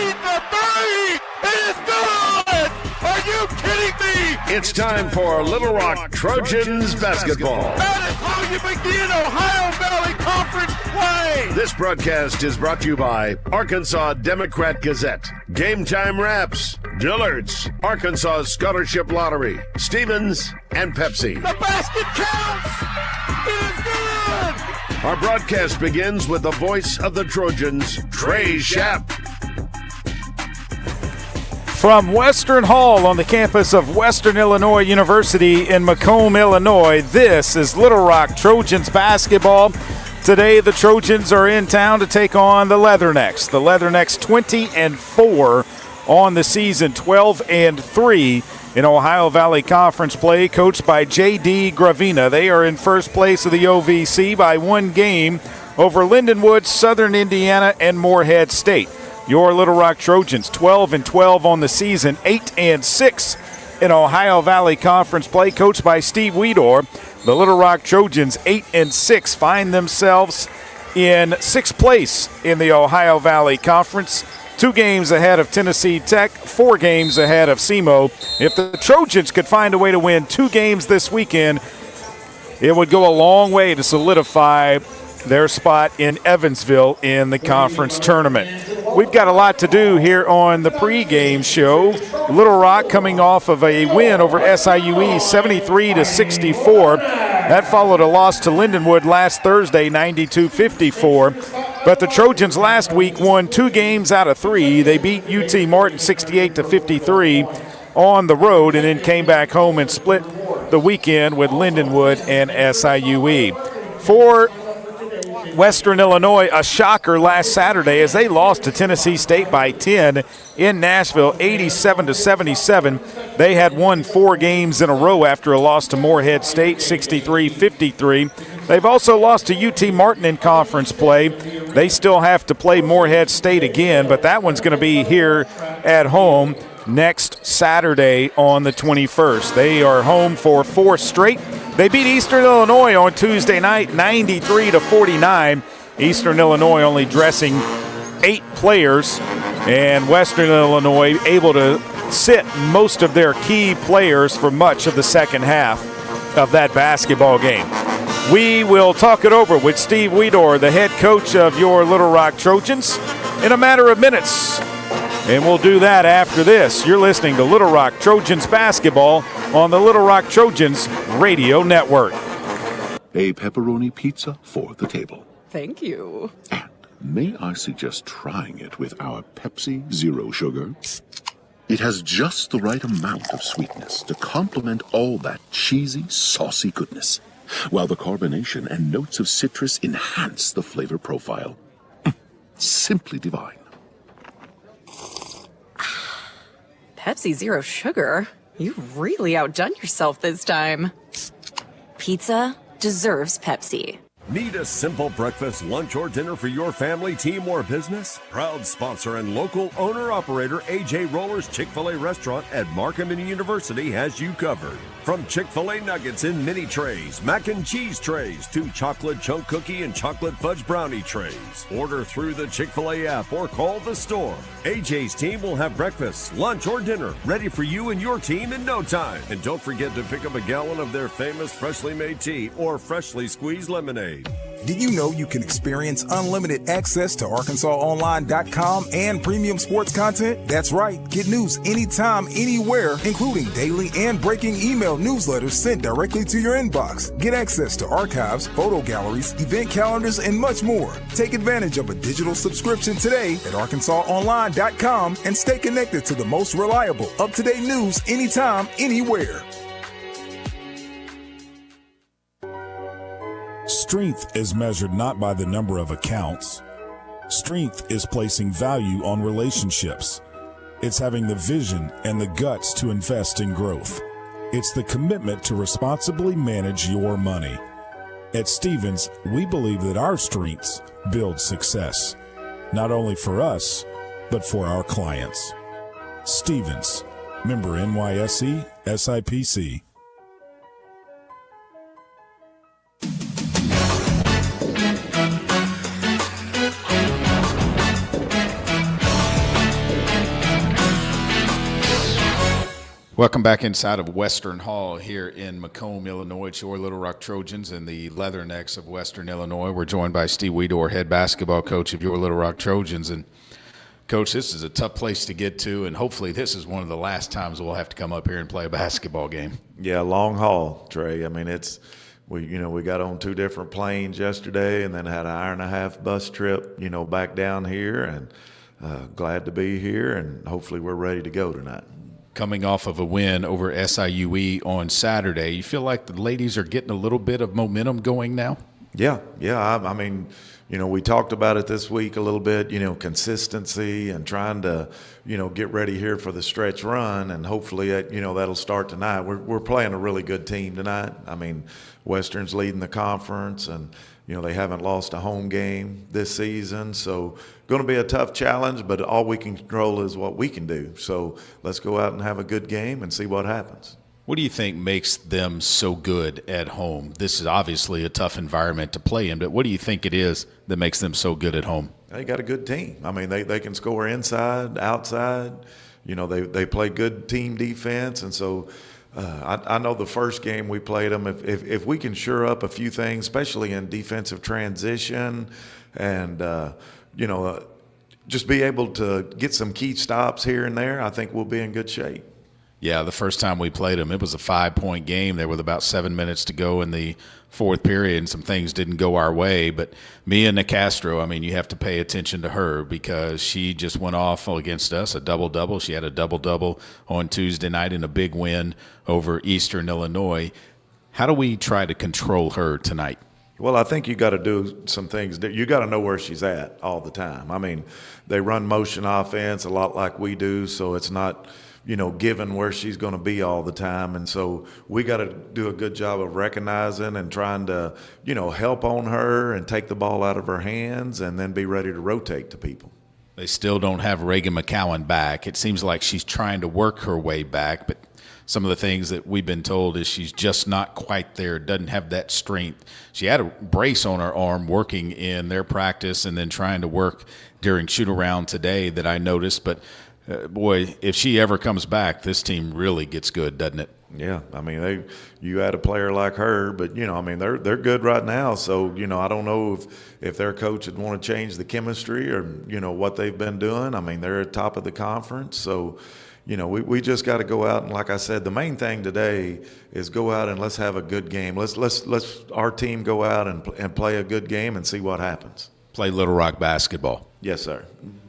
made the three. It is good. Are you kidding me? It's time for Little Rock Trojans basketball. That is how you begin Ohio Valley Conference play. This broadcast is brought to you by Arkansas Democrat Gazette, Game Time Wraps, Dillard's, Arkansas Scholarship Lottery, Stevens, and Pepsi. The basket counts. It is good. Our broadcast begins with the voice of the Trojans, Trey Schapp. From Western Hall on the campus of Western Illinois University in Macomb, Illinois, this is Little Rock Trojans basketball. Today, the Trojans are in town to take on the Leathernecks. The Leathernecks 20-4 on the season, 12-3 in Ohio Valley Conference play, coached by J.D. Gravina. They are in first place of the OVC by one game over Lindenwood, Southern Indiana, and Morehead State. Your Little Rock Trojans, 12-12 on the season, 8-6 in Ohio Valley Conference play, coached by Steve Weedor. The Little Rock Trojans, 8-6, find themselves in sixth place in the Ohio Valley Conference, 2 games ahead of Tennessee Tech, 4 games ahead of SEMO. If the Trojans could find a way to win 2 games this weekend, it would go a long way to solidify their spot in Evansville in the conference tournament. We've got a lot to do here on the pregame show. Little Rock coming off of a win over SIUE 73-64. That followed a loss to Lindenwood last Thursday, 92-54. But the Trojans last week won 2 games out of 3. They beat UT Martin 68-53 on the road and then came back home and split the weekend with Lindenwood and SIUE. For Western Illinois, a shocker last Saturday as they lost to Tennessee State by 10 in Nashville, 87-77. They had won 4 games in a row after a loss to Morehead State, 63-53. They've also lost to UT Martin in conference play. They still have to play Morehead State again, but that one's going to be here at home next Saturday on the 21st. They are home for 4 straight. They beat Eastern Illinois on Tuesday night, 93-49. Eastern Illinois only dressing 8 players, and Western Illinois able to sit most of their key players for much of the second half of that basketball game. We will talk it over with Steve Weedor, the head coach of your Little Rock Trojans, in a matter of minutes. And we'll do that after this. You're listening to Little Rock Trojans basketball on the Little Rock Trojans Radio Network. A pepperoni pizza for the table. Thank you. And may I suggest trying it with our Pepsi Zero Sugar? It has just the right amount of sweetness to complement all that cheesy, saucy goodness, while the carbonation and notes of citrus enhance the flavor profile. Simply divine. Pepsi Zero Sugar? You've really outdone yourself this time. Pizza deserves Pepsi. Need a simple breakfast, lunch, or dinner for your family, team, or business? Proud sponsor and local owner-operator AJ Roller's Chick-fil-A restaurant at Macomb University has you covered. From Chick-fil-A nuggets in mini trays, mac and cheese trays, to chocolate chunk cookie and chocolate fudge brownie trays. Order through the Chick-fil-A app or call the store. AJ's team will have breakfast, lunch, or dinner ready for you and your team in no time. And don't forget to pick up a gallon of their famous freshly made tea or freshly squeezed lemonade. Did you know you can experience unlimited access to ArkansasOnline.com and premium sports content? That's right. Get news anytime, anywhere, including daily and breaking email newsletters sent directly to your inbox. Get access to archives, photo galleries, event calendars, and much more. Take advantage of a digital subscription today at ArkansasOnline.com and stay connected to the most reliable, up-to-date news anytime, anywhere. Strength is measured not by the number of accounts. Strength is placing value on relationships. It's having the vision and the guts to invest in growth. It's the commitment to responsibly manage your money. At Stevens, we believe that our strengths build success, not only for us, but for our clients. Stevens, member NYSE, SIPC. Welcome back inside of Western Hall here in Macomb, Illinois. It's your Little Rock Trojans and the Leathernecks of Western Illinois. We're joined by Steve Weedor, head basketball coach of your Little Rock Trojans. And, Coach, this is a tough place to get to, and hopefully this is one of the last times we'll have to come up here and play a basketball game. Yeah, long haul, Trey. I mean, we got on 2 different planes yesterday and then had an hour-and-a-half bus trip, back down here, and glad to be here, and hopefully we're ready to go tonight. Coming off of a win over SIUE on Saturday, you feel like the ladies are getting a little bit of momentum going now? Yeah. I mean, we talked about it this week a little bit, consistency and trying to, get ready here for the stretch run, and hopefully, that'll start tonight. We're playing a really good team tonight. I mean, Western's leading the conference, and they haven't lost a home game this season, so going to be a tough challenge, but all we can control is what we can do. So let's go out and have a good game and see what happens. What do you think makes them so good at home? This is obviously a tough environment to play in, but what do you think it is that makes them so good at home? They got a good team. I mean, they can score inside, outside. They play good team defense, and so I know the first game we played them, if we can shore up a few things, especially in defensive transition and, just be able to get some key stops here and there, I think we'll be in good shape. Yeah, the first time we played them, it was a 5-point game. There were about 7 minutes to go in the fourth period, and some things didn't go our way. But Mia Nicastro, I mean, you have to pay attention to her because she just went off against us, a double-double. She had a double-double on Tuesday night in a big win over Eastern Illinois. How do we try to control her tonight? Well, I think you got to do some things. You got to know where she's at all the time. I mean, they run motion offense a lot like we do, so it's not – given where she's going to be all the time. And so we got to do a good job of recognizing and trying to, help on her and take the ball out of her hands and then be ready to rotate to people. They still don't have Reagan McCowan back. It seems like she's trying to work her way back, but some of the things that we've been told is she's just not quite there, doesn't have that strength. She had a brace on her arm working in their practice and then trying to work during shoot-around today that I noticed, but boy, if she ever comes back, this team really gets good, doesn't it? Yeah, I mean, you had a player like her, but they're good right now. So I don't know if their coach would want to change the chemistry or what they've been doing. I mean, they're at top of the conference, so we just got to go out and, like I said, the main thing today is go out and let's have a good game. Let's our team go out and play a good game and see what happens. Play Little Rock basketball. Yes, sir.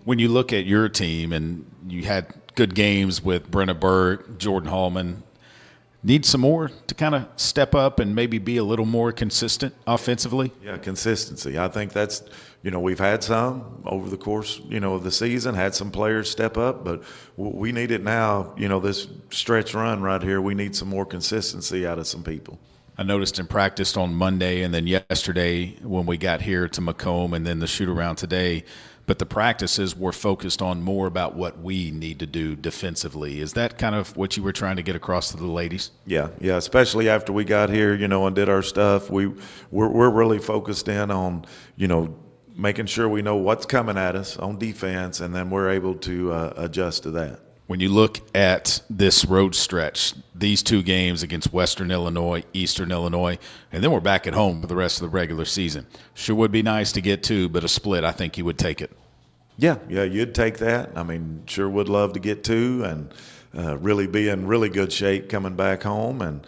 When you look at your team and you had good games with Brenna Burke, Jordan Hallman, need some more to kind of step up and maybe be a little more consistent offensively? Yeah, consistency. I think that's, we've had some over the course, of the season, had some players step up, but we need it now, this stretch run right here, we need some more consistency out of some people. I noticed in practice on Monday and then yesterday when we got here to Macomb and then the shoot-around today, but the practices were focused on more about what we need to do defensively. Is that kind of what you were trying to get across to the ladies? Yeah, especially after we got here, and did our stuff. We're really focused in on, making sure we know what's coming at us on defense, and then we're able to adjust to that. When you look at this road stretch, these 2 games against Western Illinois, Eastern Illinois, and then we're back at home for the rest of the regular season. Sure would be nice to get 2, but a split, I think you would take it. Yeah, you'd take that. I mean, sure would love to get 2 and really be in really good shape coming back home. And,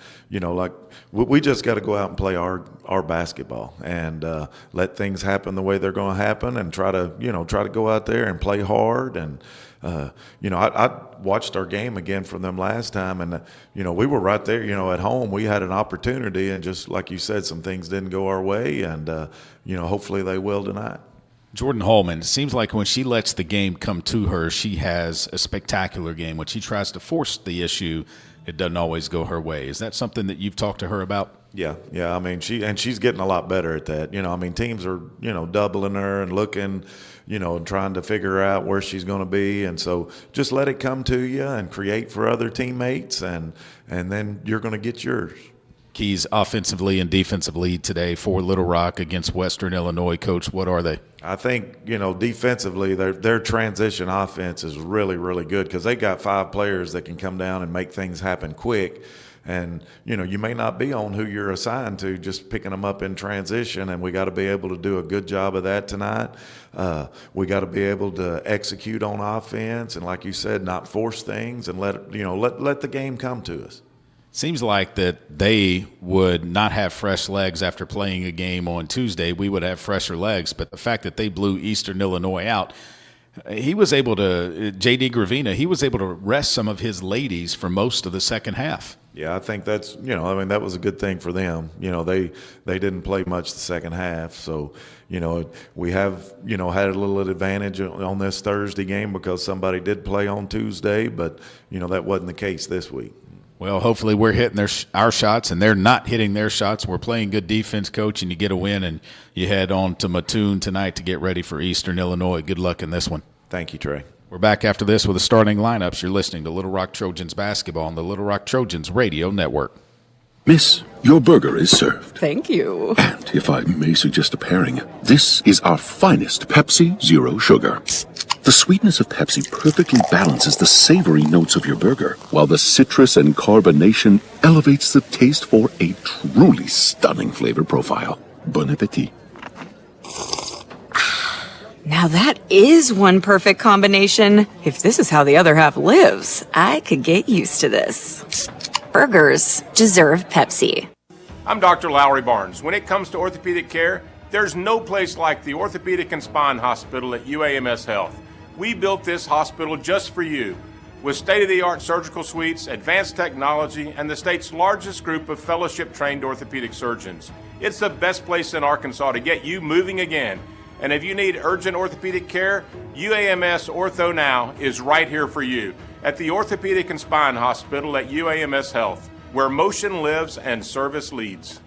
we just got to go out and play our basketball and let things happen the way they're going to happen and try to go out there and play hard. And, I watched our game again from them last time, and, we were right there, at home. We had an opportunity, and just like you said, some things didn't go our way, and, hopefully they will tonight. Jordan Hallman, it seems like when she lets the game come to her, she has a spectacular game. When she tries to force the issue, it doesn't always go her way. Is that something that you've talked to her about? Yeah. I mean, she's getting a lot better at that. Teams are, doubling her and looking, and trying to figure out where she's going to be. And so just let it come to you and create for other teammates, and then you're going to get yours. keys offensively and defensively today for Little Rock against Western Illinois. Coach, what are they? I think, defensively, their transition offense is really, really good because they got 5 players that can come down and make things happen quick. And, you may not be on who you're assigned to, just picking them up in transition, and we got to be able to do a good job of that tonight. We got to be able to execute on offense and, like you said, not force things and let the game come to us. Seems like that they would not have fresh legs after playing a game on Tuesday. We would have fresher legs, but the fact that they blew Eastern Illinois out, he was able to, J.D. Gravina, he was able to rest some of his ladies for most of the second half. Yeah, I think that's, that was a good thing for them. They didn't play much the second half. So, we have, had a little advantage on this Thursday game because somebody did play on Tuesday, but, that wasn't the case this week. Well, hopefully we're hitting our shots and they're not hitting their shots. We're playing good defense, Coach, and you get a win and you head on to Mattoon tonight to get ready for Eastern Illinois. Good luck in this one. Thank you, Trey. We're back after this with the starting lineups. You're listening to Little Rock Trojans basketball on the Little Rock Trojans radio network. Miss, your burger is served. Thank you. And if I may suggest a pairing, this is our finest Pepsi Zero Sugar. The sweetness of Pepsi perfectly balances the savory notes of your burger, while the citrus and carbonation elevates the taste for a truly stunning flavor profile. Bon appetit. Now that is one perfect combination. If this is how the other half lives, I could get used to this. Burgers deserve Pepsi. I'm Dr. Lowry Barnes. When it comes to orthopedic care, there's no place like the Orthopedic and Spine Hospital at UAMS Health. We built this hospital just for you, with state-of-the-art surgical suites, advanced technology, and the state's largest group of fellowship-trained orthopedic surgeons. It's the best place in Arkansas to get you moving again. And if you need urgent orthopedic care, UAMS Ortho Now is right here for you at the Orthopedic and Spine Hospital at UAMS Health, where motion lives and service leads.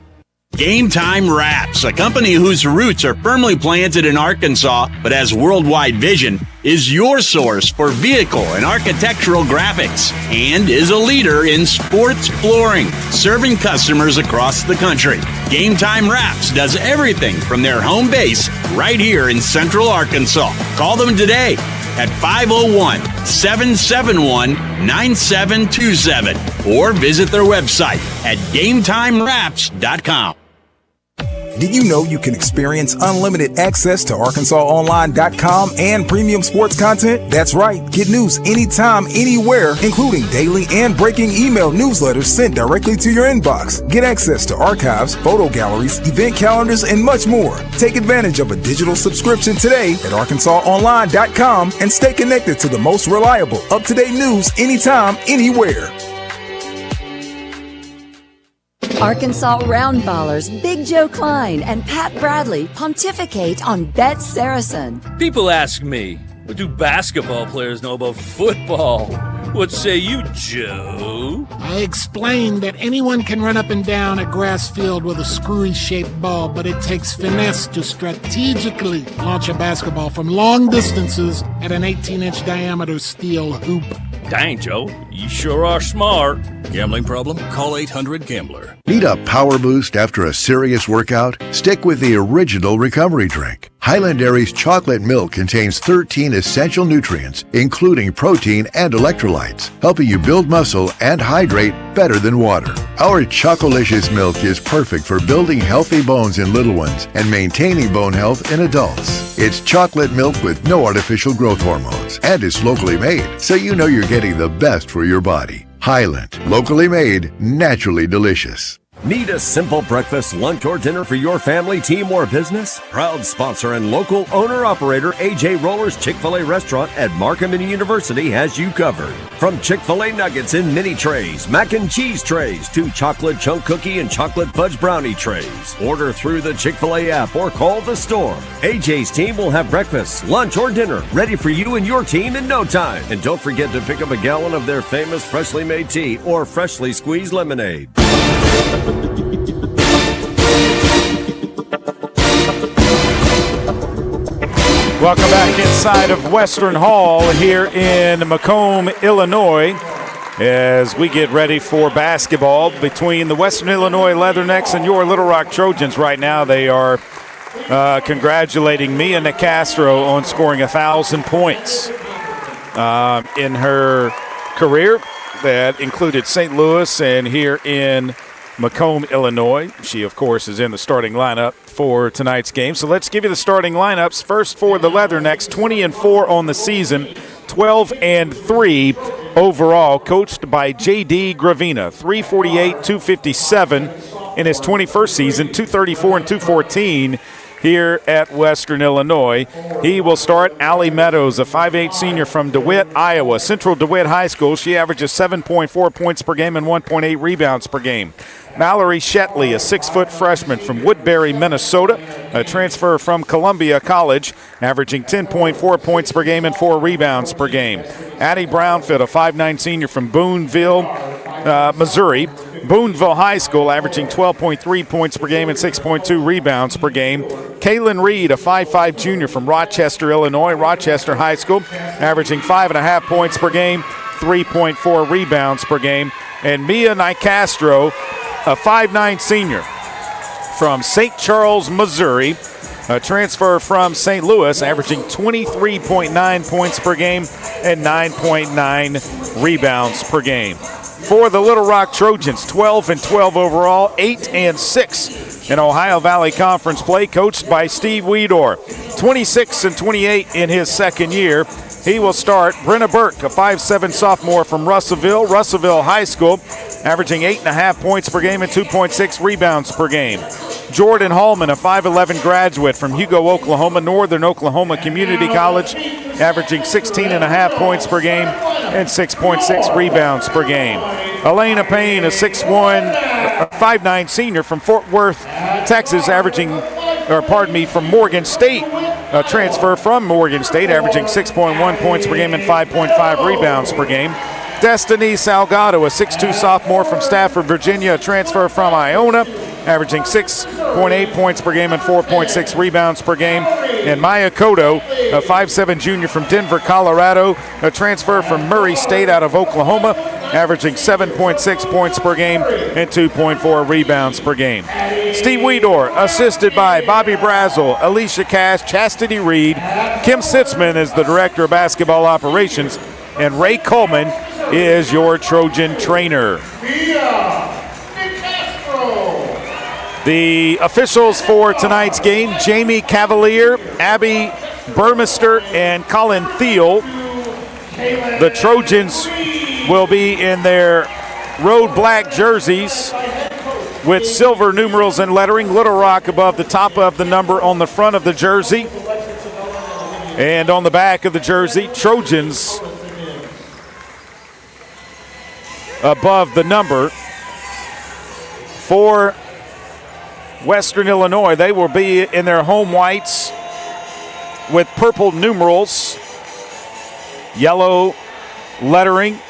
Game Time Wraps, a company whose roots are firmly planted in Arkansas but has worldwide vision, is your source for vehicle and architectural graphics and is a leader in sports flooring, serving customers across the country. Game Time Wraps does everything from their home base right here in Central Arkansas. Call them today at 501-771-9727 or visit their website at GameTimeWraps.com. Did you know you can experience unlimited access to ArkansasOnline.com and premium sports content? That's right. Get news anytime, anywhere, including daily and breaking email newsletters sent directly to your inbox. Get access to archives, photo galleries, event calendars, and much more. Take advantage of a digital subscription today at ArkansasOnline.com and stay connected to the most reliable, up-to-date news anytime, anywhere. Arkansas Roundballers Big Joe Klein and Pat Bradley pontificate on Bet Saracen. People ask me, what do basketball players know about football? What say you, Joe? I explained that anyone can run up and down a grass field with a screwy-shaped ball, but it takes finesse to strategically launch a basketball from long distances at an 18-inch diameter steel hoop. Dang, Joe, you sure are smart. Gambling problem? Call 800-GAMBLER. Need a power boost after a serious workout? Stick with the original recovery drink. Highland Dairy's chocolate milk contains 13 essential nutrients, including protein and electrolytes, helping you build muscle and hydrate better than water. Our Chocolicious milk is perfect for building healthy bones in little ones and maintaining bone health in adults. It's chocolate milk with no artificial growth hormones and is locally made, so you know you're getting the best for your body. Highland, locally made, naturally delicious. Need a simple breakfast, lunch, or dinner for your family, team, or business? Proud sponsor and local owner-operator AJ Roller's Chick-fil-A restaurant at Macomb University has you covered. From Chick-fil-A nuggets in mini trays, mac and cheese trays, to chocolate chunk cookie and chocolate fudge brownie trays. Order through the Chick-fil-A app or call the store. AJ's team will have breakfast, lunch, or dinner ready for you and your team in no time. And don't forget to pick up a gallon of their famous freshly made tea or freshly squeezed lemonade. Welcome back inside of Western Hall here in Macomb, Illinois. as we get ready for basketball between the Western Illinois Leathernecks and your Little Rock Trojans. Right now they are congratulating Mia Nicastro on scoring 1,000 points in her career. That included St. Louis and here in Macomb, Illinois. She, of course, is in the starting lineup for tonight's game. So let's give you the starting lineups. First for the Leathernecks, 20-4 on the season, 12-3 overall, coached by J.D. Gravina, 348, 257 in his 21st season, 234 and 214 here at Western Illinois. He will start Allie Meadows, a 5'8 senior from DeWitt, Iowa. Central DeWitt High School. She averages 7.4 points per game and 1.8 rebounds per game. Mallory Shetley, a 6-foot freshman from Woodbury, Minnesota, a transfer from Columbia College, averaging 10.4 points per game and 4 rebounds per game. Addie Brownfield, a 5'9 senior from Boonville, Missouri. Boonville High School, averaging 12.3 points per game and 6.2 rebounds per game. Kaylin Reed, a 5'5 junior from Rochester, Illinois. Rochester High School, averaging 5.5 points per game, 3.4 rebounds per game. And Mia Nicastro, a 5'9 senior from St. Charles, Missouri, a transfer from St. Louis, averaging 23.9 points per game and 9.9 rebounds per game. For the Little Rock Trojans, 12-12 overall, 8-6 in Ohio Valley Conference play, coached by Steve Weedor. 26-28 in his second year. He will start Brenna Burke, a 5'7 sophomore from Russellville High School, averaging 8.5 points per game and 2.6 rebounds per game. Jordan Hallman, a 5'11 graduate from Hugo, Oklahoma, Northern Oklahoma Community College, averaging 16.5 points per game and 6.6 rebounds per game. Elena Payne, a 5'9 senior from Fort Worth, Texas, from Morgan State, a transfer from Morgan State, averaging 6.1 points per game and 5.5 rebounds per game. Destiny Salgado, a 6'2 sophomore from Stafford, Virginia, a transfer from Iona, averaging 6.8 points per game and 4.6 rebounds per game. And Maya Cotto, a 5'7 junior from Denver, Colorado, a transfer from Murray State out of Oklahoma, averaging 7.6 points per game and 2.4 rebounds per game. Steve Weedor, assisted by Bobby Brazel, Alicia Cash, Chastity Reed. Kim Sitzman is the Director of Basketball Operations, and Ray Coleman is your Trojan trainer. The officials for tonight's game, Jamie Cavalier, Abby Burmester, and Colin Thiel. The Trojans will be in their road black jerseys with silver numerals and lettering. Little Rock above the top of the number on the front of the jersey. And on the back of the jersey, Trojans above the number. For Western Illinois, they will be in their home whites with purple numerals, yellow lettering,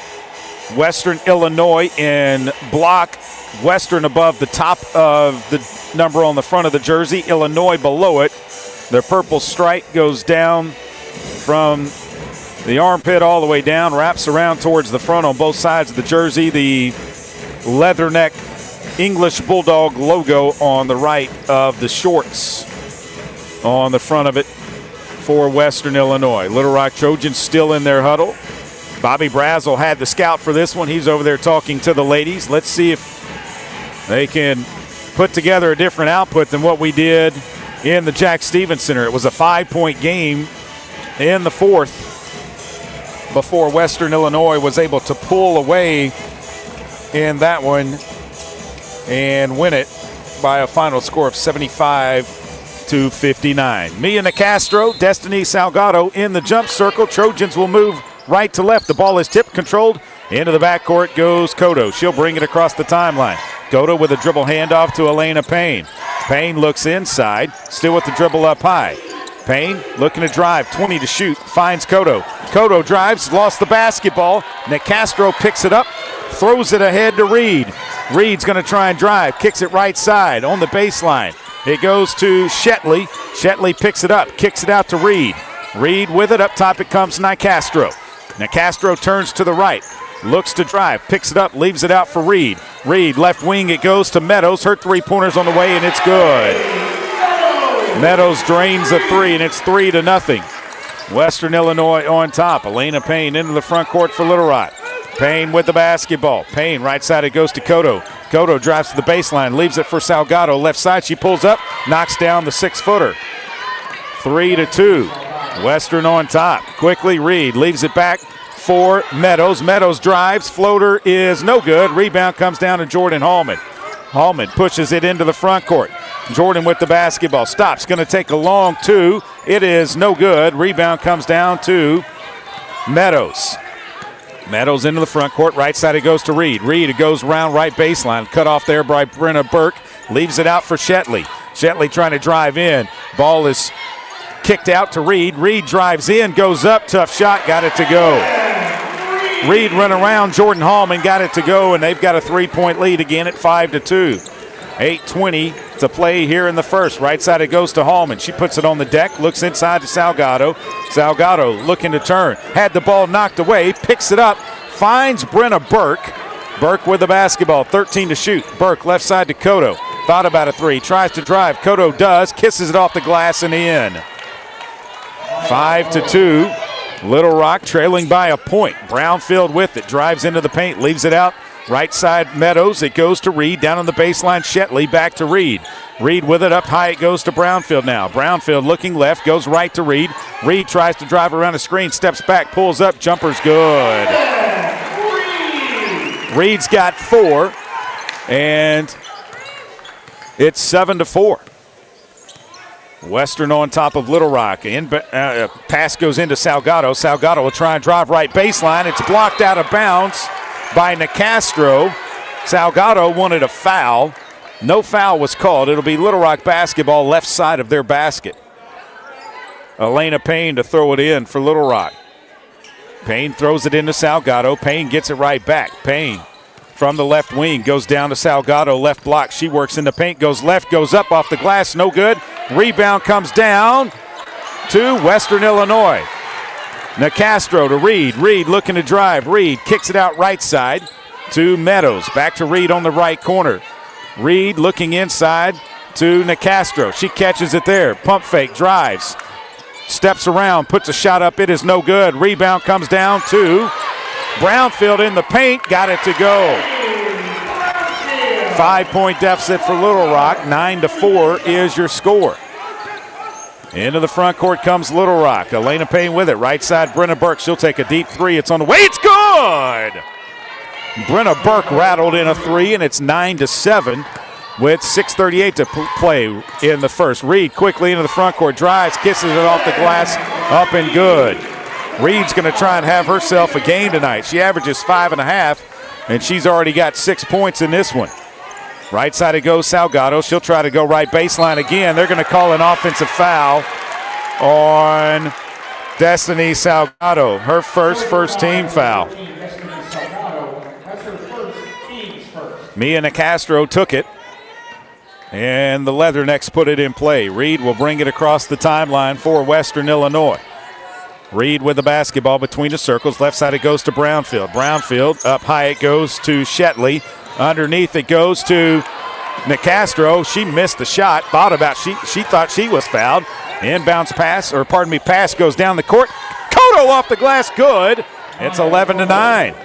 Western Illinois in block, Western above the top of the number on the front of the jersey, Illinois below it. The purple stripe goes down from the armpit all the way down, wraps around towards the front on both sides of the jersey. The Leatherneck English Bulldog logo on the right of the shorts on the front of it for Western Illinois. Little Rock Trojans still in their huddle. Bobby Brazel had the scout for this one. He's over there talking to the ladies. Let's see if they can put together a different output than what we did in the Jack Stevens Center. It was a 5-point game in the fourth before Western Illinois was able to pull away in that one and win it by a final score of 75-59. Mia Nicastro, Destiny Salgado in the jump circle. Trojans will move right to left. The ball is tipped, controlled. Into the backcourt goes Cotto. She'll bring it across the timeline. Cotto with a dribble handoff to Elena Payne. Payne looks inside, still with the dribble up high. Payne looking to drive, 20 to shoot, finds Cotto. Cotto drives, lost the basketball. Nicastro picks it up, throws it ahead to Reed. Reed's going to try and drive, kicks it right side on the baseline. It goes to Shetley. Shetley picks it up, kicks it out to Reed. Reed with it, up top it comes Nicastro. Nicastro turns to the right, looks to drive, picks it up, leaves it out for Reed. Reed, left wing, it goes to Meadows. Her three-pointer's on the way, and it's good. Meadows drains a three, and it's 3-0. Western Illinois on top. Elena Payne into the front court for Little Rock. Payne with the basketball. Payne, right side, it goes to Cotto. Cotto drives to the baseline, leaves it for Salgado. Left side, she pulls up, knocks down the 6-footer. 3-2. Western on top. Quickly, Reed leaves it back for Meadows. Meadows drives. Floater is no good. Rebound comes down to Jordan Hallman. Hallman pushes it into the front court. Jordan with the basketball. Stops. Going to take a long two. It is no good. Rebound comes down to Meadows. Meadows into the front court. Right side it goes to Reed. Reed, it goes around right baseline. Cut off there by Brenna Burke. Leaves it out for Shetley. Shetley trying to drive in. Ball is kicked out to Reed. Reed drives in, goes up, tough shot, got it to go. Reed run around, Jordan Hallman got it to go, and they've got a 3-point lead again at 5-2. 8:20 to play here in the first. Right side it goes to Hallman. She puts it on the deck, looks inside to Salgado. Salgado looking to turn. Had the ball knocked away, picks it up, finds Brenna Burke. Burke with the basketball, 13 to shoot. Burke left side to Cotto. Thought about a three, tries to drive. Cotto does, kisses it off the glass and in. 5-2. Little Rock trailing by a point. Brownfield with it, drives into the paint, leaves it out. Right side Meadows, it goes to Reed. Down on the baseline, Shetley back to Reed. Reed with it up high, it goes to Brownfield now. Brownfield looking left, goes right to Reed. Reed tries to drive around a screen, steps back, pulls up, jumper's good. Reed's got 4, and it's 7-4. Western on top of Little Rock. Pass goes into Salgado. Salgado will try and drive right baseline. It's blocked out of bounds by Nicastro. Salgado wanted a foul. No foul was called. It'll be Little Rock basketball, left side of their basket. Elena Payne to throw it in for Little Rock. Payne throws it into Salgado. Payne gets it right back. Payne from the left wing goes down to Salgado. Left block. She works in the paint. Goes left. Goes up off the glass. No good. Rebound comes down to Western Illinois. Nicastro to Reed. Reed looking to drive. Reed kicks it out right side to Meadows. Back to Reed on the right corner. Reed looking inside to Nicastro. She catches it there. Pump fake. Drives. Steps around. Puts a shot up. It is no good. Rebound comes down to Brownfield in the paint. Got it to go. 5-point deficit for Little Rock. 9-4 is your score. Into the front court comes Little Rock. Elena Payne with it. Right side, Brenna Burke. She'll take a deep three. It's on the way. It's good! Brenna Burke rattled in a three, and it's 9-7 with 6:38 to play in the first. Reed quickly into the front court. Drives, kisses it off the glass. Up and good. Reed's going to try and have herself a game tonight. She averages 5.5, and she's already got 6 points in this one. Right side it goes Salgado. She'll try to go right baseline again. They're going to call an offensive foul on Destiny Salgado. Her first team foul. Mia Nicastro took it, and the Leathernecks put it in play. Reed will bring it across the timeline for Western Illinois. Reed with the basketball between the circles. Left side it goes to Brownfield. Brownfield up high it goes to Shetley. Underneath it goes to Nicastro. She missed the shot. She thought she was fouled. Inbounds pass goes down the court. Cotto off the glass, good. It's 11-9.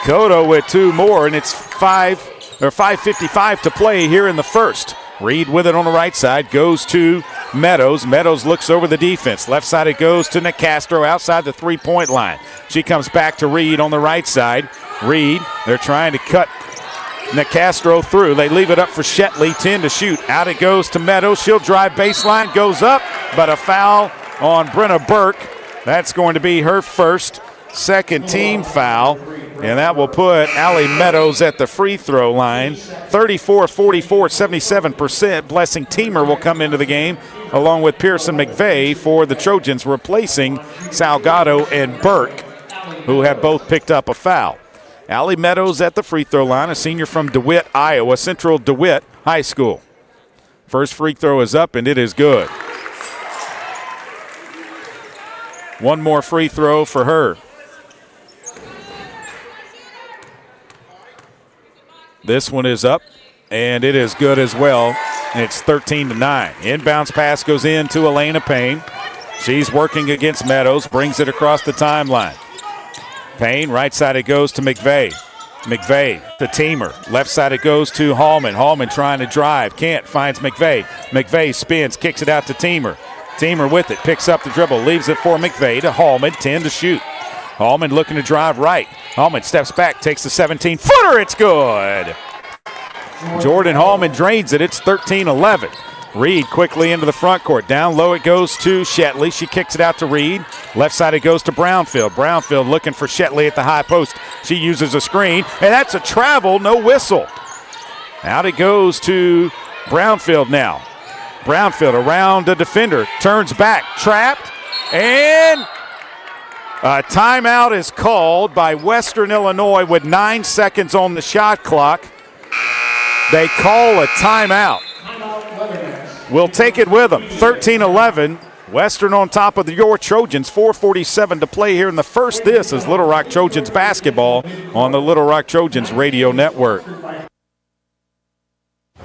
Cotto with 2 more, and it's 5:55 to play here in the first. Reed with it on the right side, goes to Meadows. Meadows looks over the defense. Left side it goes to Nicastro outside the 3-point line. She comes back to Reed on the right side. Reed, they're trying to cut Nicastro through. They leave it up for Shetley, 10 to shoot. Out it goes to Meadows. She'll drive baseline, goes up, but a foul on Brenna Burke. That's going to be her second team foul, and that will put Allie Meadows at the free throw line. 34-44, 77%. Blessing Teamer will come into the game along with Pearson McVeigh for the Trojans, replacing Salgado and Burke, who have both picked up a foul. Allie Meadows at the free throw line, a senior from DeWitt, Iowa, Central DeWitt High School. First free throw is up, and it is good. One more free throw for her. This one is up, and it is good as well. And it's 13-9. Inbounds pass goes in to Elena Payne. She's working against Meadows, brings it across the timeline. Payne, right side it goes to McVeigh. McVeigh to Teamer. Left side it goes to Hallman. Hallman trying to drive. Can't. Finds McVeigh. McVeigh spins. Kicks it out to Teamer. Teamer with it. Picks up the dribble. Leaves it for McVeigh to Hallman. 10 to shoot. Hallman looking to drive right. Hallman steps back. Takes the 17-footer. It's good. Jordan Hallman drains it. It's 13-11. Reed quickly into the front court. Down low it goes to Shetley. She kicks it out to Reed. Left side it goes to Brownfield. Brownfield looking for Shetley at the high post. She uses a screen, and that's a travel, no whistle. Out it goes to Brownfield now. Brownfield around the defender. Turns back, trapped, and a timeout is called by Western Illinois with 9 seconds on the shot clock. They call a timeout. We'll take it with them. 13-11. Western on top of your Trojans. 4:47 to play here in the first. This is Little Rock Trojans basketball on the Little Rock Trojans radio network.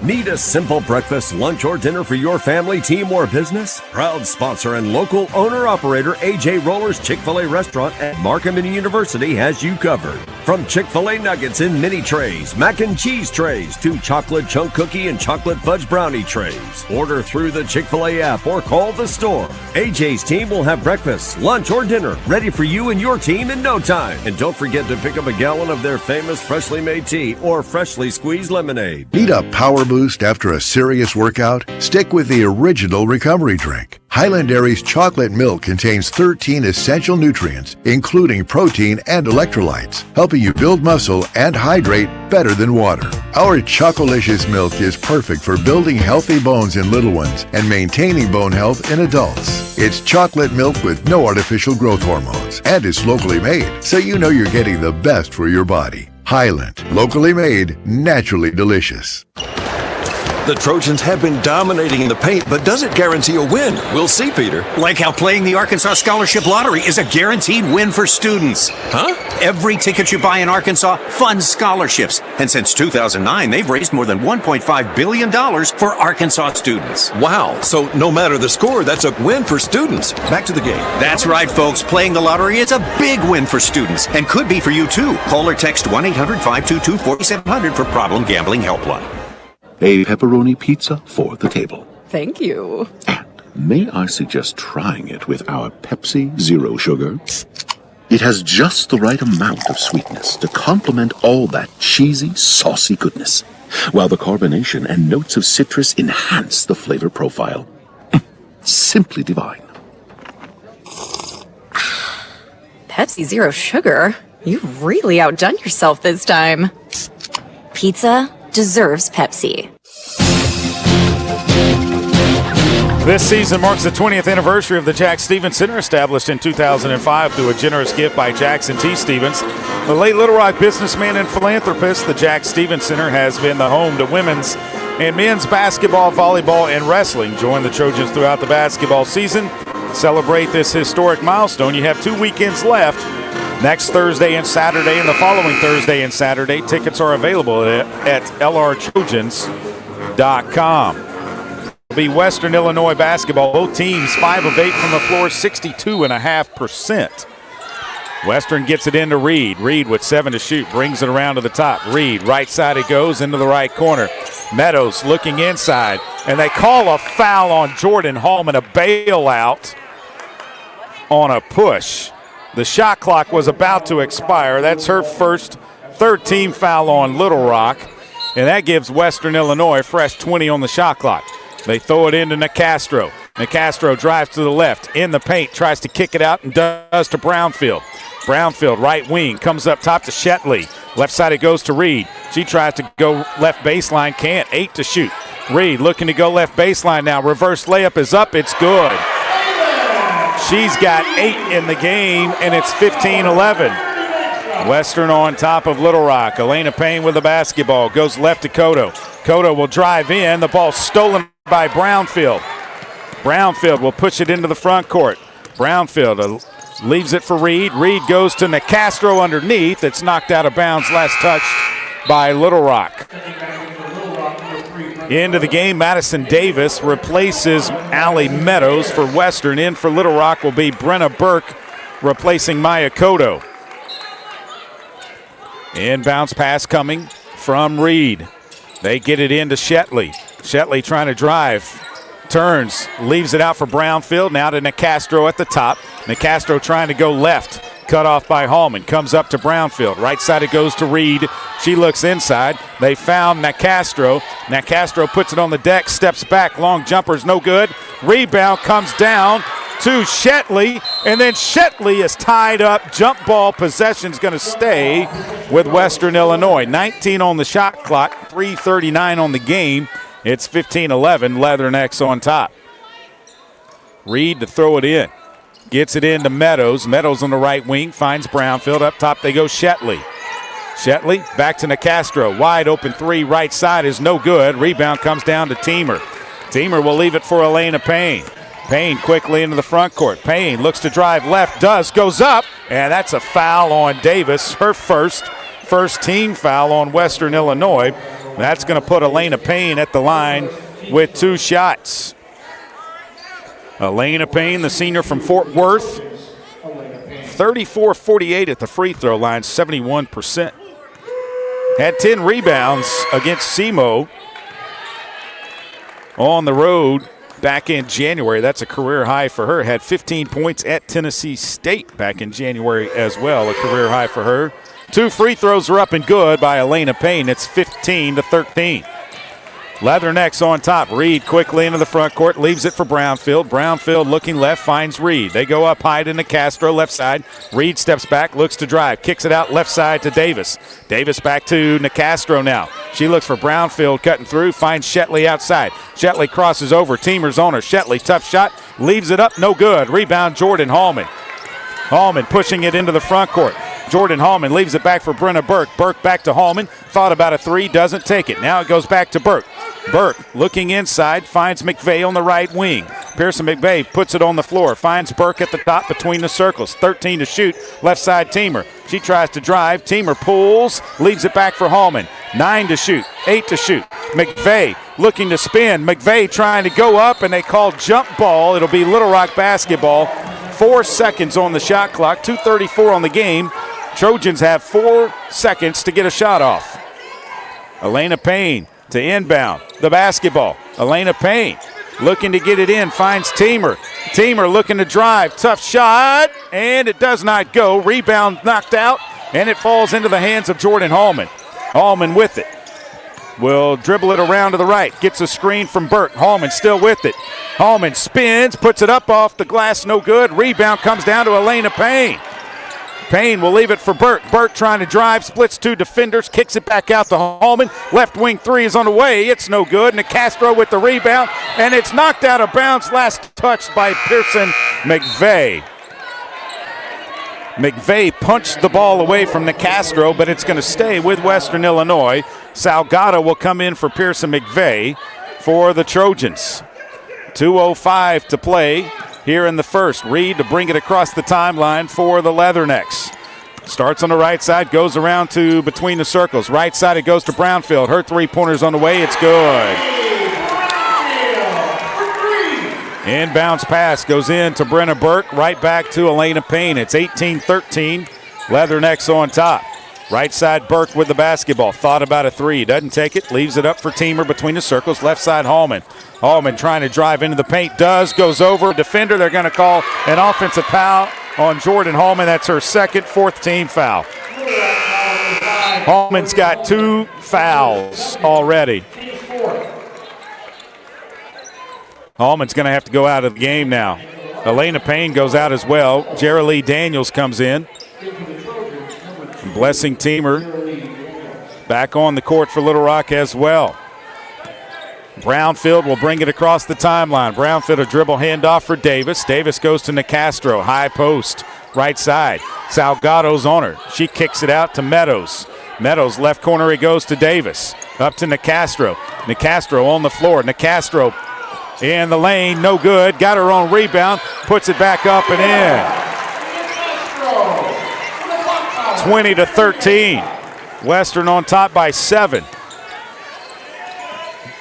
Need a simple breakfast, lunch, or dinner for your family, team, or business? Proud sponsor and local owner-operator AJ Roller's Chick-fil-A restaurant at Macomb University has you covered. From Chick-fil-A nuggets in mini trays, mac and cheese trays, to chocolate chunk cookie and chocolate fudge brownie trays. Order through the Chick-fil-A app or call the store. AJ's team will have breakfast, lunch, or dinner ready for you and your team in no time. And don't forget to pick up a gallon of their famous freshly made tea or freshly squeezed lemonade. Need a power boost after a serious workout? Stick with the original recovery drink. Highland Dairy's chocolate milk contains 13 essential nutrients, including protein and electrolytes, helping you build muscle and hydrate better than water. Our Chocolicious milk is perfect for building healthy bones in little ones and maintaining bone health in adults. It's chocolate milk with no artificial growth hormones, and it's locally made, so you know you're getting the best for your body. Highland, locally made, naturally delicious. The Trojans have been dominating in the paint, but does it guarantee a win? We'll see, Peter. Like how playing the Arkansas Scholarship Lottery is a guaranteed win for students. Huh? Every ticket you buy in Arkansas funds scholarships. And since 2009, they've raised more than $1.5 billion for Arkansas students. Wow. So no matter the score, that's a win for students. Back to the game. That's right, folks. Playing the lottery is a big win for students and could be for you, too. Call or text 1-800-522-4700 for Problem Gambling Helpline. A pepperoni pizza for the table. Thank you. May I suggest trying it with our Pepsi Zero Sugar? It has just the right amount of sweetness to complement all that cheesy, saucy goodness, while the carbonation and notes of citrus enhance the flavor profile. Simply divine. Pepsi Zero Sugar? You've really outdone yourself this time. Pizza deserves Pepsi. This season marks the 20th anniversary of the Jack Stevens Center, established in 2005 through a generous gift by Jackson T. Stevens. The late Little Rock businessman and philanthropist, the Jack Stevens Center has been the home to women's and men's basketball, volleyball, and wrestling. Join the Trojans throughout the basketball season. Celebrate this historic milestone. You have 2 weekends left. Next Thursday and Saturday, and the following Thursday and Saturday. Tickets are available at lrtrojans.com. It'll be Western Illinois basketball. Both teams 5 of 8 from the floor, 62.5%. Western gets it into Reed. Reed with 7 to shoot, brings it around to the top. Reed, right side it goes into the right corner. Meadows looking inside, and they call a foul on Jordan Hallman, a bailout on a push. The shot clock was about to expire. That's her first third-team foul on Little Rock, and that gives Western Illinois a fresh 20 on the shot clock. They throw it into Nicastro. Nicastro drives to the left, in the paint, tries to kick it out, and does to Brownfield. Brownfield, right wing, comes up top to Shetley. Left side it goes to Reed. She tries to go left baseline, can't. 8 to shoot. Reed looking to go left baseline now. Reverse layup is up, it's good. She's got 8 in the game, and it's 15-11. Western on top of Little Rock. Elena Payne with the basketball. Goes left to Cotto. Cotto will drive in. The ball stolen by Brownfield. Brownfield will push it into the front court. Brownfield leaves it for Reed. Reed goes to Nicastro underneath. It's knocked out of bounds. Last touched by Little Rock. Into the game, Madison Davis replaces Allie Meadows for Western. In for Little Rock will be Brenna Burke replacing Maya Cotto. Inbounds pass coming from Reed. They get it into Shetley. Shetley trying to drive. Turns, leaves it out for Brownfield. Now to Nicastro at the top. Nicastro trying to go left. Cut off by Hallman. Comes up to Brownfield. Right side it goes to Reed. She looks inside. They found Nicastro. Nicastro puts it on the deck, steps back. Long jumper's no good. Rebound comes down to Shetley, and then Shetley is tied up. Jump ball possession's going to stay with Western Illinois. 19 on the shot clock, 3:39 on the game. It's 15-11, Leathernecks on top. Reed to throw it in. Gets it into Meadows. Meadows on the right wing, finds Brownfield. Up top they go Shetley. Shetley back to Nicastro. Wide open three, right side is no good. Rebound comes down to Teamer. Teamer will leave it for Elena Payne. Payne quickly into the front court. Payne looks to drive left, goes up, and that's a foul on Davis. Her first team foul on Western Illinois. That's going to put Elena Payne at the line with 2 shots. Elena Payne, the senior from Fort Worth, 34-48 at the free throw line, 71%. Had 10 rebounds against SEMO on the road back in January. That's a career high for her. Had 15 points at Tennessee State back in January as well, a career high for her. 2 free throws are up and good by Elena Payne. It's 15-13. Leathernecks on top. Reed quickly into the front court, leaves it for Brownfield. Brownfield looking left, finds Reed. They go up high to Nicastro, left side. Reed steps back, looks to drive, kicks it out left side to Davis. Davis back to Nicastro now. She looks for Brownfield cutting through, finds Shetley outside. Shetley crosses over, Teamer's on her. Shetley, tough shot, leaves it up, no good. Rebound, Jordan Hallman. Hallman pushing it into the front court. Jordan Hallman leaves it back for Brenna Burke. Burke back to Hallman. Thought about a 3, doesn't take it. Now it goes back to Burke. Burke looking inside, finds McVeigh on the right wing. Pearson McVeigh puts it on the floor, finds Burke at the top between the circles. 13 to shoot, left side Teamer. She tries to drive. Teamer pulls, leaves it back for Hallman. 9 to shoot, 8 to shoot. McVeigh looking to spin. McVeigh trying to go up, and they call jump ball. It'll be Little Rock basketball. 4 seconds on the shot clock, 2:34 on the game. Trojans have 4 seconds to get a shot off. Elena Payne to inbound the basketball. Elena Payne looking to get it in, finds Teamer. Teamer looking to drive, tough shot, and it does not go. Rebound knocked out, and it falls into the hands of Jordan Hallman. Hallman with it. Will dribble it around to the right, gets a screen from Burke. Hallman still with it. Hallman spins, puts it up off the glass, no good. Rebound comes down to Elena Payne. Payne will leave it for Burke. Burke trying to drive, splits 2 defenders, kicks it back out to Hallman. Left wing 3 is on the way. It's no good. Nicastro with the rebound, and it's knocked out of bounds. Last touched by Pearson McVeigh. McVeigh punched the ball away from Nicastro, but it's going to stay with Western Illinois. Salgado will come in for Pearson McVeigh for the Trojans. 2:05 to play here in the first. Reed to bring it across the timeline for the Leathernecks. Starts on the right side, goes around to between the circles. Right side it goes to Brownfield. Her 3-pointer's on the way. It's good. Inbounds pass goes in to Brenna Burke. Right back to Elena Payne. It's 18-13. Leathernecks on top. Right side Burke with the basketball. Thought about a 3. Doesn't take it. Leaves it up for Teamer between the circles. Left side Hallman. Hallman trying to drive into the paint. Goes over. Defender. They're going to call an offensive foul on Jordan Hallman. That's her second, 4th team foul. Hallman's got 2 fouls already. Hallman's going to have to go out of the game now. Elena Payne goes out as well. Jerilee Daniels comes in. Blessing Teamer back on the court for Little Rock as well. Brownfield will bring it across the timeline. Brownfield a dribble handoff for Davis. Davis goes to Nicastro. High post, right side. Salgado's on her. She kicks it out to Meadows. Meadows left corner, he goes to Davis. Up to Nicastro. Nicastro on the floor. Nicastro in the lane, no good. Got her own rebound. Puts it back up and in. 20-13. Western on top by 7.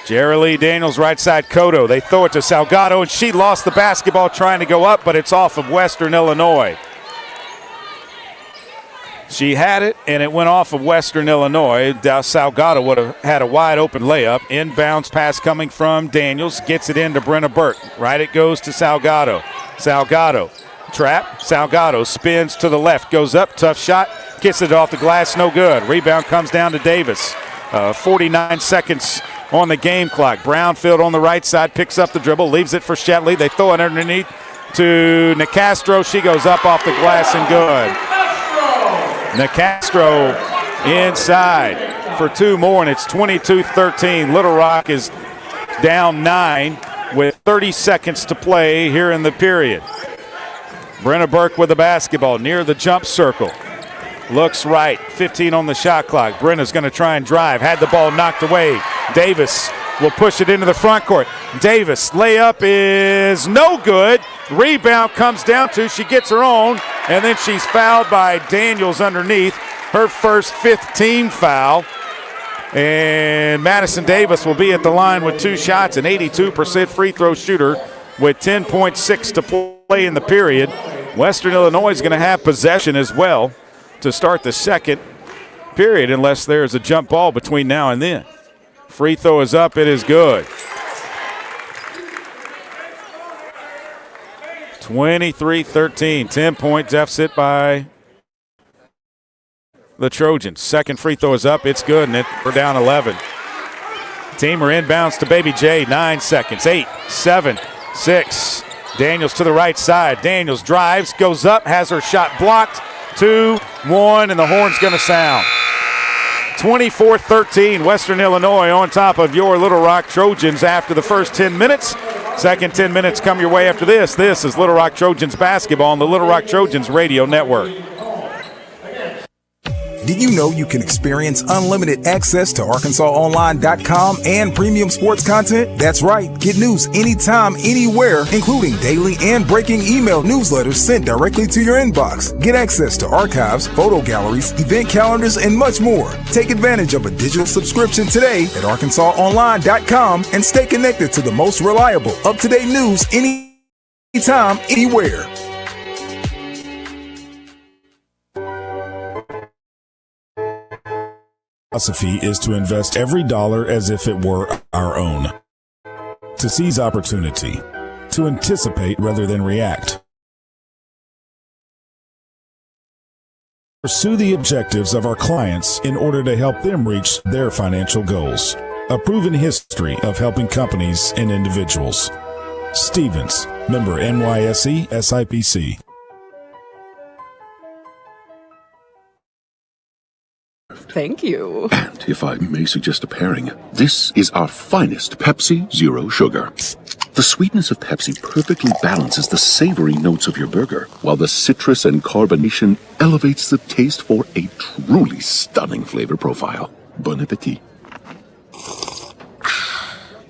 Jerry Lee Daniels, right side, Cotto. They throw it to Salgado, and she lost the basketball trying to go up, but it's off of Western Illinois. She had it, and it went off of Western Illinois. Salgado would have had a wide-open layup. Inbounds pass coming from Daniels. Gets it into Brenna Burke. Right it goes to Salgado. Salgado, trap. Salgado spins to the left. Goes up, tough shot. Gets it off the glass, no good. Rebound comes down to Davis. 49 seconds on the game clock. Brownfield on the right side picks up the dribble, leaves it for Shetley. They throw it underneath to Nicastro. She goes up off the glass and good. Nicastro inside for 2 more, and it's 22-13. Little Rock is down 9 with 30 seconds to play here in the period. Brenna Burke with the basketball near the jump circle. Looks right, 15 on the shot clock. Brenna's going to try and drive. Had the ball knocked away. Davis will push it into the front court. Davis, layup is no good. Rebound comes down to, she gets her own, and then she's fouled by Daniels underneath. Her first 15 foul. And Madison Davis will be at the line with 2 shots, an 82% free throw shooter with 10.6 to play in the period. Western Illinois is going to have possession as well to start the second period unless there's a jump ball between now and then. Free throw is up. It is good. 23-13. 10-point deficit by the Trojans. Second free throw is up. It's good, and we're down 11. Teamer inbounds to Baby J. 9 seconds. 8, 7, 6. Daniels to the right side. Daniels drives, goes up, has her shot blocked. 2, 1, and the horn's going to sound. 24-13, Western Illinois on top of your Little Rock Trojans after the first 10 minutes. Second 10 minutes come your way after this. This is Little Rock Trojans basketball on the Little Rock Trojans radio network. Did you know you can experience unlimited access to ArkansasOnline.com and premium sports content? That's right. Get news anytime, anywhere, including daily and breaking email newsletters sent directly to your inbox. Get access to archives, photo galleries, event calendars, and much more. Take advantage of a digital subscription today at ArkansasOnline.com and stay connected to the most reliable, up-to-date news anytime, anywhere. Philosophy is to invest every dollar as if it were our own, to seize opportunity, to anticipate rather than react, pursue the objectives of our clients in order to help them reach their financial goals. A proven history of helping companies and individuals. Stevens, member NYSE SIPC. Thank you. And if I may suggest a pairing, this is our finest Pepsi Zero Sugar. The sweetness of Pepsi perfectly balances the savory notes of your burger, while the citrus and carbonation elevates the taste for a truly stunning flavor profile. Bon appetit.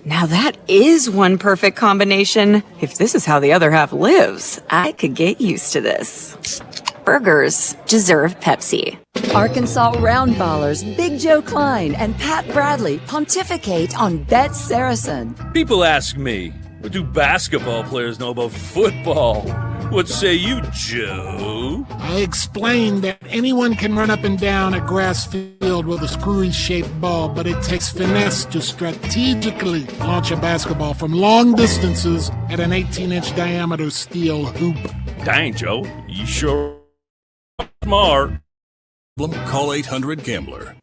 Now that is one perfect combination. If this is how the other half lives, I could get used to this. Burgers deserve Pepsi. Arkansas Roundballers Big Joe Klein and Pat Bradley pontificate on Bet Saracen. People ask me, what do basketball players know about football? What say you, Joe? I explained that anyone can run up and down a grass field with a screwy-shaped ball, but it takes finesse to strategically launch a basketball from long distances at an 18-inch diameter steel hoop. Dang, Joe, you sure smart. Call 800-GAMBLER.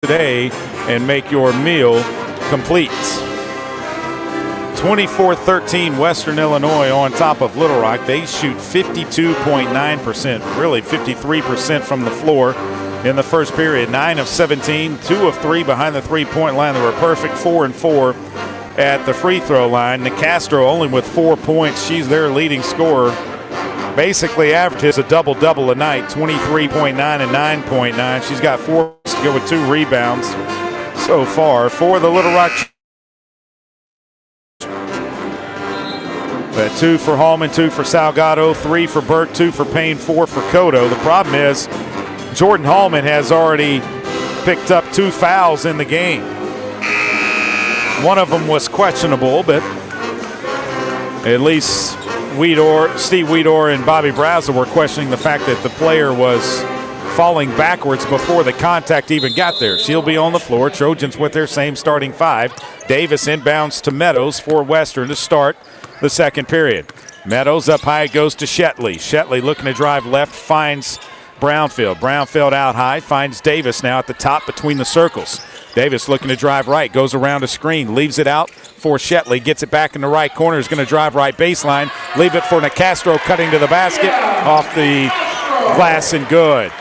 Today and make your meal complete. 24-13 Western Illinois on top of Little Rock. They shoot 52.9%, really 53% from the floor in the first period. 9 of 17, 2 of 3 behind the three-point line. They were perfect 4 and 4 at the free throw line. Nicastro only with 4 points. She's their leading scorer. Basically averages a double-double a night, 23.9 and 9.9. She's got 4 to go with 2 rebounds so far for the Little Rock. But 2 for Hallman, 2 for Salgado, 3 for Burke, 2 for Payne, 4 for Cotto. The problem is Jordan Hallman has already picked up 2 fouls in the game. One of them was questionable, but at least Steve Weedor and Bobby Brazel were questioning the fact that the player was falling backwards before the contact even got there. She'll be on the floor. Trojans with their same starting 5. Davis inbounds to Meadows for Western to start the second period. Meadows up high, goes to Shetley. Shetley looking to drive left, finds Brownfield. Brownfield out high, finds Davis now at the top between the circles. Davis looking to drive right, goes around a screen, leaves it out for Shetley, gets it back in the right corner, is going to drive right baseline, leave it for Nicastro, cutting to the basket, off the glass and good.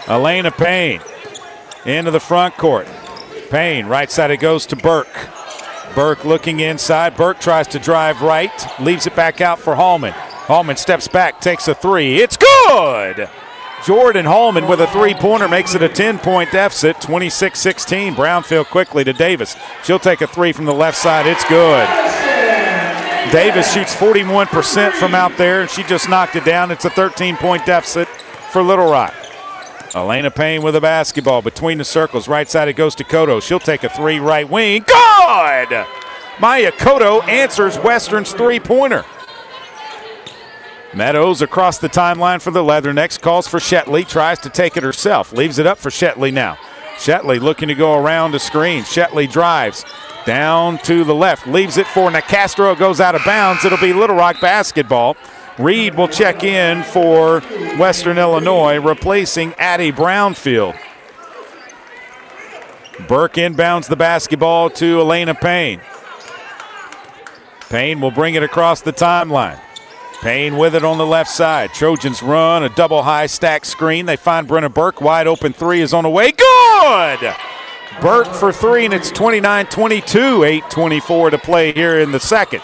Elena Payne into the front court. Payne, right side it goes to Burke. Burke looking inside. Burke tries to drive right, leaves it back out for Hallman. Hallman steps back, takes a 3. It's good! Jordan Hallman with a 3-pointer makes it a 10-point deficit, 26-16. Brownfield quickly to Davis. She'll take a 3 from the left side. It's good. Davis shoots 41% from out there, and she just knocked it down. It's a 13-point deficit for Little Rock. Elena Payne with a basketball between the circles. Right side it goes to Cotto. She'll take a 3 right wing. Good! Maya Cotto answers Western's 3-pointer. Meadows across the timeline for the Leathernecks. Calls for Shetley. Tries to take it herself. Leaves it up for Shetley now. Shetley looking to go around the screen. Shetley drives down to the left. Leaves it for Nicastro. It goes out of bounds. It'll be Little Rock basketball. Reed will check in for Western Illinois, replacing Addie Brownfield. Burke inbounds the basketball to Elena Payne. Payne will bring it across the timeline. Payne with it on the left side. Trojans run a double high stack screen. They find Brenna Burke. Wide open 3 is on the way. Good! Burke for 3, and it's 29-22. 8:24 to play here in the second.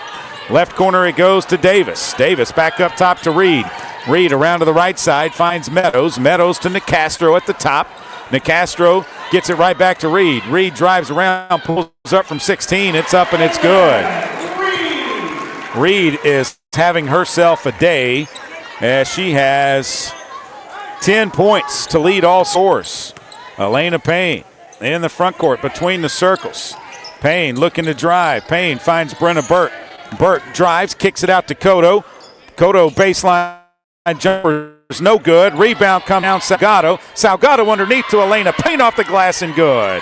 Left corner it goes to Davis. Davis back up top to Reed. Reed around to the right side, finds Meadows. Meadows to Nicastro at the top. Nicastro gets it right back to Reed. Reed drives around, pulls up from 16. It's up and it's good. Reed is having herself a day as she has 10 points to lead all scorers. Elena Payne in the front court between the circles. Payne looking to drive. Payne finds Brenna Burke. Burke drives, kicks it out to Cotto. Cotto baseline jumper is no good. Rebound come down Salgado. Salgado underneath to Elena Payne off the glass and good.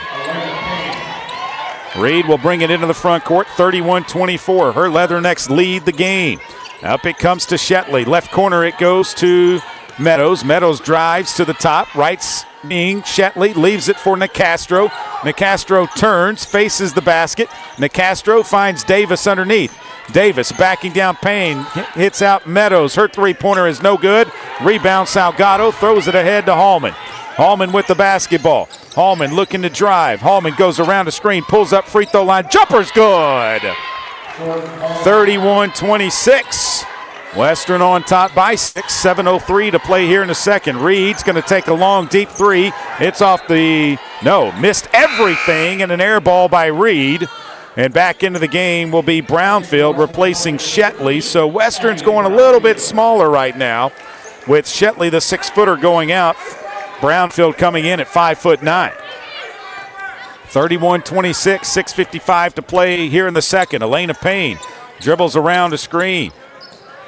Reed will bring it into the front court, 31-24. Her Leathernecks lead the game. Up it comes to Shetley. Left corner it goes to Meadows. Meadows drives to the top. Right wing, Shetley leaves it for Nicastro. Nicastro turns, faces the basket. Nicastro finds Davis underneath. Davis backing down Payne, hits out Meadows. Her 3-pointer is no good. Rebound Salgado, throws it ahead to Hallman. Hallman with the basketball. Hallman looking to drive. Hallman goes around the screen, pulls up free throw line. Jumper's good. 31-26. Western on top by 6. 7:03 to play here in the second. Reed's going to take a long, deep 3. It's off the, missed everything, and an air ball by Reed. And back into the game will be Brownfield replacing Shetley. So Western's going a little bit smaller right now with Shetley, the 6-footer, going out. Brownfield coming in at 5'9". 31-26, 6:55 to play here in the second. Elena Payne dribbles around a screen.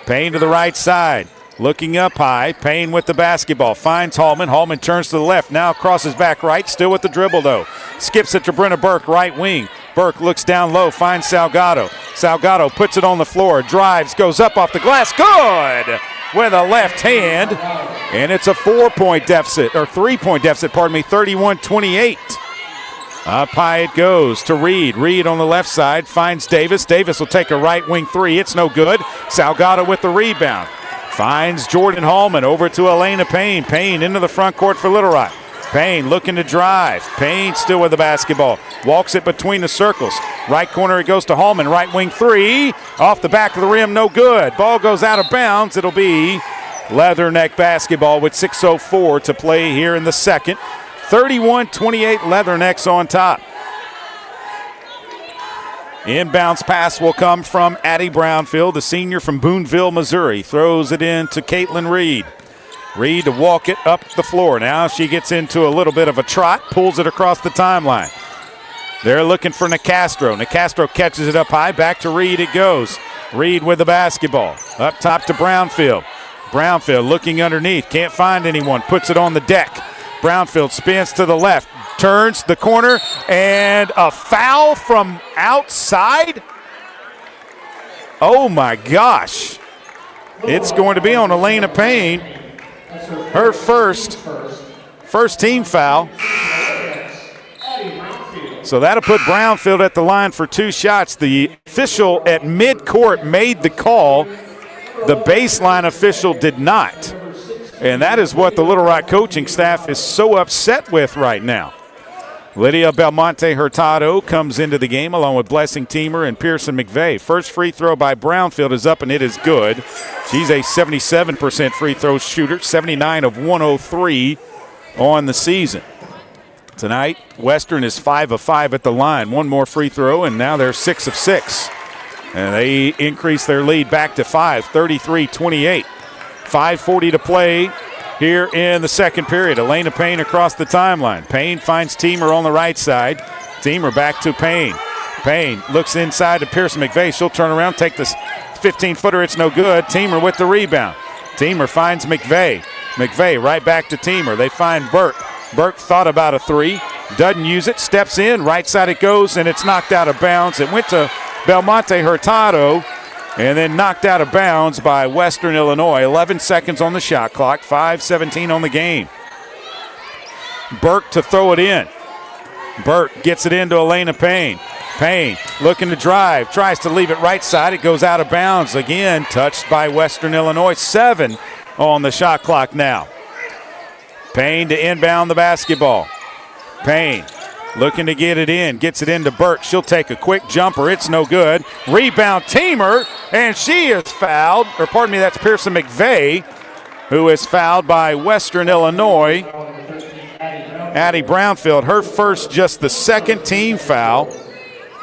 Payne to the right side, looking up high. Payne with the basketball, finds Hallman. Hallman turns to the left, now crosses back right, still with the dribble though. Skips it to Brenna Burke, right wing. Burke looks down low, finds Salgado. Salgado puts it on the floor, drives, goes up off the glass, good! With a left hand, and it's a 3-point deficit, 31-28. Up high it goes to Reed. Reed on the left side finds Davis. Davis will take a right wing 3. It's no good. Salgado with the rebound. Finds Jordan Hallman over to Elena Payne. Payne into the front court for Little Rock. Payne looking to drive. Payne still with the basketball. Walks it between the circles. Right corner it goes to Hallman. Right wing 3. Off the back of the rim, no good. Ball goes out of bounds. It'll be Leatherneck basketball with 6:04 to play here in the second. 31-28 Leathernecks on top. Inbounds pass will come from Addie Brownfield, the senior from Boonville, Missouri. Throws it in to Caitlin Reed. Reed to walk it up the floor. Now she gets into a little bit of a trot, pulls it across the timeline. They're looking for Nicastro. Nicastro catches it up high. Back to Reed it goes. Reed with the basketball. Up top to Brownfield. Brownfield looking underneath. Can't find anyone. Puts it on the deck. Brownfield spins to the left. Turns the corner. And a foul from outside. Oh, my gosh. It's going to be on Elena Payne. Her first team foul. So that'll put Brownfield at the line for 2 shots. The official at midcourt made the call. The baseline official did not. And that is what the Little Rock coaching staff is so upset with right now. Lydia Belmonte Hurtado comes into the game along with Blessing Teamer and Pearson McVeigh. First free throw by Brownfield is up, and it is good. She's a 77% free throw shooter, 79 of 103 on the season. Tonight, Western is 5 of 5 at the line. One more free throw, and now they're 6 of 6. And they increase their lead back to 5, 33-28. 5:40 to play here in the second period. Elena Payne across the timeline. Payne finds Teamer on the right side. Teamer back to Payne. Payne looks inside to Pearson McVeigh. She'll turn around, take this 15-footer. It's no good. Teamer with the rebound. Teamer finds McVeigh. McVeigh right back to Teamer. They find Burke. Burke thought about a 3. Doesn't use it. Steps in. Right side it goes, and it's knocked out of bounds. It went to Belmonte Hurtado, and then knocked out of bounds by Western Illinois. 11 seconds on the shot clock, 5:17 on the game. Burke to throw it in. Burke gets it into Elena Payne. Payne looking to drive, tries to leave it right side. It goes out of bounds. Again, touched by Western Illinois. 7 on the shot clock now. Payne to inbound the basketball. Payne looking to get it in, gets it into Burke. She'll take a quick jumper. It's no good. Rebound Teamer, and she is fouled. Or pardon me, that's Pearson McVeigh, who is fouled by Western Illinois. Addie Brownfield, her first, just the second team foul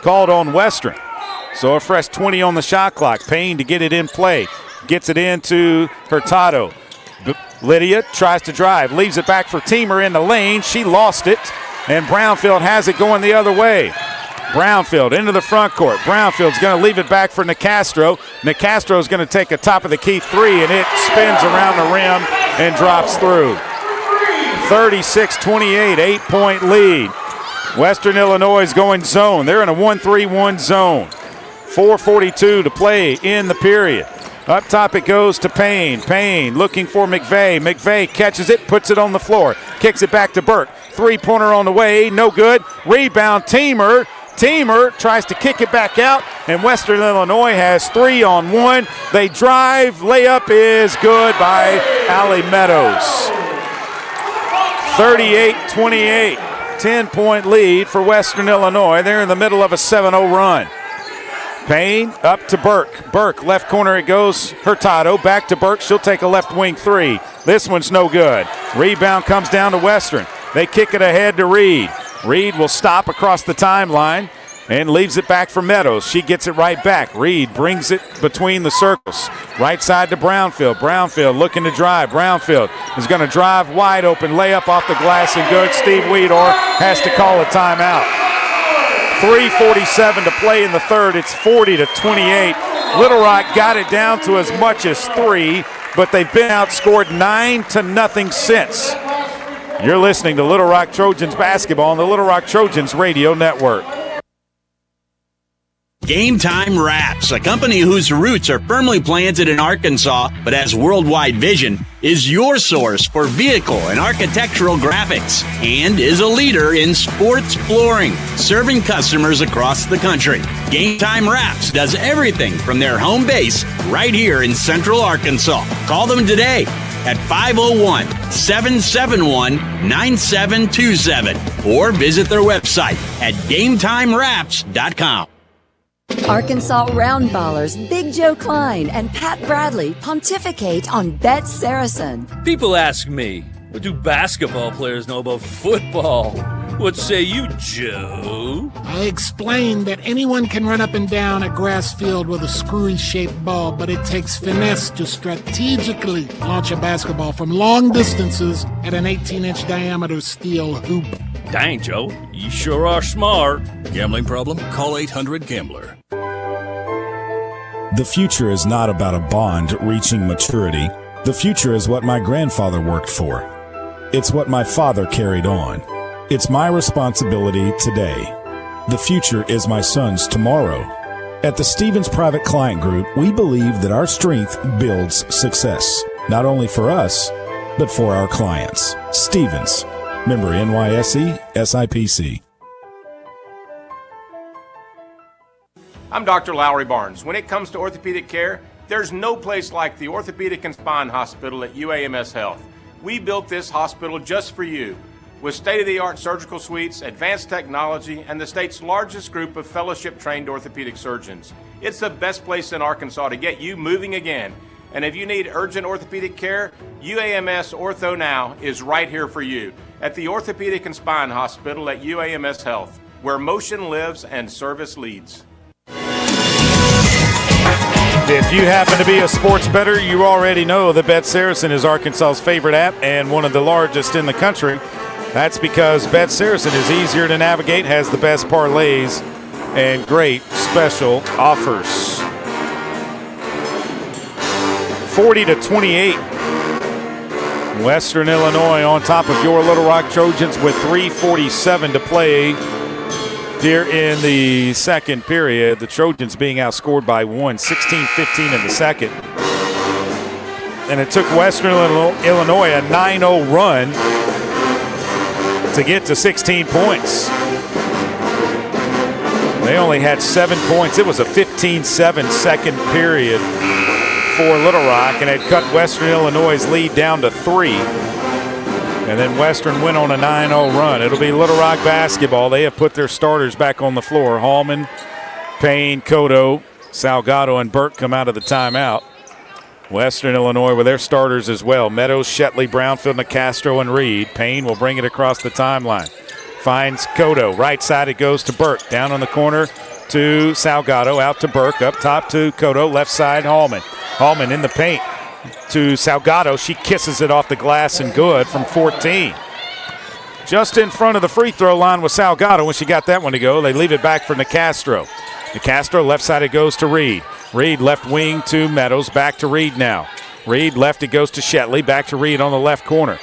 called on Western. So a fresh 20 on the shot clock. Payne to get it in play. Gets it into Hurtado. Lydia tries to drive, leaves it back for Teamer in the lane. She lost it. And Brownfield has it going the other way. Brownfield into the front court. Brownfield's going to leave it back for Nicastro. Nicastro's going to take a top-of-the-key 3, and it spins around the rim and drops through. 36-28, 8-point lead. Western Illinois is going zone. They're in a 1-3-1 zone. 4:42 to play in the period. Up top it goes to Payne. Payne looking for McVeigh. McVeigh catches it, puts it on the floor. Kicks it back to Burke. 3-pointer on the way, no good. Rebound Teamer. Teamer tries to kick it back out, and Western Illinois has 3 on 1. They drive. Layup is good by Allie Meadows. 38-28. 10-point lead for Western Illinois. They're in the middle of a 7-0 run. Payne up to Burke. Burke, left corner it goes. Hurtado back to Burke. She'll take a left wing 3. This one's no good. Rebound comes down to Western. They kick it ahead to Reed. Reed will stop across the timeline and leaves it back for Meadows. She gets it right back. Reed brings it between the circles. Right side to Brownfield. Brownfield looking to drive. Brownfield is going to drive wide open. Layup off the glass and good. Steve Weedor has to call a timeout. 3:47 to play in the third. It's 40-28. Little Rock got it down to as much as 3, but they've been outscored 9-0 since. You're listening to Little Rock Trojans basketball on the Little Rock Trojans Radio Network. Game Time Wraps, a company whose roots are firmly planted in Arkansas but has worldwide vision, is your source for vehicle and architectural graphics and is a leader in sports flooring, serving customers across the country. Game Time Wraps does everything from their home base right here in Central Arkansas. Call them today at 501-771-9727 or visit their website at GameTimeWraps.com. Arkansas Roundballers Big Joe Klein and Pat Bradley pontificate on Bet Saracen. People ask me, what do basketball players know about football? What say you, Joe? I explained that anyone can run up and down a grass field with a screwy-shaped ball, but it takes finesse to strategically launch a basketball from long distances at an 18-inch diameter steel hoop. Dang, Joe, you sure are smart. Gambling problem? Call 800-GAMBLER. The future is not about a bond reaching maturity. The future is what my grandfather worked for. It's what my father carried on. It's my responsibility today. The future is my son's tomorrow. At the Stevens Private Client Group, we believe that our strength builds success, not only for us, but for our clients. Stevens, member NYSE, SIPC. I'm Dr. Lowry Barnes. When it comes to orthopedic care, there's no place like the Orthopedic and Spine Hospital at UAMS Health. We built this hospital just for you, with state-of-the-art surgical suites, advanced technology, and the state's largest group of fellowship-trained orthopedic surgeons. It's the best place in Arkansas to get you moving again. And if you need urgent orthopedic care, UAMS Ortho Now is right here for you at the Orthopedic and Spine Hospital at UAMS Health, where motion lives and service leads. If you happen to be a sports bettor, you already know that Bet Saracen is Arkansas's favorite app and one of the largest in the country. That's because Bet Saracen is easier to navigate, has the best parlays, and great special offers. 40-28. Western Illinois on top of your Little Rock Trojans with 3:47 to play here in the second period. The Trojans being outscored by 16-15 in the second. And it took Western Illinois a 9-0 run to get to 16 points. They only had 7 points. It was a 15-7 second period for Little Rock, and it cut Western Illinois' lead down to 3. And then Western went on a 9-0 run. It'll be Little Rock basketball. They have put their starters back on the floor. Hallman, Payne, Cotto, Salgado, and Burke come out of the timeout. Western Illinois with their starters as well. Meadows, Shetley, Brownfield, Nicastro, and Reed. Payne will bring it across the timeline. Finds Cotto. Right side it goes to Burke. Down on the corner to Salgado. Out to Burke. Up top to Cotto. Left side Hallman. Hallman in the paint to Salgado. She kisses it off the glass and good from 14. Just in front of the free throw line was Salgado when she got that one to go. They leave it back for Nicastro. Nicastro, left side it goes to Reed. Reed left wing to Meadows. Back to Reed now. Reed left it goes to Shetley. Back to Reed on the left corner.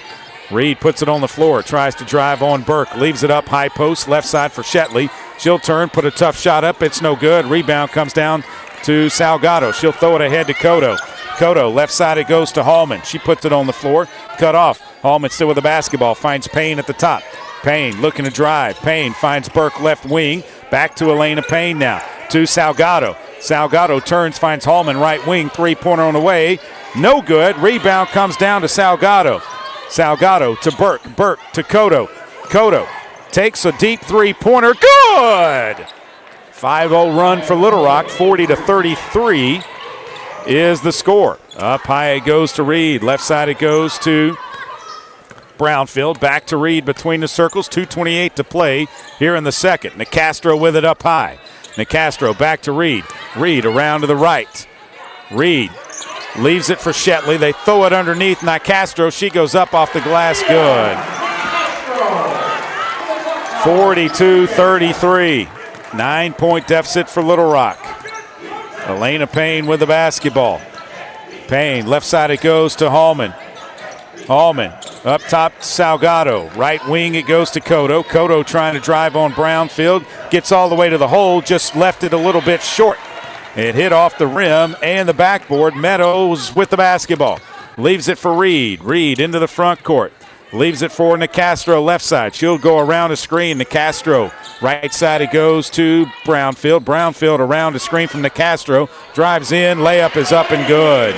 Reed puts it on the floor. Tries to drive on Burke. Leaves it up high post. Left side for Shetley. She'll turn. Put a tough shot up. It's no good. Rebound comes down to Salgado. She'll throw it ahead to Cotto. Cotto, left side it goes to Hallman. She puts it on the floor. Cut off. Hallman still with the basketball. Finds Payne at the top. Payne looking to drive. Payne finds Burke left wing. Back to Elena Payne now. To Salgado. Salgado turns, finds Hallman right wing. Three-pointer on the way. No good. Rebound comes down to Salgado. Salgado to Burke. Burke to Cotto. Cotto takes a deep three-pointer. Good! 5-0 run for Little Rock. 40-33 is the score. Up high it goes to Reed. Left side it goes to Brownfield. Back to Reed between the circles. 2:28 to play here in the second. Nicastro with it up high. Nicastro back to Reed. Reed around to the right. Reed leaves it for Shetley. They throw it underneath Nicastro. She goes up off the glass. Good. 42-33. 9-point deficit for Little Rock. Elena Payne with the basketball. Payne, left side it goes to Hallman. Hallman, up top, Salgado. Right wing, it goes to Cotto. Cotto trying to drive on Brownfield. Gets all the way to the hole, just left it a little bit short. It hit off the rim and the backboard. Meadows with the basketball. Leaves it for Reed. Reed into the front court. Leaves it for Nicastro, left side. She'll go around a screen. Nicastro, right side it goes to Brownfield. Brownfield around a screen from Nicastro. Drives in, layup is up and good.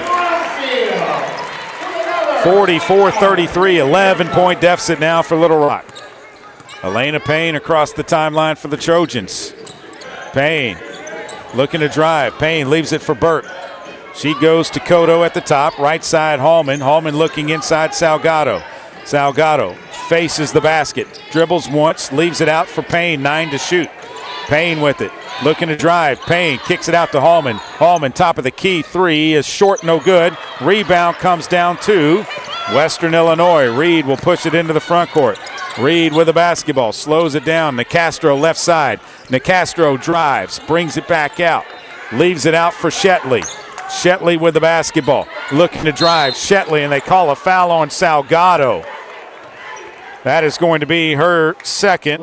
44-33, 11-point deficit now for Little Rock. Elena Payne across the timeline for the Trojans. Payne looking to drive. Payne leaves it for Burke. She goes to Cotto at the top. Right side Hallman. Hallman looking inside Salgado. Salgado faces the basket. Dribbles once, leaves it out for Payne, 9 to shoot. Payne with it, looking to drive. Payne kicks it out to Hallman. Hallman, top of the key, 3 is short, no good. Rebound comes down to Western Illinois. Reed will push it into the front court. Reed with the basketball, slows it down. Nicastro left side. Nicastro drives, brings it back out. Leaves it out for Shetley. Shetley with the basketball, looking to drive. Shetley, and they call a foul on Salgado. That is going to be her second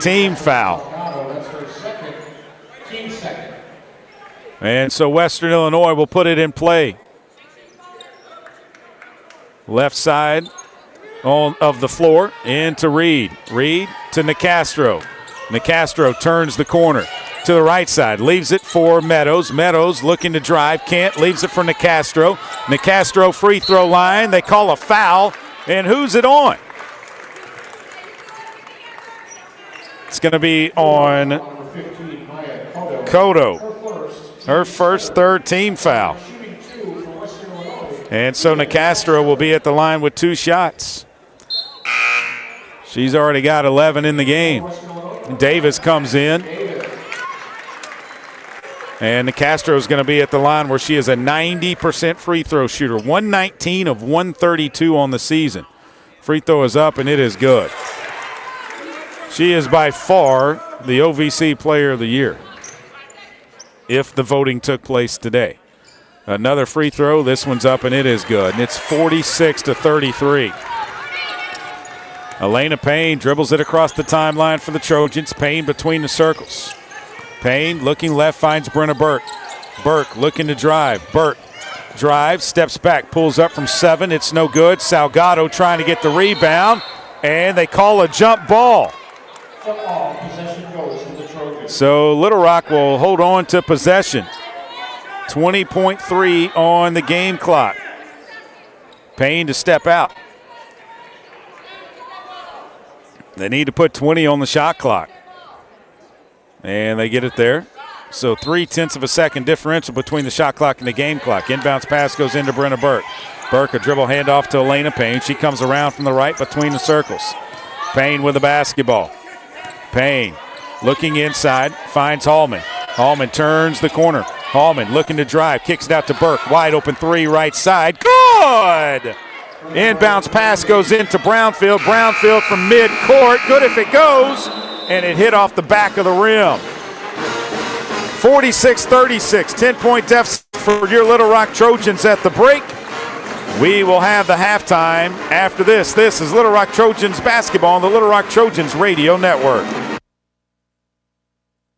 team foul. And so Western Illinois will put it in play. Left side of the floor into Reed. Reed to Nicastro. Nicastro turns the corner to the right side. Leaves it for Meadows. Meadows looking to drive. Can't. Leaves it for Nicastro. Nicastro free throw line. They call a foul. And who's it on? It's going to be on Cotto. Her first third team foul. And so Nicastro will be at the line with 2 shots. She's already got 11 in the game. Davis comes in. And Nicastro is going to be at the line where she is a 90% free throw shooter. 119 of 132 on the season. Free throw is up, and it is good. She is by far the OVC Player of the Year, if the voting took place today. Another free throw. This one's up, and it is good. And it's 46-33. Elena Payne dribbles it across the timeline for the Trojans. Payne between the circles. Payne looking left, finds Brenna Burke. Burke looking to drive. Burke drives, steps back, pulls up from 7. It's no good. Salgado trying to get the rebound, and they call a jump ball. So Little Rock will hold on to possession. 20.3 on the game clock. Payne to step out. They need to put 20 on the shot clock. And they get it there. So 0.3 of a second differential between the shot clock and the game clock. Inbounds pass goes into Brenna Burke. Burke, a dribble handoff to Elena Payne. She comes around from the right between the circles. Payne with the basketball. Payne looking inside, finds Hallman. Hallman turns the corner. Hallman looking to drive, kicks it out to Burke. Wide open 3 right side. Good! Inbounds pass goes into Brownfield. Brownfield from mid-court. Good if it goes. And it hit off the back of the rim. 46-36, 10-point deficit for your Little Rock Trojans at the break. We will have the halftime after this. This is Little Rock Trojans basketball on the Little Rock Trojans Radio Network.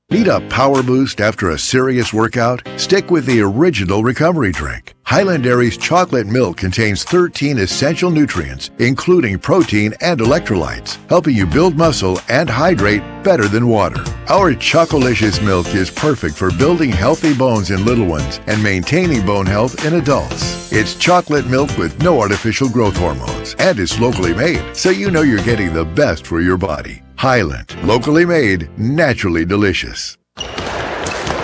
Need a power boost after a serious workout? Stick with the original recovery drink. Highland Dairy's chocolate milk contains 13 essential nutrients, including protein and electrolytes, helping you build muscle and hydrate better than water. Our Chocolicious milk is perfect for building healthy bones in little ones and maintaining bone health in adults. It's chocolate milk with no artificial growth hormones, and it's locally made, so you know you're getting the best for your body. Highland, locally made, naturally delicious.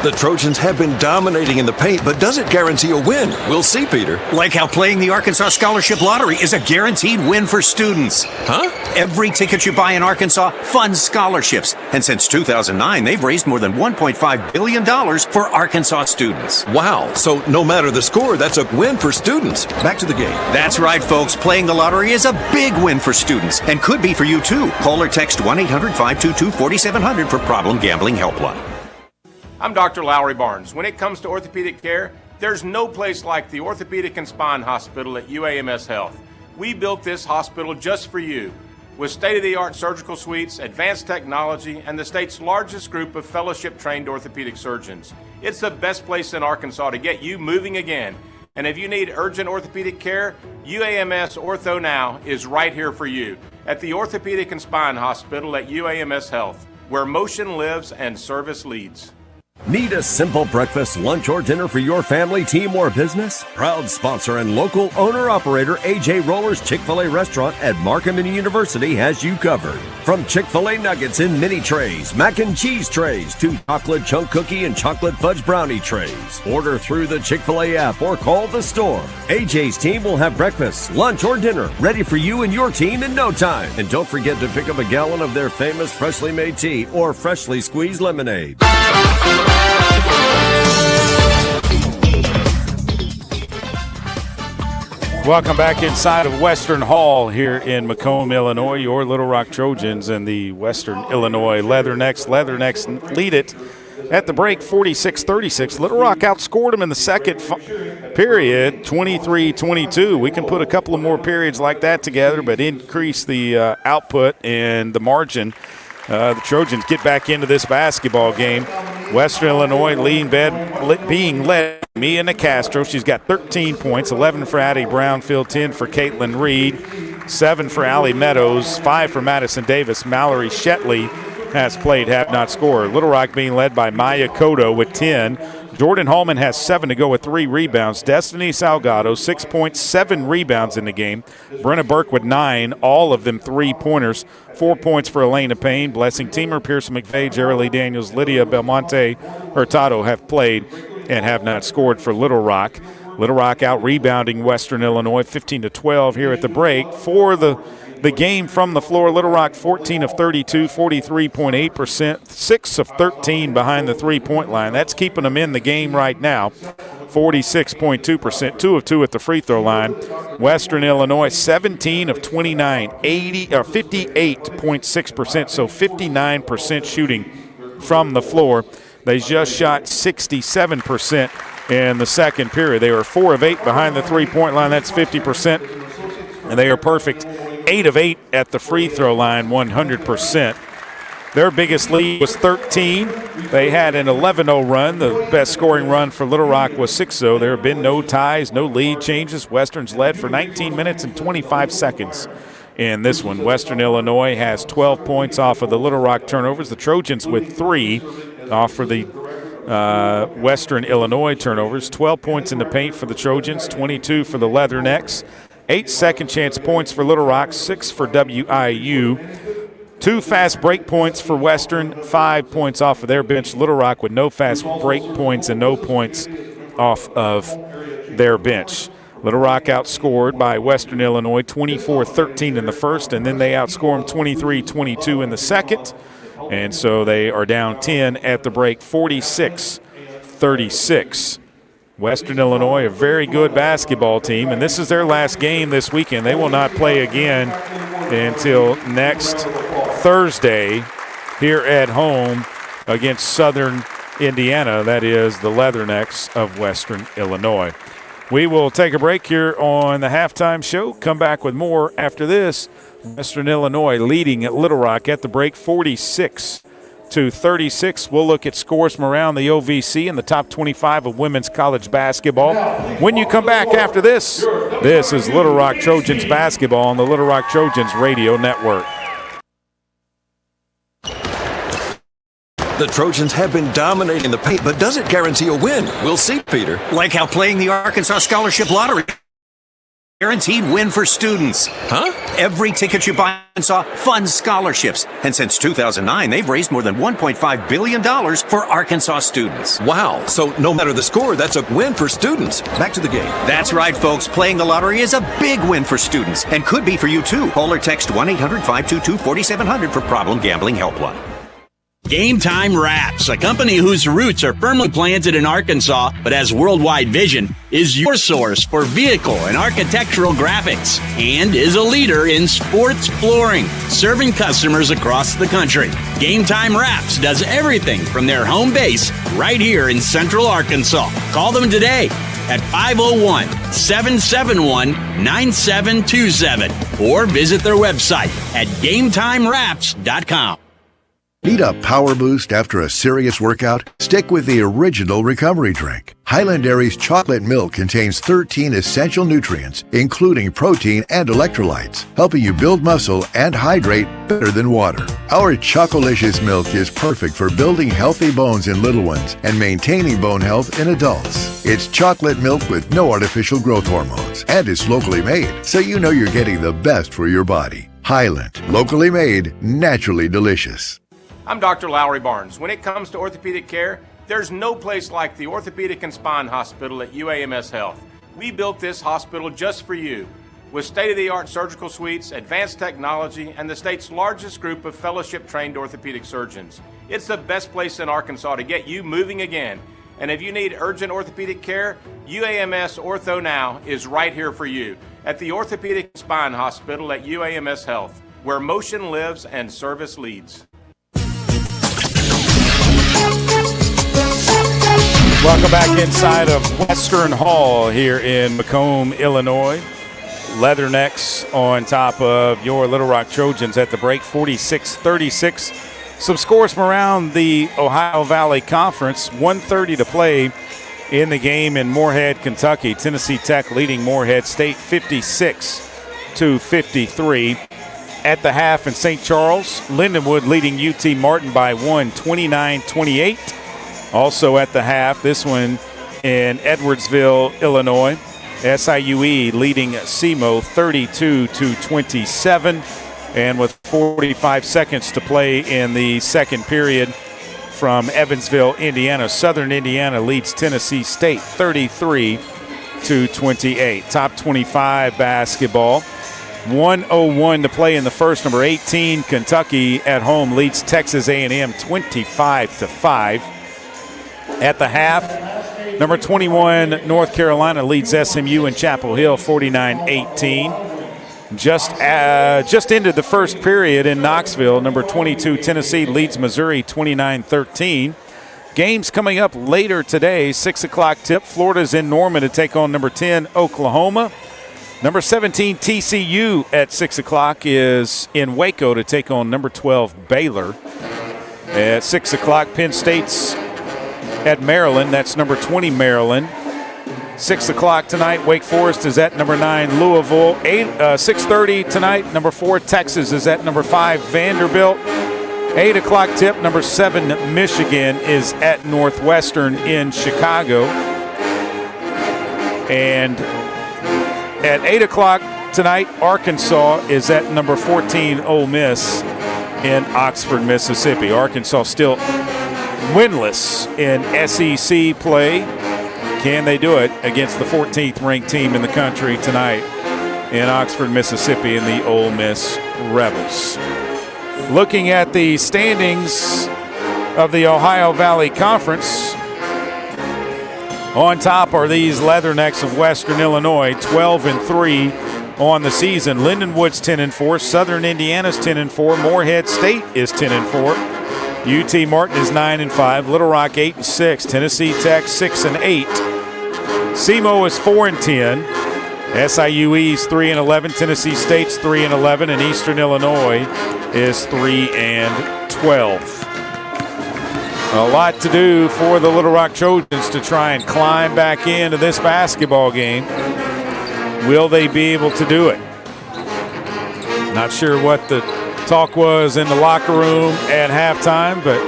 The Trojans have been dominating in the paint, but does it guarantee a win? We'll see, Peter. Like how playing the Arkansas Scholarship Lottery is a guaranteed win for students. Huh? Every ticket you buy in Arkansas funds scholarships. And since 2009, they've raised more than $1.5 billion for Arkansas students. Wow. So no matter the score, that's a win for students. Back to the game. That's right, folks. Playing the lottery is a big win for students and could be for you, too. Call or text 1-800-522-4700 for Problem Gambling Helpline. I'm Dr. Lowry Barnes. When it comes to orthopedic care, there's no place like the Orthopedic and Spine Hospital at UAMS Health. We built this hospital just for you, with state-of-the-art surgical suites, advanced technology, and the state's largest group of fellowship-trained orthopedic surgeons. It's the best place in Arkansas to get you moving again. And if you need urgent orthopedic care, UAMS Ortho Now is right here for you at the Orthopedic and Spine Hospital at UAMS Health, where motion lives and service leads. Need a simple breakfast, lunch, or dinner for your family, team, or business? Proud sponsor and local owner-operator AJ Roller's Chick-fil-A restaurant at Markham University has you covered. From Chick-fil-A nuggets in mini trays, mac and cheese trays, to chocolate chunk cookie and chocolate fudge brownie trays. Order through the Chick-fil-A app or call the store. AJ's team will have breakfast, lunch, or dinner ready for you and your team in no time. And don't forget to pick up a gallon of their famous freshly made tea or freshly squeezed lemonade. Welcome back inside of Western Hall here in Macomb, Illinois. Your Little Rock Trojans and the Western Illinois Leathernecks. Leathernecks lead it at the break 46-36. Little Rock outscored them in the second period 23-22. We can put a couple of more periods like that together, but increase the output and the margin. The Trojans get back into this basketball game. Western Illinois being led by Mia Nicastro. She's got 13 points, 11 for Addie Brownfield, 10 for Caitlin Reed, 7 for Allie Meadows, 5 for Madison Davis. Mallory Shetley has played, have not scored. Little Rock being led by Maya Cotto with 10. Jordan Hallman has 7 to go with 3 rebounds. Destiny Salgado, 6 points, 7 rebounds in the game. Brenna Burke with 9, all of them 3-pointers. 4 points for Elena Payne. Blessing Teamer, Pearson McVeigh, Jerry Daniels, Lydia Belmonte Hurtado have played and have not scored for Little Rock. Little Rock out rebounding Western Illinois 15-12 here at the break. For the game from the floor, Little Rock 14 of 32, 43.8%, 6 of 13 behind the three-point line. That's keeping them in the game right now, 46.2%, 2 of 2 at the free throw line. Western Illinois 17 of 29, 58.6%, so 59% shooting from the floor. They just shot 67% in the second period. They were 4 of 8 behind the three-point line. That's 50%, and they are perfect. 8 of 8 at the free throw line, 100%. Their biggest lead was 13. They had an 11-0 run. The best scoring run for Little Rock was 6-0. There have been no ties, no lead changes. Western's led for 19 minutes and 25 seconds in this one. Western Illinois has 12 points off of the Little Rock turnovers. The Trojans with 3 off for the Western Illinois turnovers. 12 points in the paint for the Trojans, 22 for the Leathernecks. 8 second-chance points for Little Rock, 6 for WIU. 2 fast break points for Western, 5 points off of their bench. Little Rock with no fast break points and no points off of their bench. Little Rock outscored by Western Illinois 24-13 in the first, and then they outscored them 23-22 in the second. And so they are down 10 at the break, 46-36. Western Illinois, a very good basketball team, and this is their last game this weekend. They will not play again until next Thursday here at home against Southern Indiana. That is the Leathernecks of Western Illinois. We will take a break here on the halftime show. Come back with more after this. Western Illinois leading at Little Rock at the break, 46-36. We'll look at scores from around the OVC and the top 25 of women's college basketball. When you come back after this, this is Little Rock Trojans basketball on the Little Rock Trojans Radio Network. The Trojans have been dominating the paint, but does it guarantee a win? We'll see, Peter. Like how playing the Arkansas Scholarship Lottery. Guaranteed win for students. Huh? Every ticket you buy in Arkansas funds scholarships. And since 2009, they've raised more than $1.5 billion for Arkansas students. Wow. So no matter the score, that's a win for students. Back to the game. That's right, folks. Playing the lottery is a big win for students and could be for you, too. Call or text 1-800-522-4700 for Problem Gambling Helpline. Game Time Wraps, a company whose roots are firmly planted in Arkansas but has worldwide vision, is your source for vehicle and architectural graphics and is a leader in sports flooring, serving customers across the country. Game Time Wraps does everything from their home base right here in Central Arkansas. Call them today at 501-771-9727 or visit their website at GameTimeWraps.com. Need a power boost after a serious workout? Stick with the original recovery drink. Highland Dairy's chocolate milk contains 13 essential nutrients, including protein and electrolytes, helping you build muscle and hydrate better than water. Our Chocolicious milk is perfect for building healthy bones in little ones and maintaining bone health in adults. It's chocolate milk with no artificial growth hormones, and it's locally made, so you know you're getting the best for your body. Highland, locally made, naturally delicious. I'm Dr. Lowry Barnes. When it comes to orthopedic care, there's no place like the Orthopedic and Spine Hospital at UAMS Health. We built this hospital just for you, with state-of-the-art surgical suites, advanced technology, and the state's largest group of fellowship-trained orthopedic surgeons. It's the best place in Arkansas to get you moving again. And if you need urgent orthopedic care, UAMS Ortho Now is right here for you at the Orthopedic and Spine Hospital at UAMS Health, where motion lives and service leads. Welcome back inside of Western Hall here in Macomb, Illinois. Leathernecks on top of your Little Rock Trojans at the break, 46-36. Some scores from around the Ohio Valley Conference. 1:30 to play in the game in Moorhead, Kentucky. Tennessee Tech leading Moorhead State 56-53. At the half in St. Charles, Lindenwood leading UT Martin by 1, 29-28. Also at the half, this one in Edwardsville, Illinois, SIUE leading SEMO 32-27. And with 45 seconds to play in the second period from Evansville, Indiana, Southern Indiana leads Tennessee State 33-28. Top 25 basketball. 1:01 to play in the first. Number 18, Kentucky at home leads Texas A&M 25-5. At the half, number 21, North Carolina leads SMU in Chapel Hill 49-18. Just ended the first period in Knoxville. Number 22, Tennessee leads Missouri 29-13. Games coming up later today, 6 o'clock tip. Florida's in Norman to take on number 10, Oklahoma. Number 17, TCU at 6 o'clock is in Waco to take on number 12, Baylor. At 6 o'clock, Penn State's at Maryland. That's number 20, Maryland. 6 o'clock tonight, Wake Forest is at number 9, Louisville. 6:30 tonight, number 4, Texas is at number 5, Vanderbilt. 8 o'clock tip, number 7, Michigan is at Northwestern in Chicago. And at 8 o'clock tonight, Arkansas is at number 14, Ole Miss in Oxford, Mississippi. Arkansas still winless in SEC play. Can they do it against the 14th ranked team in the country tonight in Oxford, Mississippi, in the Ole Miss Rebels? Looking at the standings of the Ohio Valley Conference, on top are these Leathernecks of Western Illinois, 12-3 on the season. Lindenwood's 10-4, Southern Indiana's 10-4, Moorhead State is 10-4. UT Martin is 9-5, Little Rock 8-6, Tennessee Tech 6-8. SEMO is 4-10, SIUE's 3-11, Tennessee State's 3-11, and Eastern Illinois is 3-12. A lot to do for the Little Rock Trojans to try and climb back into this basketball game. Will they be able to do it? Not sure what the talk was in the locker room at halftime, but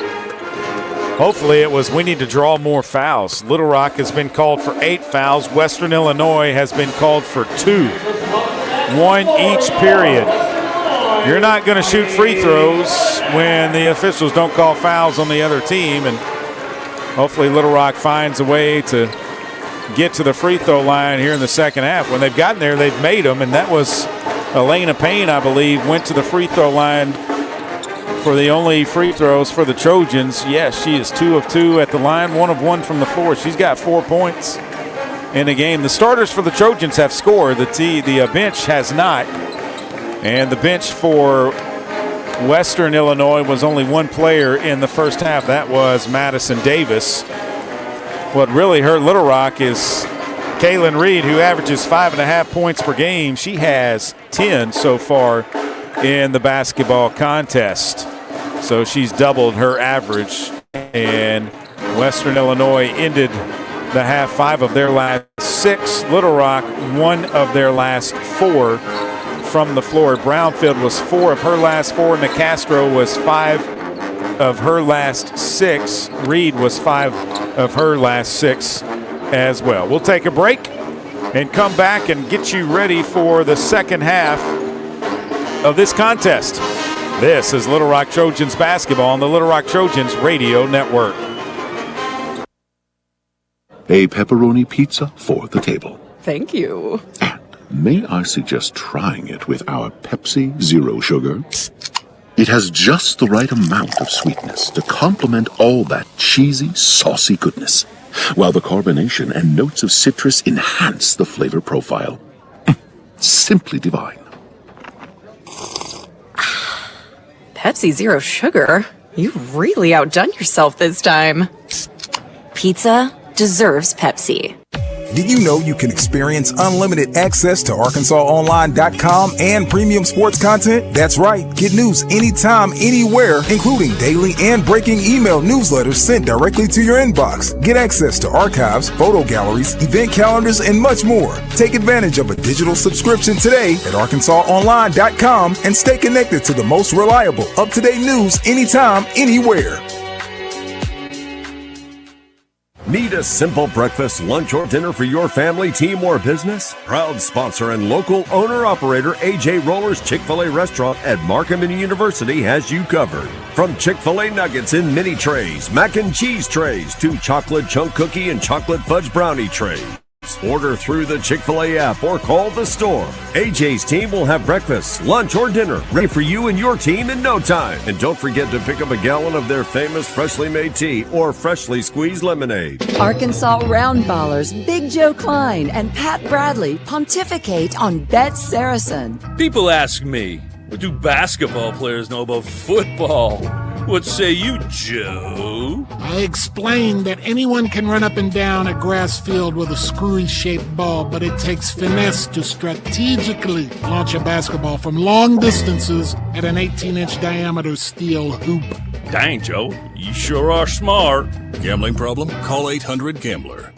hopefully it was we need to draw more fouls. Little Rock has been called for 8 fouls. Western Illinois has been called for 2. 1 each period. You're not going to shoot free throws when the officials don't call fouls on the other team, and hopefully Little Rock finds a way to get to the free throw line here in the second half. When they've gotten there, they've made them, and that was Elena Payne, I believe, went to the free throw line for the only free throws for the Trojans. Yes, she is 2 of 2 at the line, 1 of 1 from the floor. She's got 4 points in the game. The starters for the Trojans have scored. The bench has not. And the bench for Western Illinois was only 1 player in the first half. That was Madison Davis. What really hurt Little Rock is Kaylin Reed, who averages 5.5 points per game. She has 10 so far in the basketball contest. So she's doubled her average. And Western Illinois ended the half 5 of their last 6. Little Rock 1 of their last 4 from the floor. Brownfield was 4 of her last 4. Nicastro was 5 of her last 6. Reed was 5 of her last 6 as well. We'll take a break and come back and get you ready for the second half of this contest. This is Little Rock Trojans basketball on the Little Rock Trojans Radio Network. A pepperoni pizza for the table. Thank you. May I suggest trying it with our Pepsi Zero Sugar? It has just the right amount of sweetness to complement all that cheesy, saucy goodness, while the carbonation and notes of citrus enhance the flavor profile. Simply divine. Pepsi Zero Sugar? You've really outdone yourself this time. Pizza deserves Pepsi. Did you know you can experience unlimited access to ArkansasOnline.com and premium sports content? That's right. Get news anytime, anywhere, including daily and breaking email newsletters sent directly to your inbox. Get access to archives, photo galleries, event calendars, and much more. Take advantage of a digital subscription today at ArkansasOnline.com and stay connected to the most reliable, up-to-date news anytime, anywhere. Need a simple breakfast, lunch, or dinner for your family, team, or business? Proud sponsor and local owner-operator AJ Roller's Chick-fil-A restaurant at Macomb University has you covered. From Chick-fil-A nuggets in mini trays, mac and cheese trays, to chocolate chunk cookie and chocolate fudge brownie trays. Order through the Chick-fil-A app or call the store. AJ's team will have breakfast, lunch, or dinner ready for you and your team in no time. And don't forget to pick up a gallon of their famous freshly made tea or freshly squeezed lemonade. Arkansas Roundballers Big Joe Klein and Pat Bradley pontificate on Bet Saracen. People ask me, what do basketball players know about football? What say you, Joe? I explained that anyone can run up and down a grass field with a screwy-shaped ball, but it takes finesse to strategically launch a basketball from long distances at an 18-inch diameter steel hoop. Dang, Joe, you sure are smart. Gambling problem? Call 800-GAMBLER.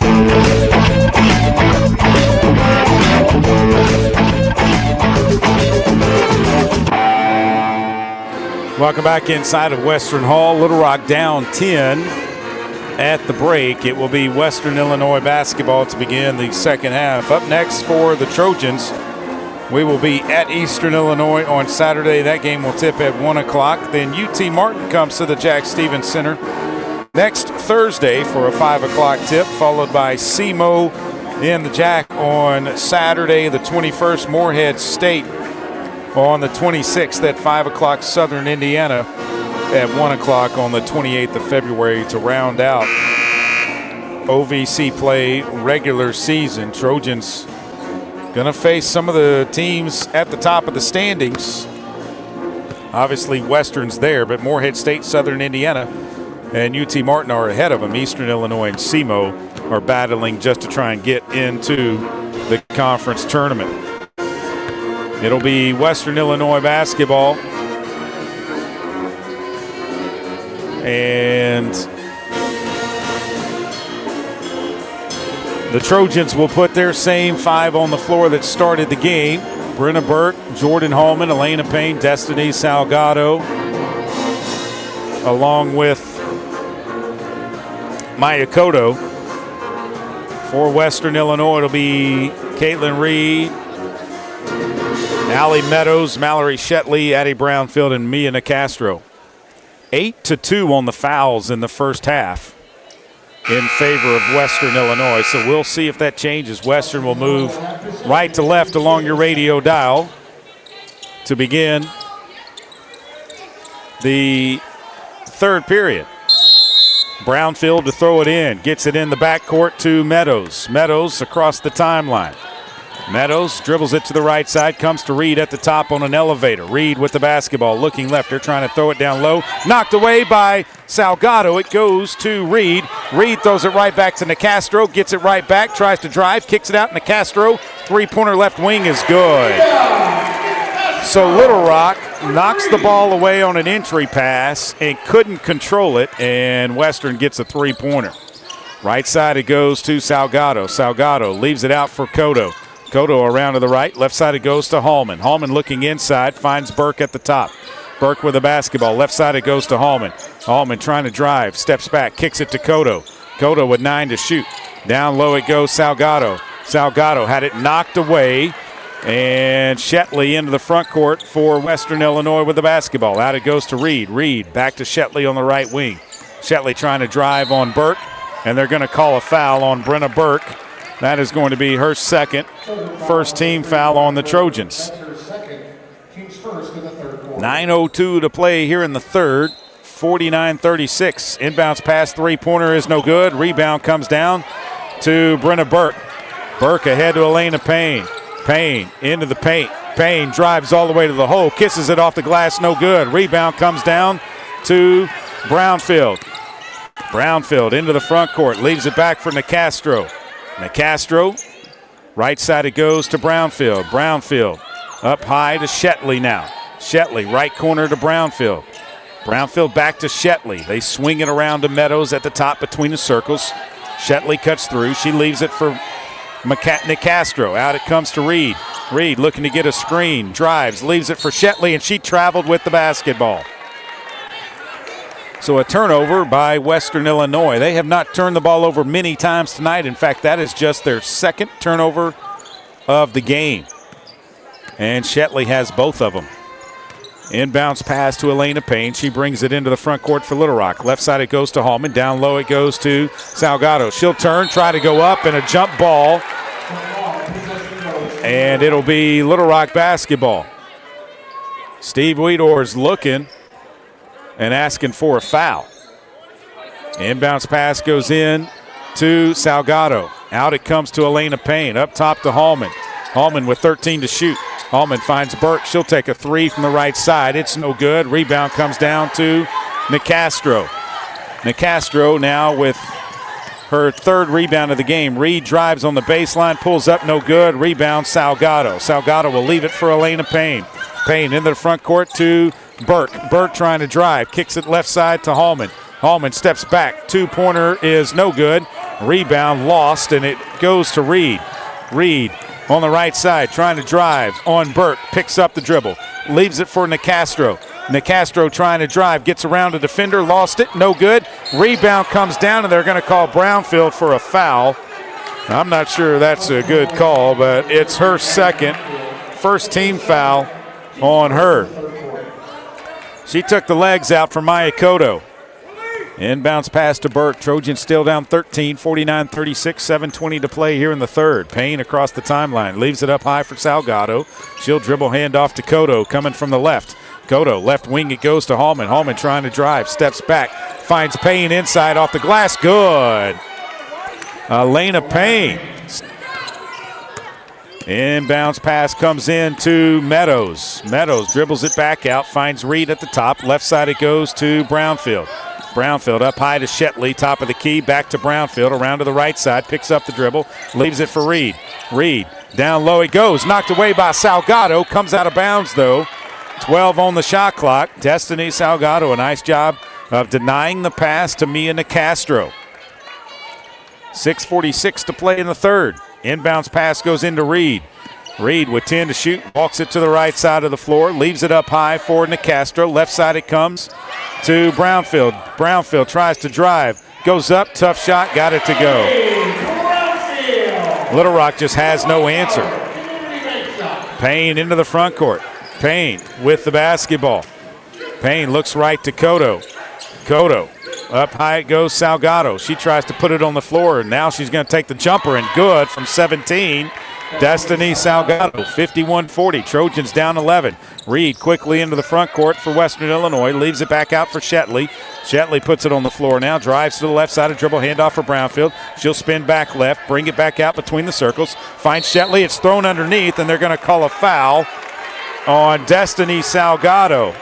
Welcome back inside of Western Hall. Little Rock down 10 at the break. It will be Western Illinois basketball to begin the second half. Up next for the Trojans, we will be at Eastern Illinois on Saturday. That game will tip at 1 o'clock. Then UT Martin comes to the Jack Stevens Center next Thursday for a 5 o'clock tip, followed by SEMO in the Jack on Saturday the 21st. Morehead State on the 26th at 5 o'clock, Southern Indiana at 1 o'clock on the 28th of February to round out OVC play regular season. Trojans going to face some of the teams at the top of the standings. Obviously, Western's there, but Morehead State, Southern Indiana, and UT Martin are ahead of them. Eastern Illinois and SEMO are battling just to try and get into the conference tournament. It'll be Western Illinois basketball. And the Trojans will put their same 5 on the floor that started the game. Brenna Burke, Jordan Hallman, Elena Payne, Destiny Salgado, along with Maya Cotto. For Western Illinois, it'll be Caitlin Reed, Allie Meadows, Mallory Shetley, Addie Brownfield, and Mia Nicastro. 8-2 on the fouls in the first half in favor of Western Illinois. So we'll see if that changes. Western will move right to left along your radio dial to begin the third period. Brownfield to throw it in. Gets it in the backcourt to Meadows. Meadows across the timeline. Meadows dribbles it to the right side, comes to Reed at the top on an elevator. Reed with the basketball, looking left. They're trying to throw it down low. Knocked away by Salgado. It goes to Reed. Reed throws it right back to Nicastro, gets it right back, tries to drive, kicks it out. Nicastro, three-pointer left wing is good. So Little Rock knocks the ball away on an entry pass and couldn't control it, and Western gets a three-pointer. Right side it goes to Salgado. Salgado leaves it out for Cotto. Cotto around to the right. Left side it goes to Hallman. Hallman looking inside, finds Burke at the top. Burke with the basketball. Left side it goes to Hallman. Hallman trying to drive, steps back, kicks it to Cotto. Cotto with 9 to shoot. Down low it goes Salgado. Salgado had it knocked away, and Shetley into the front court for Western Illinois with the basketball. Out it goes to Reed. Reed back to Shetley on the right wing. Shetley trying to drive on Burke, and they're going to call a foul on Brenna Burke. That is going to be her second first team foul on the Trojans. 9:02 to play here in the third. 49-36. Inbounds pass, three-pointer is no good. Rebound comes down to Brenna Burke. Burke ahead to Elena Payne. Payne into the paint. Payne drives all the way to the hole, kisses it off the glass, no good. Rebound comes down to Brownfield. Brownfield into the front court, leaves it back for Nicastro. Nicastro, right side it goes to Brownfield. Brownfield up high to Shetley now. Shetley, right corner to Brownfield. Brownfield back to Shetley. They swing it around to Meadows at the top between the circles. Shetley cuts through. She leaves it for Nicastro. Out it comes to Reed. Reed looking to get a screen. Drives, leaves it for Shetley, and she traveled with the basketball. So a turnover by Western Illinois. They have not turned the ball over many times tonight. In fact, that is just their second turnover of the game. And Shetley has both of them. Inbounds pass to Elena Payne. She brings it into the front court for Little Rock. Left side it goes to Hallman. Down low it goes to Salgado. She'll turn, try to go up, and a jump ball. And it'll be Little Rock basketball. Steve Weedor's looking and asking for a foul. Inbounds pass goes in to Salgado. Out it comes to Elena Payne. Up top to Hallman. Hallman with 13 to shoot. Hallman finds Burke. She'll take a three from the right side. It's no good. Rebound comes down to Nicastro. Nicastro now with her third rebound of the game. Reed drives on the baseline, pulls up, no good. Rebound Salgado. Salgado will leave it for Elena Payne. Payne into the front court to Burke. Burke trying to drive. Kicks it left side to Hallman. Hallman steps back. Two-pointer is no good. Rebound lost, and it goes to Reed. Reed on the right side, trying to drive on Burke, picks up the dribble, leaves it for Nicastro. Nicastro trying to drive, gets around a defender, lost it, no good. Rebound comes down, and they're going to call Brownfield for a foul. I'm not sure that's a good call, but it's her second first team foul on her. She took the legs out for Maya Cotto. Inbounds pass to Burke. Trojans still down 13, 49-36, 7:20 to play here in the third. Payne across the timeline. Leaves it up high for Salgado. She'll dribble handoff to Cotto coming from the left. Cotto, left wing, it goes to Hallman. Hallman trying to drive, steps back, finds Payne inside off the glass. Good. Elena Payne. Inbounds pass comes in to Meadows. Meadows dribbles it back out, finds Reed at the top. Left side it goes to Brownfield. Brownfield up high to Shetley, top of the key, back to Brownfield, around to the right side, picks up the dribble, leaves it for Reed. Reed, down low it goes, knocked away by Salgado, comes out of bounds though. 12 on the shot clock. Destiny Salgado, a nice job of denying the pass to Mia Nicastro. 6:46 to play in the third. Inbounds pass goes into Reed. Reed with 10 to shoot, walks it to the right side of the floor, leaves it up high for Nicastro. Left side it comes to Brownfield. Brownfield tries to drive, goes up, tough shot, got it to go. Little Rock just has no answer. Payne into the front court. Payne with the basketball. Payne looks right to Cotto. Cotto, up high it goes Salgado. She tries to put it on the floor, and now she's going to take the jumper, and good from 17. Destiny Salgado, 51-40. Trojans down 11. Reed quickly into the front court for Western Illinois. Leaves it back out for Shetley. Shetley puts it on the floor now. Drives to the left side of dribble. Handoff for Brownfield. She'll spin back left. Bring it back out between the circles. Finds Shetley. It's thrown underneath, and they're going to call a foul on Destiny Salgado.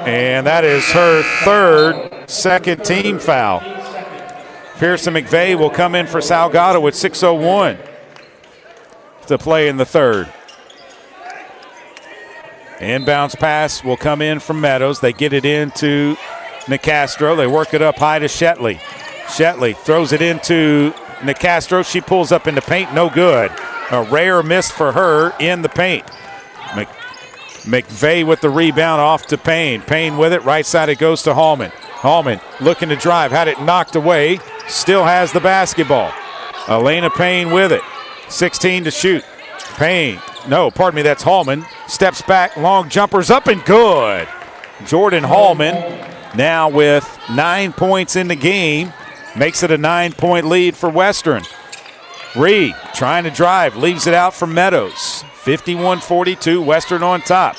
And that is her third second team foul. Pearson McVeigh will come in for Salgado with 6:01 to play in the third. Inbounds pass will come in from Meadows. They get it into Nicastro. They work it up high to Shetley. Shetley throws it into Nicastro. She pulls up into paint. No good. A rare miss for her in the paint. McVeigh with the rebound off to Payne. Payne with it. Right side it goes to Hallman. Hallman looking to drive. Had it knocked away. Still has the basketball. Elena Payne with it. 16 to shoot. Payne. No, pardon me, that's Hallman. Steps back. Long jumpers up and good. Jordan Hallman now with 9 points in the game. Makes it a 9-point lead for Western. Reed trying to drive. Leaves it out for Meadows. 51-42, Western on top.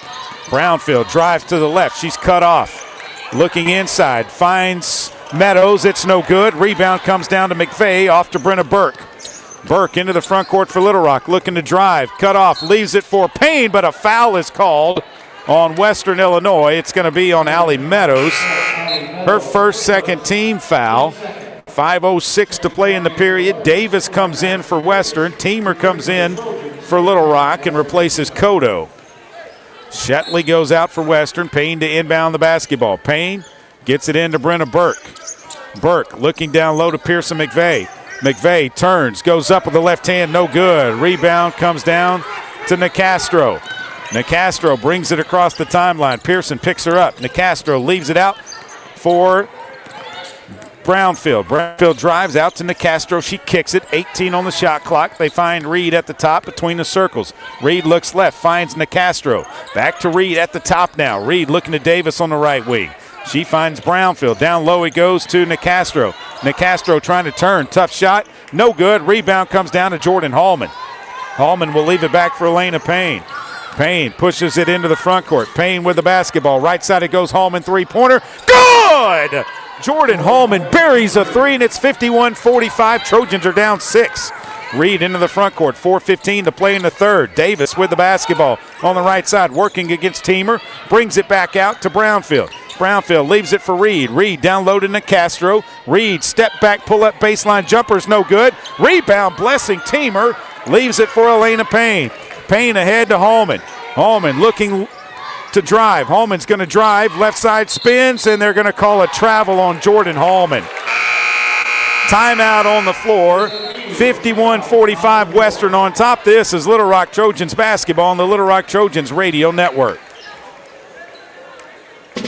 Brownfield drives to the left. She's cut off. Looking inside. Finds Meadows. It's no good. Rebound comes down to McVeigh. Off to Brenna Burke. Burke into the front court for Little Rock. Looking to drive. Cut off. Leaves it for Payne, but a foul is called on Western Illinois. It's going to be on Allie Meadows. Her first second team foul. 5:06 to play in the period. Davis comes in for Western. Teamer comes in for Little Rock and replaces Kodo. Shetley goes out for Western. Payne to inbound the basketball. Payne gets it into Brenna Burke. Burke looking down low to Pearson McVeigh. McVeigh turns, goes up with the left hand, no good. Rebound comes down to Nicastro. Nicastro brings it across the timeline. Pearson picks her up. Nicastro leaves it out for Brownfield. Brownfield drives out to Nicastro. She kicks it. 18 on the shot clock. They find Reed at the top between the circles. Reed looks left, finds Nicastro. Back to Reed at the top now. Reed looking to Davis on the right wing. She finds Brownfield. Down low it goes to Nicastro. Nicastro trying to turn. Tough shot. No good. Rebound comes down to Jordan Hallman. Hallman will leave it back for Elena Payne. Payne pushes it into the front court. Payne with the basketball. Right side it goes. Hallman three-pointer. Good! Jordan Hallman buries a three, and it's 51-45. Trojans are down 6. Reed into the front court. 4:15 to play in the third. Davis with the basketball on the right side, working against Teamer. Brings it back out to Brownfield. Brownfield leaves it for Reed. Reed down low to Nicastro. Reed step back, pull up baseline jumpers, no good. Rebound blessing Teamer. Leaves it for Elena Payne. Payne ahead to Hallman. Hallman looking to drive. Hallman's going to drive. Left side spins, and they're going to call a travel on Jordan Hallman. Timeout on the floor. 51-45 Western on top. This is Little Rock Trojans basketball on the Little Rock Trojans radio network.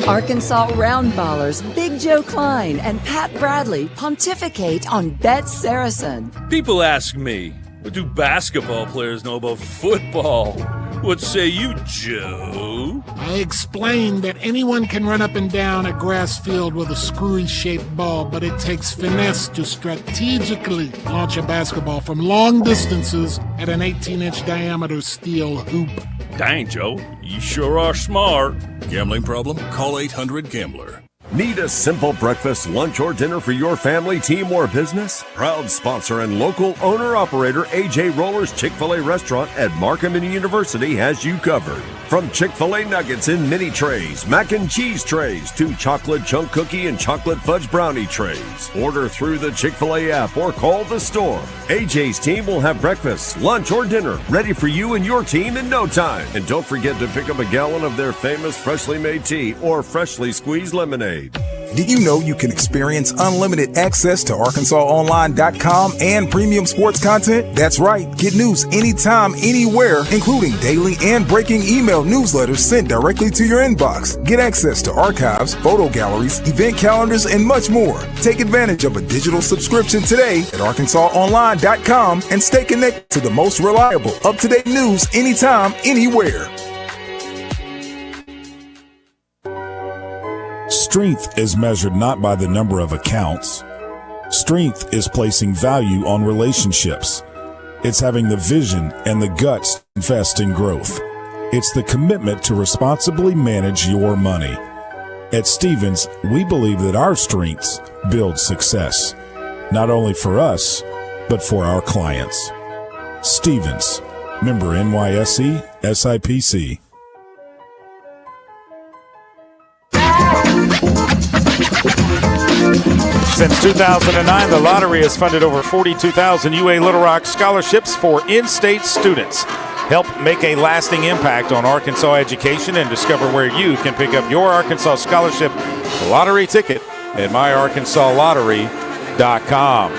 Arkansas Roundballers Big Joe Klein and Pat Bradley pontificate on Bet Saracen. People ask me, what do basketball players know about football? What say you, Joe? I explained that anyone can run up and down a grass field with a screwy-shaped ball, but it takes finesse to strategically launch a basketball from long distances at an 18-inch diameter steel hoop. Dang, Joe, you sure are smart. Gambling problem? Call 800-GAMBLER. Need a simple breakfast, lunch, or dinner for your family, team, or business? Proud sponsor and local owner-operator AJ Roller's Chick-fil-A restaurant at Markham University has you covered. From Chick-fil-A nuggets in mini trays, mac and cheese trays, to chocolate chunk cookie and chocolate fudge brownie trays. Order through the Chick-fil-A app or call the store. AJ's team will have breakfast, lunch, or dinner ready for you and your team in no time. And don't forget to pick up a gallon of their famous freshly made tea or freshly squeezed lemonade. Did you know you can experience unlimited access to ArkansasOnline.com and premium sports content? That's right. Get news anytime, anywhere, including daily and breaking email newsletters sent directly to your inbox. Get access to archives, photo galleries, event calendars, and much more. Take advantage of a digital subscription today at ArkansasOnline.com and stay connected to the most reliable, up-to-date news anytime, anywhere. Strength is measured not by the number of accounts. Strength is placing value on relationships. It's having the vision and the guts to invest in growth. It's the commitment to responsibly manage your money. At Stevens, we believe that our strengths build success, not only for us, but for our clients. Stevens, member NYSE, SIPC. Since 2009, the lottery has funded over 42,000 UA Little Rock scholarships for in-state students. Help make a lasting impact on Arkansas education and discover where you can pick up your Arkansas Scholarship Lottery ticket at myarkansaslottery.com.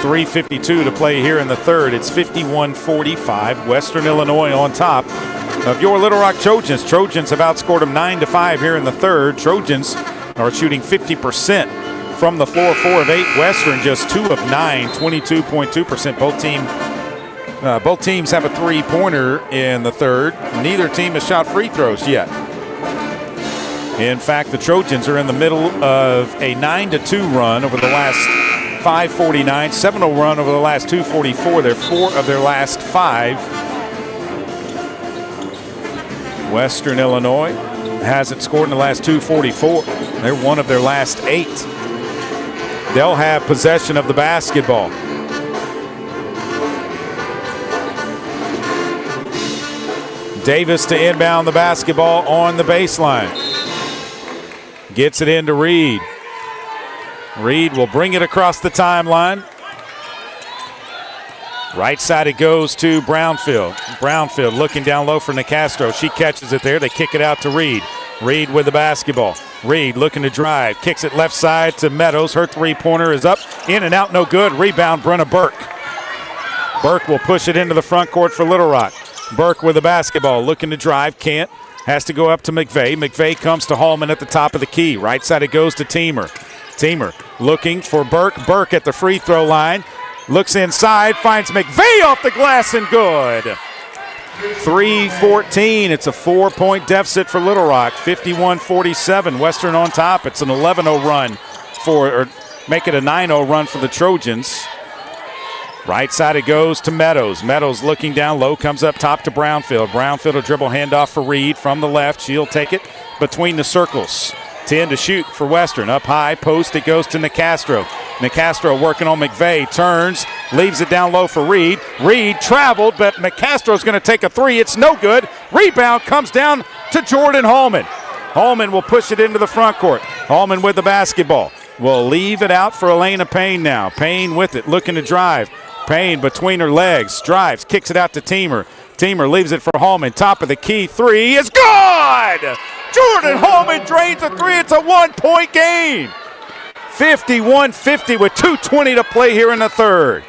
3:52 to play here in the third. It's 51-45. Western Illinois on top of your Little Rock Trojans. Trojans have outscored them 9-5 here in the third. Trojans are shooting 50% from the floor, 4 of 8. Western just 2 of 9, 22.2%. Both teams have a three-pointer in the third. Neither team has shot free throws yet. In fact, the Trojans are in the middle of a 9-2 run over the last 5:49, 7-0 run over the last 2:44. They're 4 of their last 5. Western Illinois hasn't scored in the last 2:44. They're 1 of their last 8. They'll have possession of the basketball. Davis to inbound the basketball on the baseline. Gets it into Reed. Reed will bring it across the timeline. Right side it goes to Brownfield. Brownfield looking down low for Nicastro. She catches it there. They kick it out to Reed. Reed with the basketball. Reed looking to drive. Kicks it left side to Meadows. Her three-pointer is up. In and out, no good. Rebound, Brenna Burke. Burke will push it into the front court for Little Rock. Burke with the basketball. Looking to drive. Can't. Has to go up to McVeigh. McVeigh comes to Hallman at the top of the key. Right side it goes to Teamer. Teamer looking for Burke. Burke at the free throw line. Looks inside, finds McVeigh off the glass and good. 3:14. It's a 4-point deficit for Little Rock. 51-47. Western on top. It's an 11-0 run make it a 9-0 run for the Trojans. Right side it goes to Meadows. Meadows looking down low, comes up top to Brownfield. Brownfield a dribble handoff for Reed from the left. She'll take it between the circles. 10 to shoot for Western. Up high, post, it goes to Nicastro. Nicastro working on McVeigh, turns, leaves it down low for Reed. Reed traveled, but Nicastro's going to take a three. It's no good. Rebound comes down to Jordan Hallman. Hallman will push it into the front court. Hallman with the basketball. Will leave it out for Elena Payne now. Payne with it, looking to drive. Payne between her legs, drives, kicks it out to Teamer. Teamer leaves it for Hallman. Top of the key, three is good! Jordan Hallman drains a three. It's a 1-point game. 51-50 with 2:20 to play here in the third.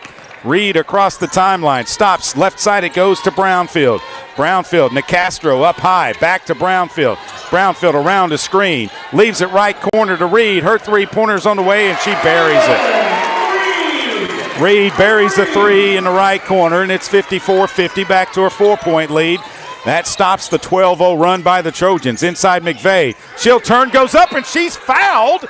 Reed across the timeline, stops. Left side it goes to Brownfield. Brownfield, Nicastro up high, back to Brownfield. Brownfield around the screen, leaves it right corner to Reed. Her three-pointer's on the way, and she buries it. Reed buries the three in the right corner, and it's 54-50, back to her 4-point lead. That stops the 12-0 run by the Trojans. Inside McVeigh. She'll turn, goes up, and she's fouled.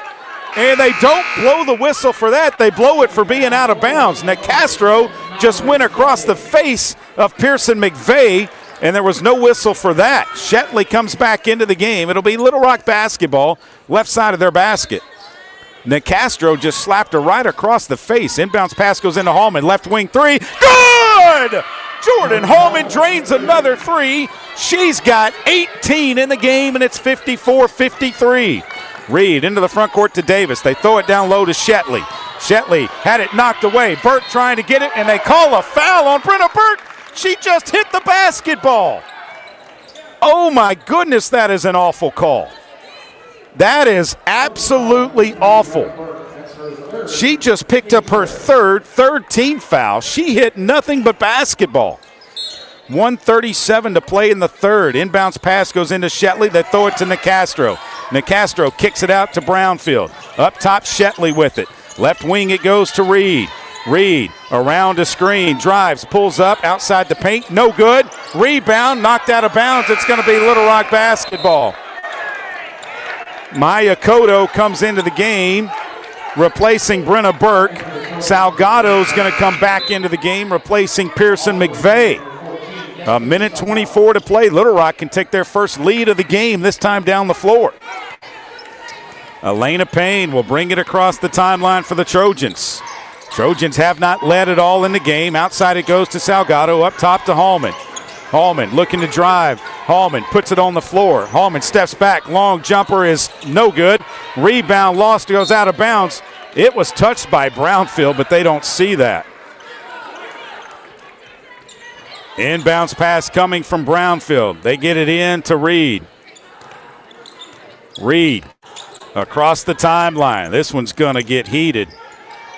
And they don't blow the whistle for that. They blow it for being out of bounds. Nicastro just went across the face of Pearson McVeigh, and there was no whistle for that. Shetley comes back into the game. It'll be Little Rock basketball, left side of their basket. Nicastro just slapped her right across the face. Inbounds pass goes into Hallman. Left wing three. Good! Jordan Hallman drains another three. She's got 18 in the game, and it's 54-53. Reed into the front court to Davis. They throw it down low to Shetley. Shetley had it knocked away. Burke trying to get it, and they call a foul on Brenna Burke. She just hit the basketball. Oh, my goodness, that is an awful call. That is absolutely awful. She just picked up her third team foul. She hit nothing but basketball. 1:37 to play in the third. Inbounds pass goes into Shetley. They throw it to Nicastro. Nicastro kicks it out to Brownfield. Up top, Shetley with it. Left wing it goes to Reed. Reed around a screen, drives, pulls up, outside the paint, no good. Rebound, knocked out of bounds. It's going to be Little Rock basketball. Maya Cotto comes into the game, replacing Brenna Burke. Salgado's going to come back into the game, replacing Pearson McVeigh. 1:24 to play. Little Rock can take their first lead of the game, this time down the floor. Elena Payne will bring it across the timeline for the Trojans. Trojans have not led at all in the game. Outside it goes to Salgado, up top to Hallman. Hallman looking to drive. Hallman puts it on the floor. Hallman steps back. Long jumper is no good. Rebound lost, goes out of bounds. It was touched by Brownfield, but they don't see that. Inbounds pass coming from Brownfield. They get it in to Reed. Reed across the timeline. This one's going to get heated.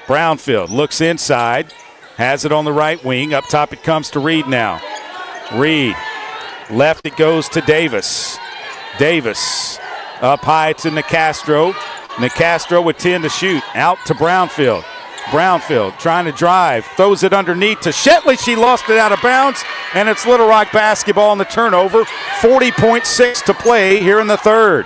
Brownfield looks inside. Has it on the right wing. Up top it comes to Reed now. Reed. Left it goes to Davis. Davis. Up high to Nicastro. Nicastro with 10 to shoot. Out to Brownfield. Brownfield trying to drive, throws it underneath to Shetley. She lost it out of bounds, and it's Little Rock basketball on the turnover. 40.6 to play here in the third.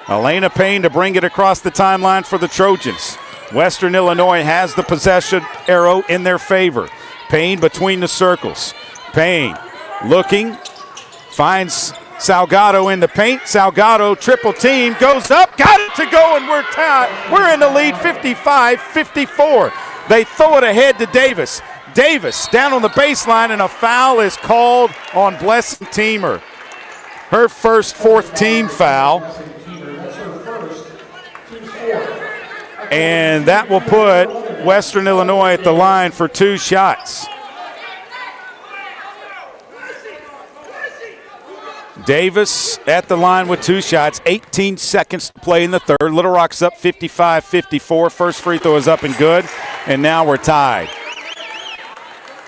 Elena Payne to bring it across the timeline for the Trojans. Western Illinois has the possession arrow in their favor. Payne between the circles. Payne looking, finds Salgado in the paint. Salgado triple team, goes up, got it to go, and we're tied. We're in the lead 55-54. They throw it ahead to Davis. Davis down on the baseline, and a foul is called on Blessing Teamer. Her first fourth team foul. And that will put Western Illinois at the line for 2 shots. Davis at the line with 2 shots. 18 seconds to play in the third. Little Rock's up 55-54. First free throw is up and good. And now we're tied.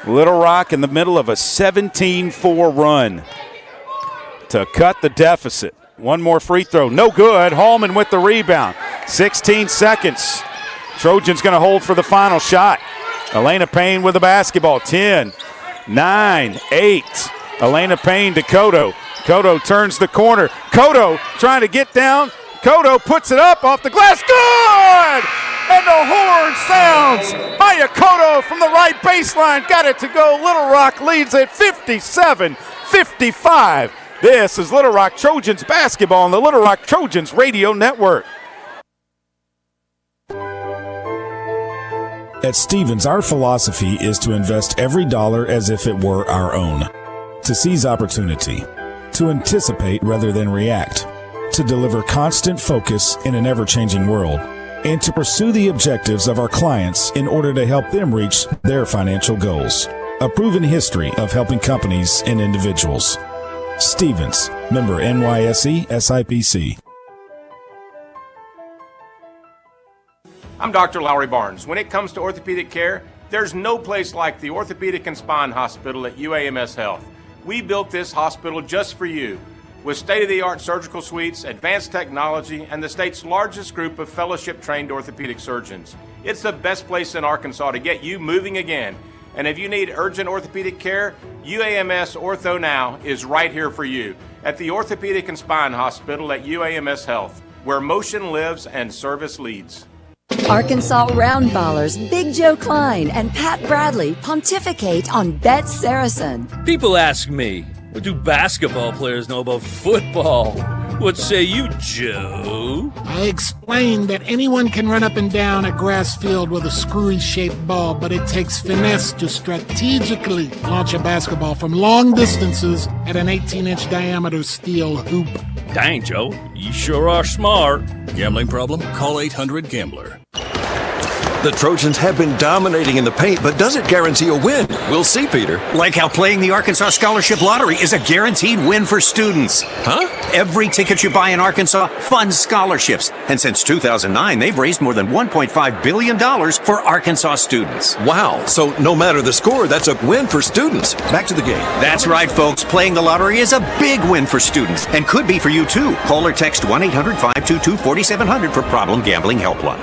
Little Rock in the middle of a 17-4 run to cut the deficit. One more free throw. No good. Hallman with the rebound. 16 seconds. Trojans going to hold for the final shot. Elena Payne with the basketball. 10, 9, 8. Elena Payne to Cotto. Cotto turns the corner. Cotto trying to get down. Cotto puts it up off the glass. Good! And the horn sounds. Maya Cotto from the right baseline. Got it to go. Little Rock leads at 57-55. This is Little Rock Trojans basketball on the Little Rock Trojans Radio Network. At Stevens, our philosophy is to invest every dollar as if it were our own, to seize opportunity, to anticipate rather than react, to deliver constant focus in an ever-changing world, and to pursue the objectives of our clients in order to help them reach their financial goals. A proven history of helping companies and individuals. Stevens, member NYSE SIPC. I'm Dr. Lowry Barnes. When it comes to orthopedic care, there's no place like the Orthopedic and Spine Hospital at UAMS Health. We built this hospital just for you, with state-of-the-art surgical suites, advanced technology, and the state's largest group of fellowship-trained orthopedic surgeons. It's the best place in Arkansas to get you moving again. And if you need urgent orthopedic care, UAMS Ortho Now is right here for you at the Orthopedic and Spine Hospital at UAMS Health, where motion lives and service leads. Arkansas Roundballers Big Joe Klein and Pat Bradley pontificate on Bet Saracen. People ask me, what do basketball players know about football? What say you, Joe? I explained that anyone can run up and down a grass field with a screwy-shaped ball, but it takes finesse to strategically launch a basketball from long distances at an 18-inch diameter steel hoop. Dang, Joe, you sure are smart. Gambling problem? Call 800-GAMBLER. The Trojans have been dominating in the paint, but does it guarantee a win? We'll see, Peter. Like how playing the Arkansas Scholarship Lottery is a guaranteed win for students. Huh? Every ticket you buy in Arkansas funds scholarships. And since 2009, they've raised more than $1.5 billion for Arkansas students. Wow. So no matter the score, that's a win for students. Back to the game. That's right, folks. Playing the lottery is a big win for students and could be for you, too. Call or text 1-800-522-4700 for Problem Gambling Helpline.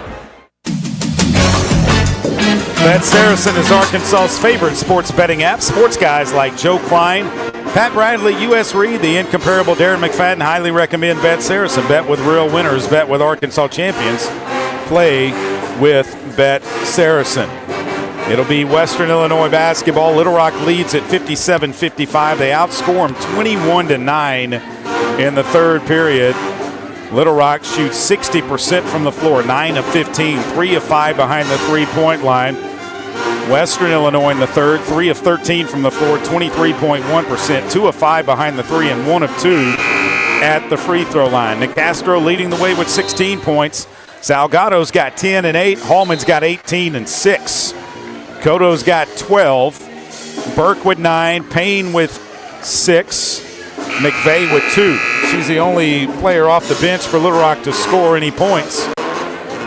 Bet Saracen is Arkansas's favorite sports betting app. Sports guys like Joe Klein, Pat Bradley, U.S. Reed, the incomparable Darren McFadden highly recommend Bet Saracen. Bet with real winners. Bet with Arkansas champions. Play with Bet Saracen. It'll be Western Illinois basketball. Little Rock leads at 57-55. They outscore them 21-9 in the third period. Little Rock shoots 60% from the floor, 9 of 15, 3 of 5 behind the three-point line. Western Illinois in the third, 3 of 13 from the floor, 23.1%, 2 of 5 behind the three, and 1 of 2 at the free throw line. Nicastro leading the way with 16 points. Salgado's got 10 and 8. Hallman's got 18 and 6. Cotto's got 12. Burke with 9, Payne with 6, McVeigh with 2. She's the only player off the bench for Little Rock to score any points.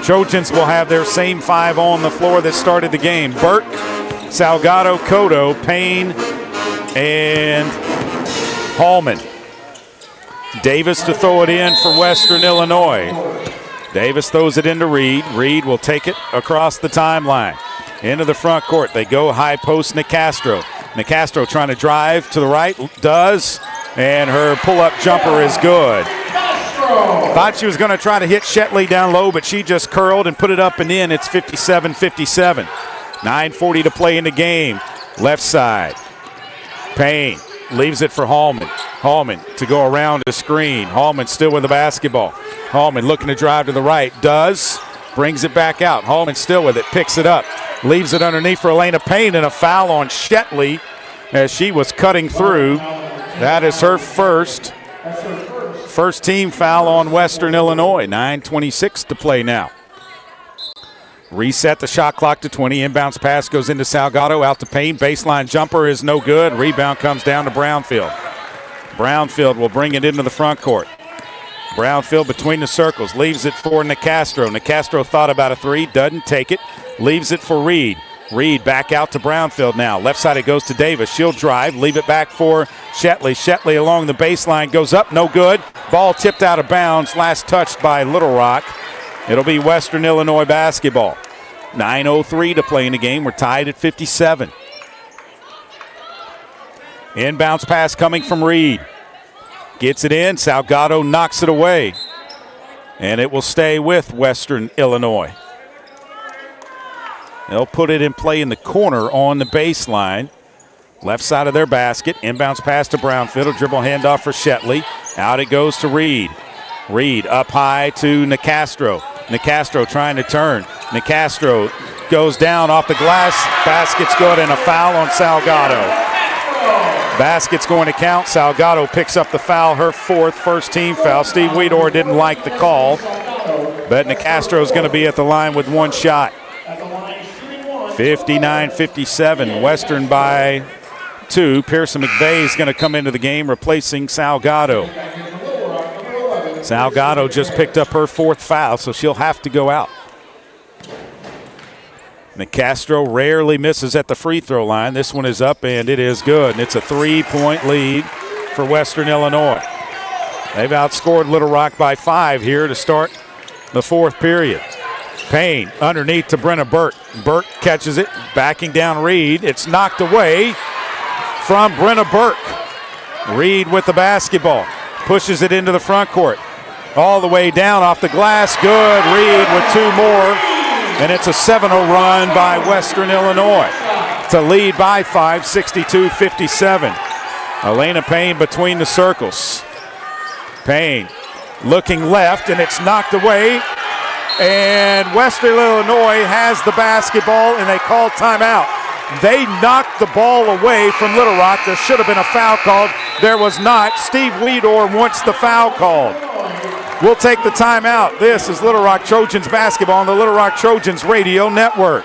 Trojans will have their same 5 on the floor that started the game. Burke, Salgado, Cotto, Payne, and Hallman. Davis to throw it in for Western Illinois. Davis throws it into Reed. Reed will take it across the timeline. Into the front court. They go high post Nicastro. Nicastro trying to drive to the right. Does. And her pull-up jumper is good. Thought she was going to try to hit Shetley down low, but she just curled and put it up and in. It's 57-57. 9:40 to play in the game. Left side. Payne leaves it for Hallman. Hallman to go around the screen. Hallman still with the basketball. Hallman looking to drive to the right. Does. Brings it back out. Hallman still with it. Picks it up. Leaves it underneath for Elena Payne, and a foul on Shetley as she was cutting through. That is her first team foul on Western Illinois. 9:26 to play now. Reset the shot clock to 20. Inbounds pass goes into Salgado, out to Payne. Baseline jumper is no good. Rebound comes down to Brownfield. Brownfield will bring it into the front court. Brownfield between the circles, leaves it for Nicastro. Nicastro thought about a 3, doesn't take it. Leaves it for Reed. Reed back out to Brownfield now. Left side it goes to Davis. She'll drive, leave it back for Shetley. Shetley along the baseline, goes up, no good. Ball tipped out of bounds, last touched by Little Rock. It'll be Western Illinois basketball. 9:03 to play in the game. We're tied at 57. Inbounds pass coming from Reed. Gets it in. Salgado knocks it away. And it will stay with Western Illinois. They'll put it in play in the corner on the baseline. Left side of their basket. Inbounds pass to Brownfield. A dribble handoff for Shetley. Out it goes to Reed. Reed up high to Nicastro. Nicastro trying to turn. Nicastro goes down off the glass. Basket's good and a foul on Salgado. Basket's going to count. Salgado picks up the foul, her first team foul. Steve Weedor didn't like the call, but Nicastro's going to be at the line with 1 shot. 59-57, Western by 2. Pearson McVeigh is going to come into the game replacing Salgado. Salgado just picked up her 4th foul, so she'll have to go out. Nicastro rarely misses at the free throw line. This one is up, and it is good. And it's a 3-point lead for Western Illinois. They've outscored Little Rock by 5 here to start the 4th period. Payne underneath to Brenna Burke. Burke catches it, backing down Reed. It's knocked away from Brenna Burke. Reed with the basketball. Pushes it into the front court. All the way down off the glass. Good. Reed with 2 more. And it's a 7-0 run by Western Illinois to lead by 5, 62-57. Elena Payne between the circles. Payne looking left, and it's knocked away. And Western Illinois has the basketball, and they call timeout. They knocked the ball away from Little Rock. There should have been a foul called. There was not. Steve Weedor wants the foul called. We'll take the timeout. This is Little Rock Trojans basketball on the Little Rock Trojans Radio Network.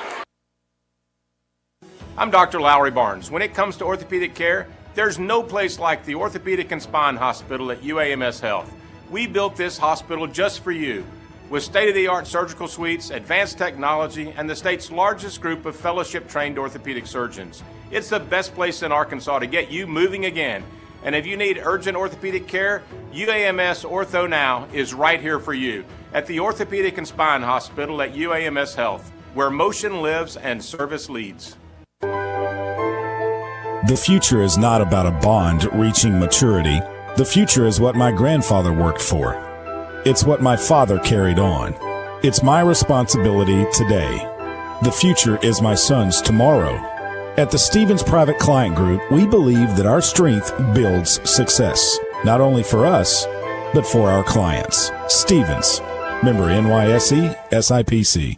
I'm Dr. Lowry Barnes. When it comes to orthopedic care, there's no place like the Orthopedic and Spine Hospital at UAMS Health. We built this hospital just for you, with state-of-the-art surgical suites, advanced technology, and the state's largest group of fellowship-trained orthopedic surgeons. It's the best place in Arkansas to get you moving again. And if you need urgent orthopedic care, UAMS Ortho Now is right here for you at the Orthopedic and Spine Hospital at UAMS Health, where motion lives and service leads. The future is not about a bond reaching maturity. The future is what my grandfather worked for. It's what my father carried on. It's my responsibility today. The future is my son's tomorrow. At the Stevens Private Client Group, we believe that our strength builds success, not only for us, but for our clients. Stevens, member NYSE, SIPC.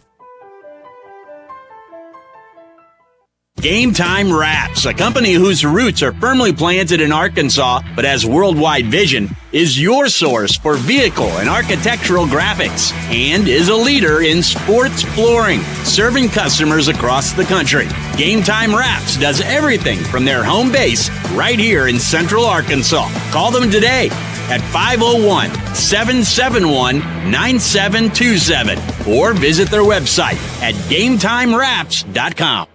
Game Time Wraps, a company whose roots are firmly planted in Arkansas but has worldwide vision, is your source for vehicle and architectural graphics and is a leader in sports flooring, serving customers across the country. Game Time Wraps does everything from their home base right here in Central Arkansas. Call them today at 501-771-9727 or visit their website at GameTimeWraps.com.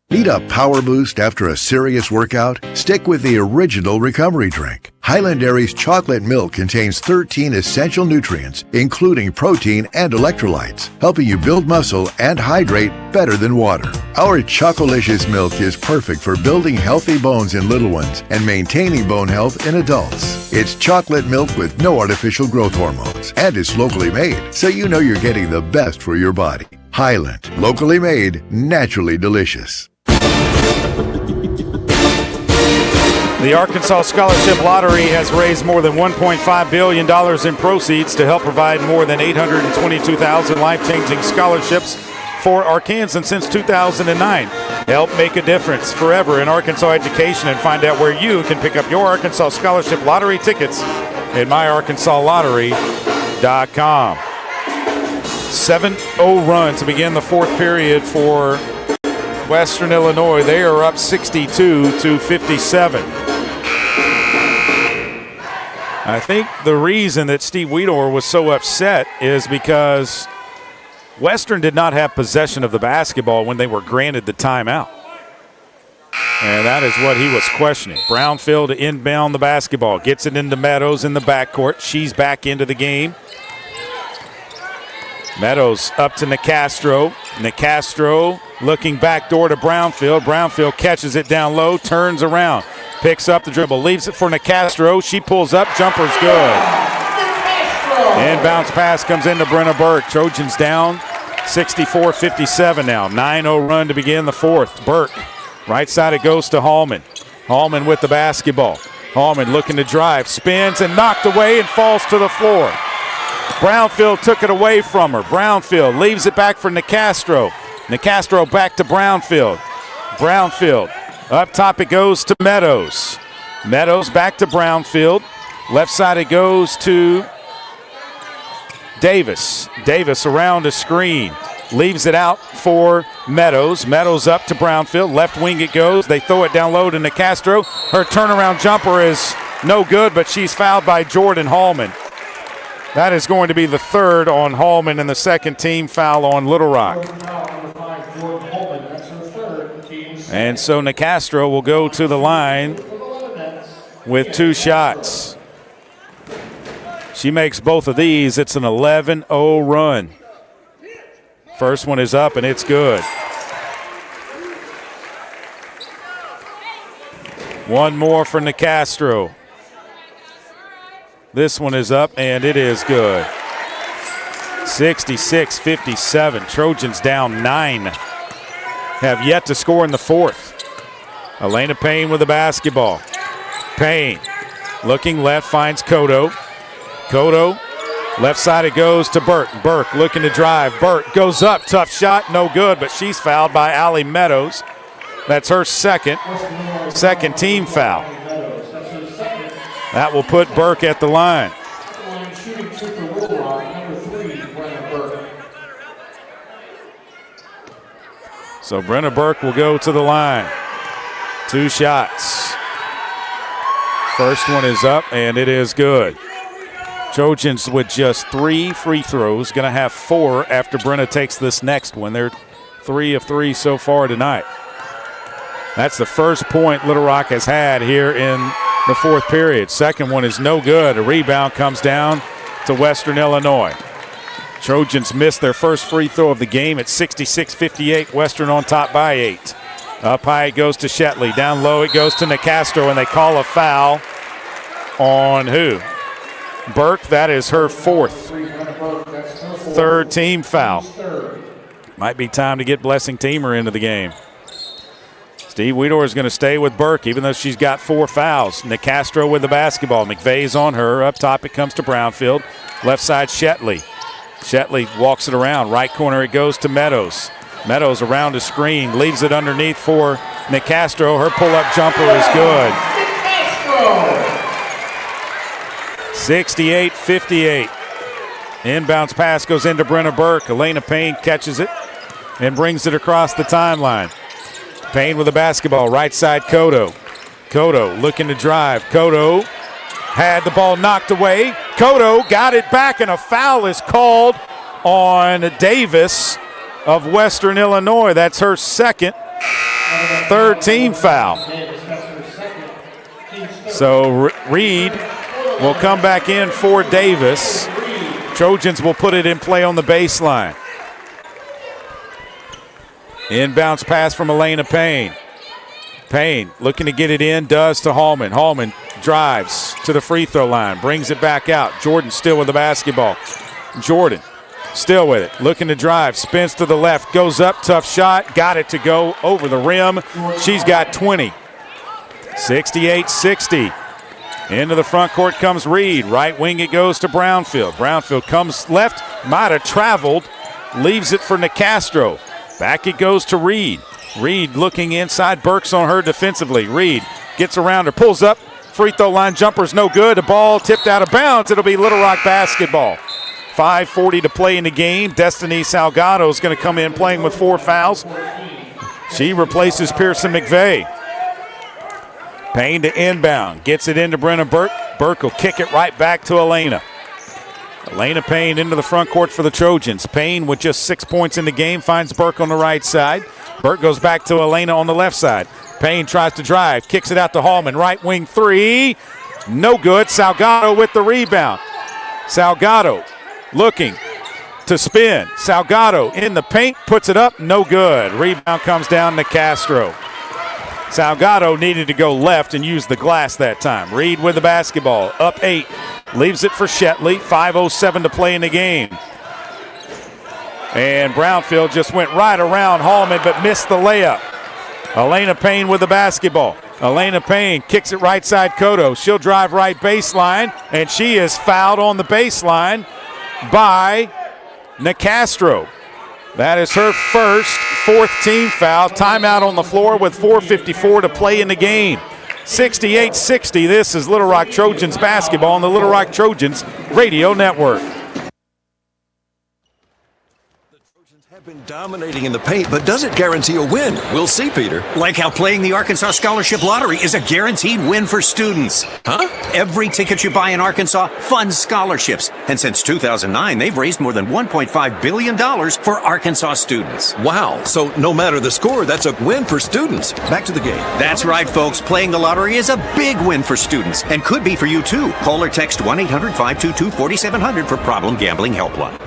Need a power boost after a serious workout? Stick with the original recovery drink. Highland Dairy's chocolate milk contains 13 essential nutrients, including protein and electrolytes, helping you build muscle and hydrate better than water. Our Chocolicious milk is perfect for building healthy bones in little ones and maintaining bone health in adults. It's chocolate milk with no artificial growth hormones, and it's locally made, so you know you're getting the best for your body. Highland, locally made, naturally delicious. The Arkansas Scholarship Lottery has raised more than $1.5 billion in proceeds to help provide more than 822,000 life-changing scholarships for Arkansans since 2009. Help make a difference forever in Arkansas education and find out where you can pick up your Arkansas Scholarship Lottery tickets at myarkansasLottery.com. 7-0 run to begin the fourth period for Western Illinois. They are up 62-57. I think the reason that Steve Weedor was so upset is because Western did not have possession of the basketball when they were granted the timeout. And that is what he was questioning. Brownfield to inbound the basketball. Gets it into Meadows in the backcourt. She's back into the game. Meadows up to Nicastro. Nicastro looking backdoor to Brownfield. Brownfield catches it down low, turns around, picks up the dribble, leaves it for Nicastro. She pulls up, jumper's good. Inbounds pass comes into Brenna Burke. Trojans down 64-57 now. 9-0 run to begin the fourth. Burke, right side it goes to Hallman. Hallman with the basketball. Hallman looking to drive, spins and knocked away and falls to the floor. Brownfield took it away from her. Brownfield leaves it back for Nicastro. Nicastro back to Brownfield. Brownfield. Up top it goes to Meadows. Meadows back to Brownfield. Left side it goes to Davis. Davis around a screen. Leaves it out for Meadows. Meadows up to Brownfield. Left wing it goes. They throw it down low to Nicastro. Her turnaround jumper is no good, but she's fouled by Jordan Hallman. That is going to be the third on Hallman and the second team foul on Little Rock. And so Nicastro will go to the line with 2 shots. She makes both of these. It's an 11-0 run. First one is up and it's good. One more for Nicastro. This one is up, and it is good. 66-57. Trojans down 9. Have yet to score in the fourth. Elena Payne with the basketball. Payne looking left, finds Cotto. Cotto, left side it goes to Burke. Burke looking to drive. Burke goes up, tough shot, no good, but she's fouled by Allie Meadows. That's her second team foul. That will put Burke at the line. So Brenna Burke will go to the line. 2 shots. First one is up, and it is good. Trojans with just 3 free throws. Going to have 4 after Brenna takes this next one. They're 3 of 3 so far tonight. That's the first point Little Rock has had here in the fourth period. Second one is no good. A rebound comes down to Western Illinois. Trojans missed their first free throw of the game at 66-58. Western on top by 8. Up high it goes to Shetley. Down low it goes to Nicastro, and they call a foul on who? Burke. That is her third team foul. Might be time to get Blessing Teamer into the game. Steve Weedor is going to stay with Burke, even though she's got 4 fouls. Nicastro with the basketball. McVeigh's on her. Up top it comes to Brownfield. Left side, Shetley. Shetley walks it around. Right corner it goes to Meadows. Meadows around a screen. Leaves it underneath for Nicastro. Her pull-up jumper is good. 68-58. Inbounds pass goes into Brenna Burke. Elena Payne catches it and brings it across the timeline. Payne with the basketball, right side Cotto. Cotto looking to drive. Cotto had the ball knocked away. Cotto got it back, and a foul is called on Davis of Western Illinois. That's her second, third team foul. So Reed will come back in for Davis. Trojans will put it in play on the baseline. Inbounds pass from Elena Payne. Payne looking to get it in, does to Hallman. Hallman drives to the free throw line, brings it back out. Jordan still with the basketball. Jordan still with it, looking to drive, spins to the left, goes up, tough shot, got it to go over the rim. She's got 20. 68-60. Into the front court comes Reed. Right wing it goes to Brownfield. Brownfield comes left, might have traveled, leaves it for Nicastro. Back it goes to Reed. Reed looking inside, Burks on her defensively. Reed gets around her, pulls up, free throw line jumper's no good. The ball tipped out of bounds. It'll be Little Rock basketball. 5:40 to play in the game. Destiny Salgado is going to come in playing with 4 fouls. She replaces Pearson McVeigh. Payne to inbound, gets it into Brenna Burke. Burke will kick it right back to Elena. Elena Payne into the front court for the Trojans. Payne with just 6 points in the game finds Burke on the right side. Burke goes back to Elena on the left side. Payne tries to drive, kicks it out to Hallman. Right wing three, no good. Salgado with the rebound. Salgado looking to spin. Salgado in the paint, puts it up, no good. Rebound comes down to Castro. Salgado needed to go left and use the glass that time. Reed with the basketball, up 8. Leaves it for Shetley. 5:07 to play in the game. And Brownfield just went right around Hallman but missed the layup. Elena Payne with the basketball. Elena Payne kicks it right side Cotto. She'll drive right baseline, and she is fouled on the baseline by Nicastro. That is her first, 4th team foul. Timeout on the floor with 4:54 to play in the game. 68-60. This is Little Rock Trojans basketball on the Little Rock Trojans Radio Network. Been dominating in the paint, but does it guarantee a win? We'll see, Peter. Like how playing the Arkansas Scholarship Lottery is a guaranteed win for students. Huh? Every ticket you buy in Arkansas funds scholarships. And since 2009, they've raised more than $1.5 billion for Arkansas students. Wow. So no matter the score, that's a win for students. Back to the game. That's right, folks. Playing the lottery is a big win for students and could be for you, too. Call or text 1-800-522-4700 for Problem Gambling Helpline.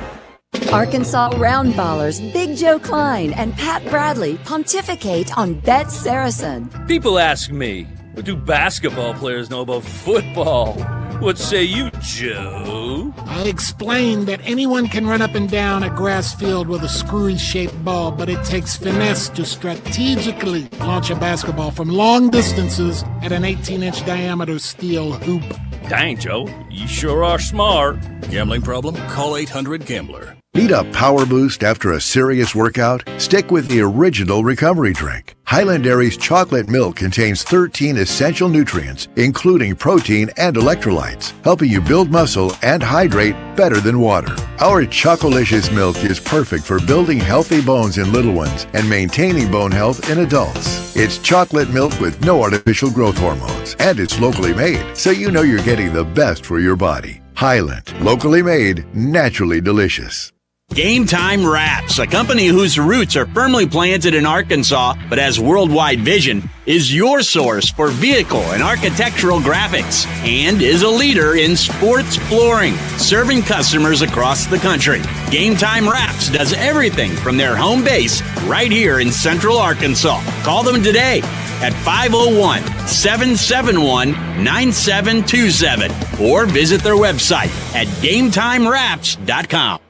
Arkansas Roundballers Big Joe Klein and Pat Bradley pontificate on Bet Saracen. People ask me, what do basketball players know about football? What say you, Joe? I explained that anyone can run up and down a grass field with a screwy-shaped ball, but it takes finesse to strategically launch a basketball from long distances at an 18-inch diameter steel hoop. Dang, Joe, you sure are smart. Gambling problem? Call 800-GAMBLER. Need a power boost after a serious workout? Stick with the original recovery drink. Highland Dairy's chocolate milk contains 13 essential nutrients, including protein and electrolytes, helping you build muscle and hydrate better than water. Our Chocolicious milk is perfect for building healthy bones in little ones and maintaining bone health in adults. It's chocolate milk with no artificial growth hormones, and it's locally made, so you know you're getting the best for your body. Highland, locally made, naturally delicious. Game Time Wraps, a company whose roots are firmly planted in Arkansas but has worldwide vision, is your source for vehicle and architectural graphics and is a leader in sports flooring, serving customers across the country. Game Time Wraps does everything from their home base right here in Central Arkansas. Call them today at 501-771-9727 or visit their website at GameTimeWraps.com.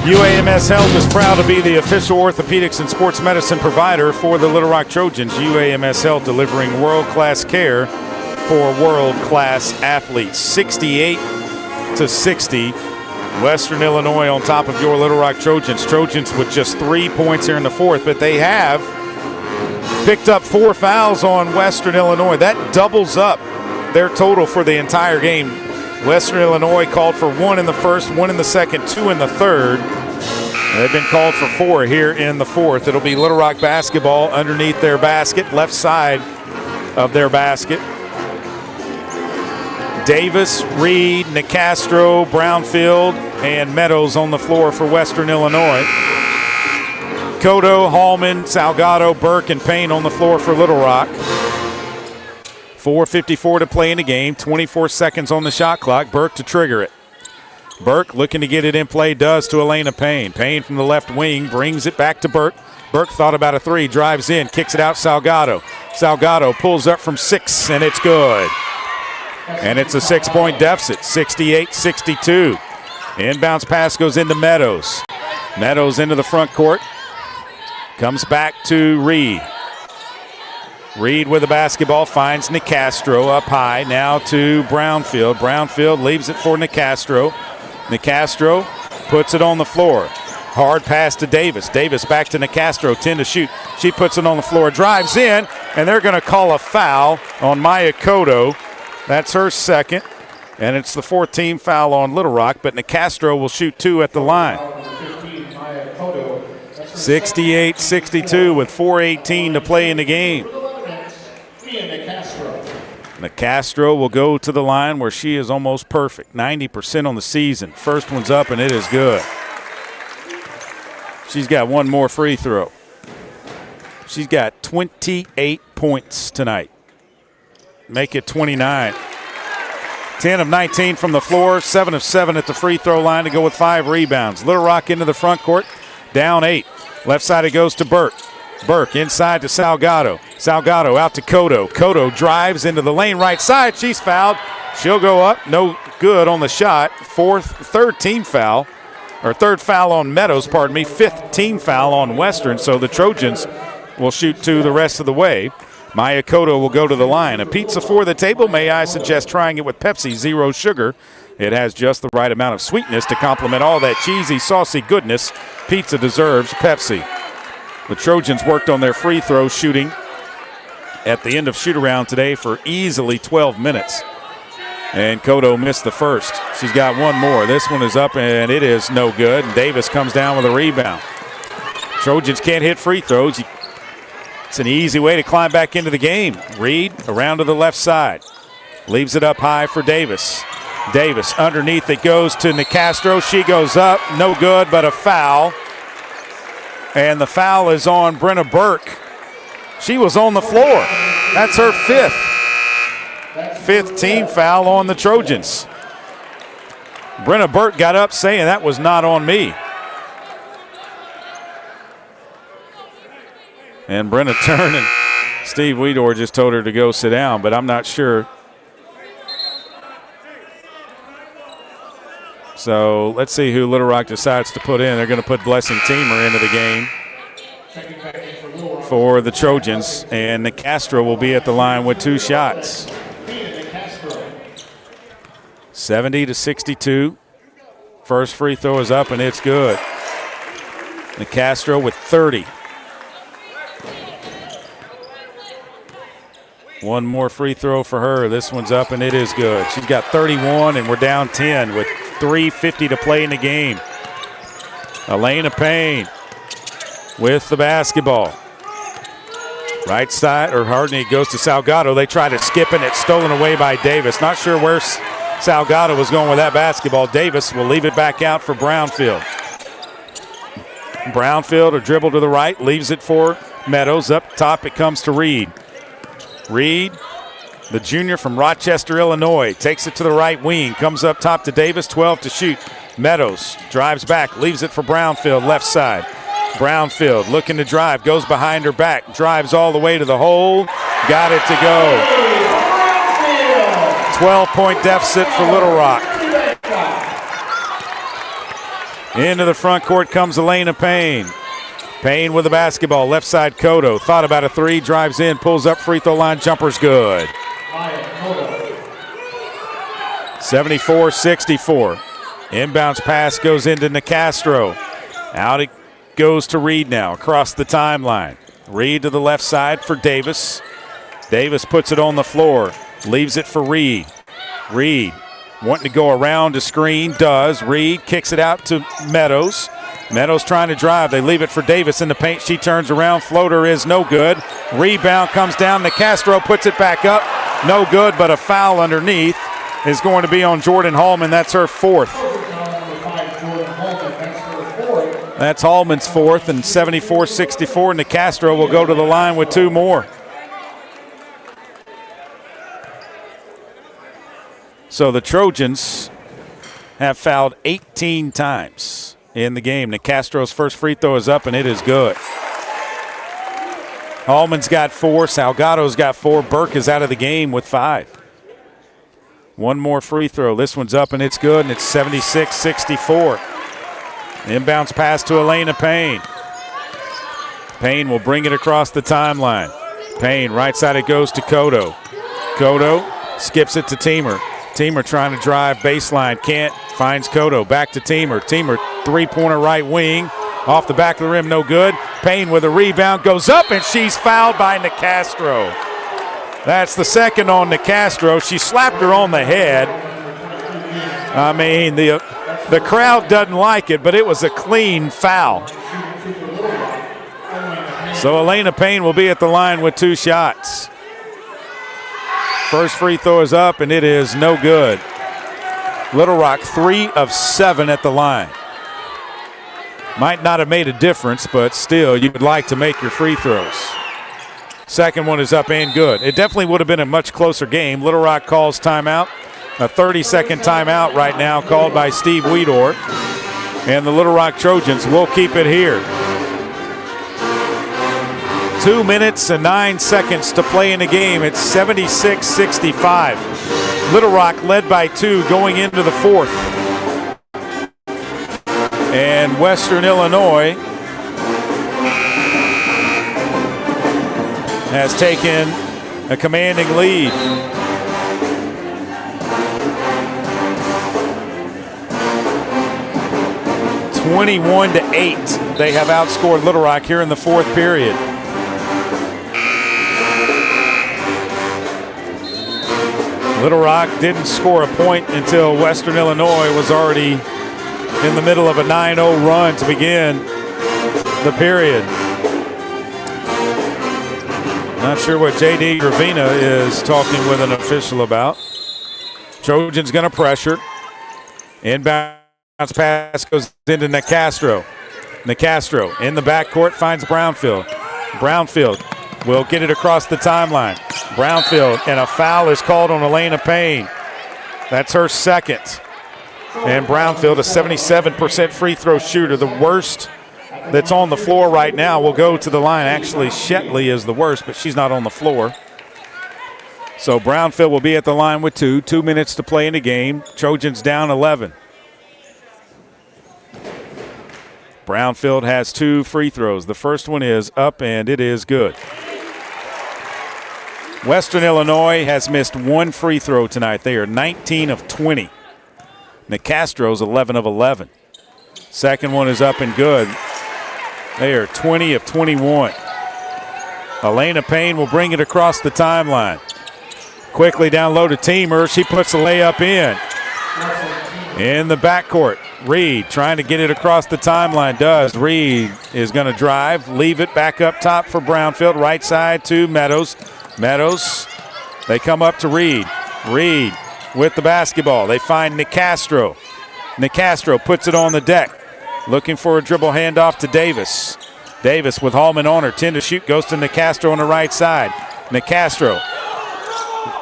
UAMS Health is proud to be the official orthopedics and sports medicine provider for the Little Rock Trojans. UAMS Health delivering world-class care for world-class athletes. 68-60. Western Illinois on top of your Little Rock Trojans. Trojans with just 3 points here in the 4th, but they have picked up 4 fouls on Western Illinois. That doubles up their total for the entire game. Western Illinois called for 1 in the 1st, 1 in the 2nd, 2 in the 3rd. They've been called for 4 here in the fourth. It'll be Little Rock basketball underneath their basket, left side of their basket. Davis, Reed, Nicastro, Brownfield, and Meadows on the floor for Western Illinois. Cotto, Hallman, Salgado, Burke, and Payne on the floor for Little Rock. 4:54 to play in the game, 24 seconds on the shot clock. Burke to trigger it. Burke looking to get it in play, does to Elena Payne. Payne from the left wing brings it back to Burke. Burke thought about a 3, drives in, kicks it out Salgado. Salgado pulls up from 6, and it's good. And it's a 6-point deficit, 68-62. Inbounds pass goes into Meadows. Meadows into the front court. Comes back to Reed. Reed with the basketball, finds Nicastro up high. Now to Brownfield. Brownfield leaves it for Nicastro. Nicastro puts it on the floor. Hard pass to Davis. Davis back to Nicastro, 10 to shoot. She puts it on the floor, drives in, and they're going to call a foul on Maya Cotto. That's her second, and it's the 14th foul on Little Rock, but Nicastro will shoot 2 at the line. 68-62 with 4:18 to play in the game. Nicastro will go to the line where she is almost perfect, 90% on the season. First one's up, and it is good. She's got one more free throw. She's got 28 points tonight. Make it 29. 10 of 19 from the floor, 7 of 7 at the free throw line to go with 5 rebounds. Little Rock into the front court, down 8. Left side it goes to Burke. Burke inside to Salgado. Salgado out to Cotto. Cotto drives into the lane right side. She's fouled. She'll go up. No good on the shot. Third foul on Meadows, pardon me. 5th team foul on Western. So the Trojans will shoot 2 the rest of the way. Maya Cotto will go to the line. A pizza for the table. May I suggest trying it with Pepsi Zero Sugar? It has just the right amount of sweetness to complement all that cheesy, saucy goodness. Pizza deserves Pepsi. The Trojans worked on their free throw shooting at the end of shoot-around today for easily 12 minutes. And Cotto missed the first. She's got one more. This one is up, and it is no good. And Davis comes down with a rebound. Trojans can't hit free throws. It's an easy way to climb back into the game. Reed around to the left side. Leaves it up high for Davis. Davis underneath it goes to Nicastro. She goes up. No good, but a foul. And the foul is on Brenna Burke. She was on the floor. That's her 5th team foul on the Trojans. Brenna Burke got up saying that was not on me. And Brenna turned, and Steve Weedor just told her to go sit down, but I'm not sure. So let's see who Little Rock decides to put in. They're going to put Blessing Teamer into the game for the Trojans, and Nicastro will be at the line with 2 shots. 70-62. First free throw is up, and it's good. Nicastro with 30. One more free throw for her. This one's up, and it is good. She's got 31, and we're down 10 with 3:50 to play in the game. Elena Payne with the basketball. Right side, or Hardney, it goes to Salgado. They try to skip, and it's stolen away by Davis. Not sure where Salgado was going with that basketball. Davis will leave it back out for Brownfield. Brownfield, a dribble to the right, leaves it for Meadows. Up top, it comes to Reed. Reed, the junior from Rochester, Illinois, takes it to the right wing, comes up top to Davis, 12 to shoot. Meadows drives back, leaves it for Brownfield, left side. Brownfield looking to drive, goes behind her back, drives all the way to the hole, got it to go. 12-point deficit for Little Rock. Into the front court comes Elena Payne. Payne with the basketball, left side Cotto. Thought about a 3, drives in, pulls up, free throw line, jumper's good. 74-64. Inbounds pass goes into Nicastro. Out it goes to Reed now, across the timeline. Reed to the left side for Davis. Davis puts it on the floor, leaves it for Reed. Reed wanting to go around the screen, does. Reed kicks it out to Meadows. Meadows trying to drive. They leave it for Davis in the paint. She turns around. Floater is no good. Rebound comes down. Nicastro puts it back up. No good, but a foul underneath is going to be on Jordan Hallman. That's her fourth. That's Hallman's fourth, and 74-64. Nicastro will go to the line with 2 more. So the Trojans have fouled 18 times in the game. Nicastro's first free throw is up, and it is good. Hallman's got 4. Salgado's got 4. Burke is out of the game with 5. 1 more free throw. This one's up, and it's good, and it's 76-64. Inbounds pass to Elena Payne. Payne will bring it across the timeline. Payne, right side it goes to Cotto. Cotto skips it to Teamer. Teamer trying to drive baseline, can't, finds Cotto. Back to Teamer. Teamer, 3-pointer right wing. Off the back of the rim, no good. Payne with a rebound, goes up, and she's fouled by Nicastro. That's the second on Nicastro. She slapped her on the head. I mean, the crowd doesn't like it, but it was a clean foul. So Elena Payne will be at the line with 2 shots. First free throw is up, and it is no good. Little Rock 3 of 7 at the line. Might not have made a difference, but still, you would like to make your free throws. Second one is up and good. It definitely would have been a much closer game. Little Rock calls timeout. A 30-second timeout right now called by Steve Weedor. And the Little Rock Trojans will keep it here. 2 minutes and 9 seconds to play in the game. It's 76-65. Little Rock led by 2 going into the 4th. And Western Illinois has taken a commanding lead. (21-8). They have outscored Little Rock here in the 4th period. Little Rock didn't score a point until Western Illinois was already in the middle of a 9-0 run to begin the period. Not sure what J.D. Gravina is talking with an official about. Trojans going to pressure. Inbound pass goes into Nicastro. Nicastro in the backcourt finds Brownfield. Brownfield will get it across the timeline. Brownfield, and a foul is called on Elena Payne. That's her second. And Brownfield, a 77% free throw shooter, the worst that's on the floor right now, will go to the line. Actually, Shetley is the worst, but she's not on the floor. So Brownfield will be at the line with 2. 2 minutes to play in the game. Trojans down 11. Brownfield has 2 free throws. The first one is up, and it is good. Western Illinois has missed 1 free throw tonight. They are 19 of 20. Nicastro's 11 of 11. Second one is up and good. They are 20 of 21. Elena Payne will bring it across the timeline. Quickly down low to Teamer. She puts the layup in. In the backcourt, Reed trying to get it across the timeline. Does. Reed is going to drive, leave it back up top for Brownfield. Right side to Meadows. Meadows, they come up to Reed. Reed with the basketball. They find Nicastro. Nicastro puts it on the deck. Looking for a dribble handoff to Davis. Davis with Hallman on her. 10 to shoot. Goes to Nicastro on the right side. Nicastro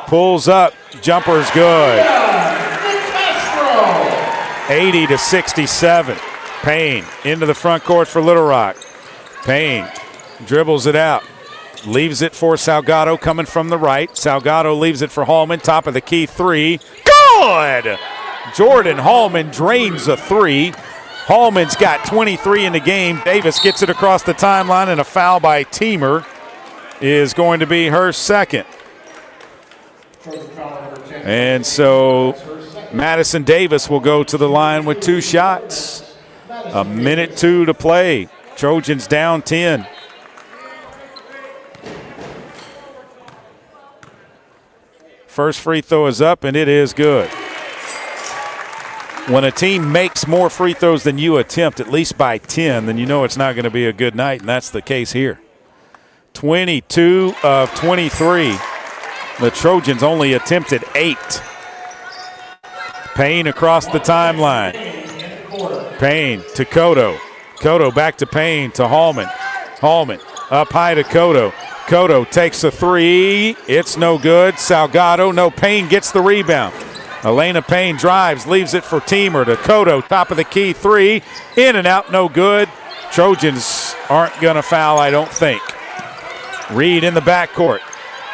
pulls up. Jumper's good. 80-67. Payne into the front court for Little Rock. Payne dribbles it out. Leaves it for Salgado coming from the right. Salgado leaves it for Hallman. Top of the key 3. Good! Jordan Hallman drains a 3. Hallman's got 23 in the game. Davis gets it across the timeline, and a foul by Teamer is going to be her second. And so Madison Davis will go to the line with 2 shots. 1:02 to play. Trojans down 10. First free throw is up, and it is good. When a team makes more free throws than you attempt, at least by 10, then you know it's not going to be a good night, and that's the case here. 22 of 23. The Trojans only attempted 8. Payne across the timeline. Payne to Cotto. Cotto back to Payne to Hallman. Hallman up high to Cotto. Cotto takes a 3. It's no good. Salgado, no. Payne gets the rebound. Elena Payne drives, leaves it for Teamer to Cotto. Top of the key 3. In and out, no good. Trojans aren't going to foul, I don't think. Reed in the backcourt.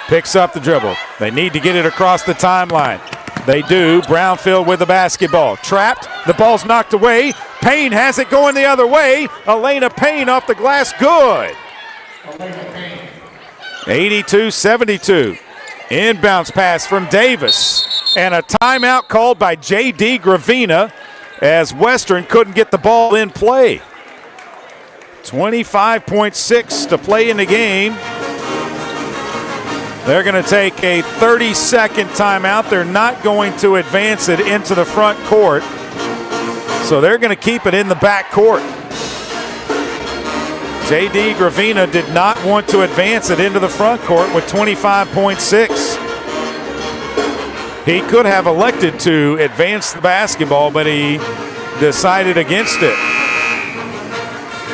Picks up the dribble. They need to get it across the timeline. They do. Brownfield with the basketball. Trapped. The ball's knocked away. Payne has it going the other way. Elena Payne off the glass. Good. 82-72. Inbounds pass from Davis. And a timeout called by J.D. Gravina as Western couldn't get the ball in play. 25.6 to play in the game. They're going to take a 30-second timeout. They're not going to advance it into the front court. So they're going to keep it in the back court. J.D. Gravina did not want to advance it into the front court with 25.6. He could have elected to advance the basketball, but he decided against it.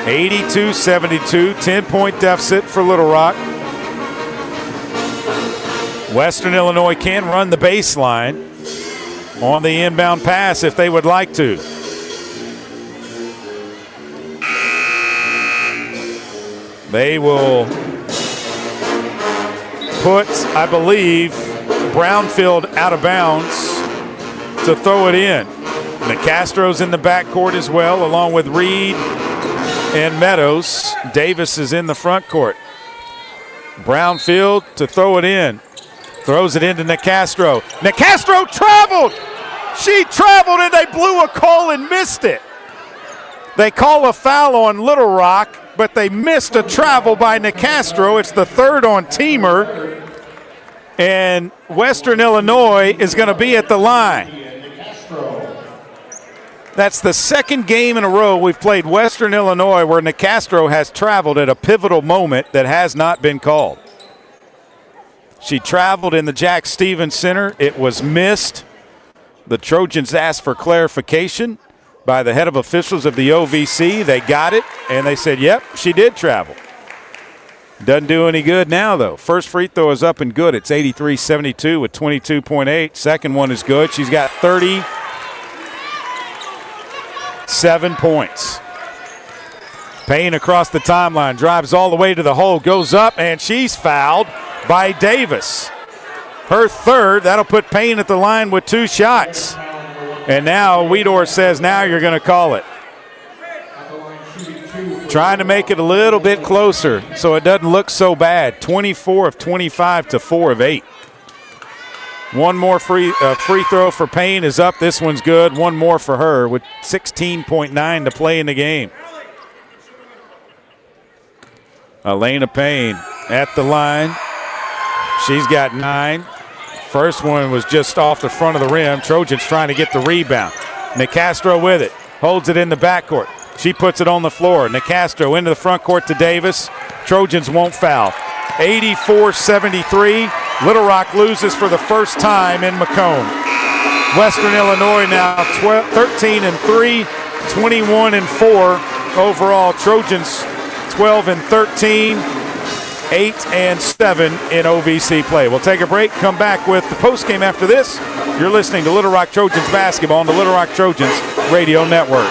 82-72, 10-point deficit for Little Rock. Western Illinois can run the baseline on the inbound pass if they would like to. They will put, I believe, Brownfield out of bounds to throw it in. Nicastro's in the backcourt as well, along with Reed and Meadows. Davis is in the front court. Brownfield to throw it in. Throws it into Nicastro. Nicastro traveled! She traveled and they blew a call and missed it. They call a foul on Little Rock, but they missed a travel by Nicastro. It's the third on Teamer. And Western Illinois is going to be at the line. That's the second game in a row we've played Western Illinois where Nicastro has traveled at a pivotal moment that has not been called. She traveled in the Jack Stevens Center. It was missed. The Trojans asked for clarification by the head of officials of the OVC. They got it, and they said, yep, she did travel. Doesn't do any good now, though. First free throw is up and good. It's 83-72 with 22.8. Second one is good. She's got 37 points. Payne across the timeline, drives all the way to the hole, goes up, and she's fouled by Davis. Her third. That'll put Payne at the line with 2 shots. And now Weedor says, now you're going to call it. Trying to make it a little bit closer so it doesn't look so bad. 24 of 25 to 4 of 8. One more free throw for Payne is up. This one's good. One more for her with 16.9 to play in the game. Elena Payne at the line. She's got 9. First one was just off the front of the rim. Trojans trying to get the rebound. Nicastro with it. Holds it in the backcourt. She puts it on the floor. Nicastro into the front court to Davis. Trojans won't foul. 84-73. Little Rock loses for the first time in Macomb. Western Illinois now 13-3, 21-4 overall. Trojans 12-13, 8-7 in OVC play. We'll take a break, come back with the postgame after this. You're listening to Little Rock Trojans basketball on the Little Rock Trojans Radio Network.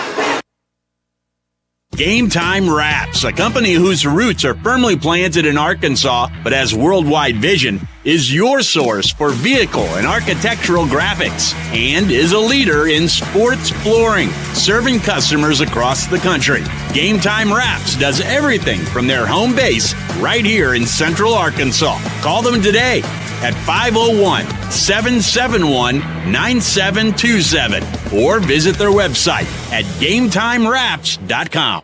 Game Time Wraps, a company whose roots are firmly planted in Arkansas but has worldwide vision, is your source for vehicle and architectural graphics and is a leader in sports flooring, serving customers across the country. Game Time Wraps does everything from their home base right here in Central Arkansas. Call them today at 501-771-9727 or visit their website at GameTimeWraps.com.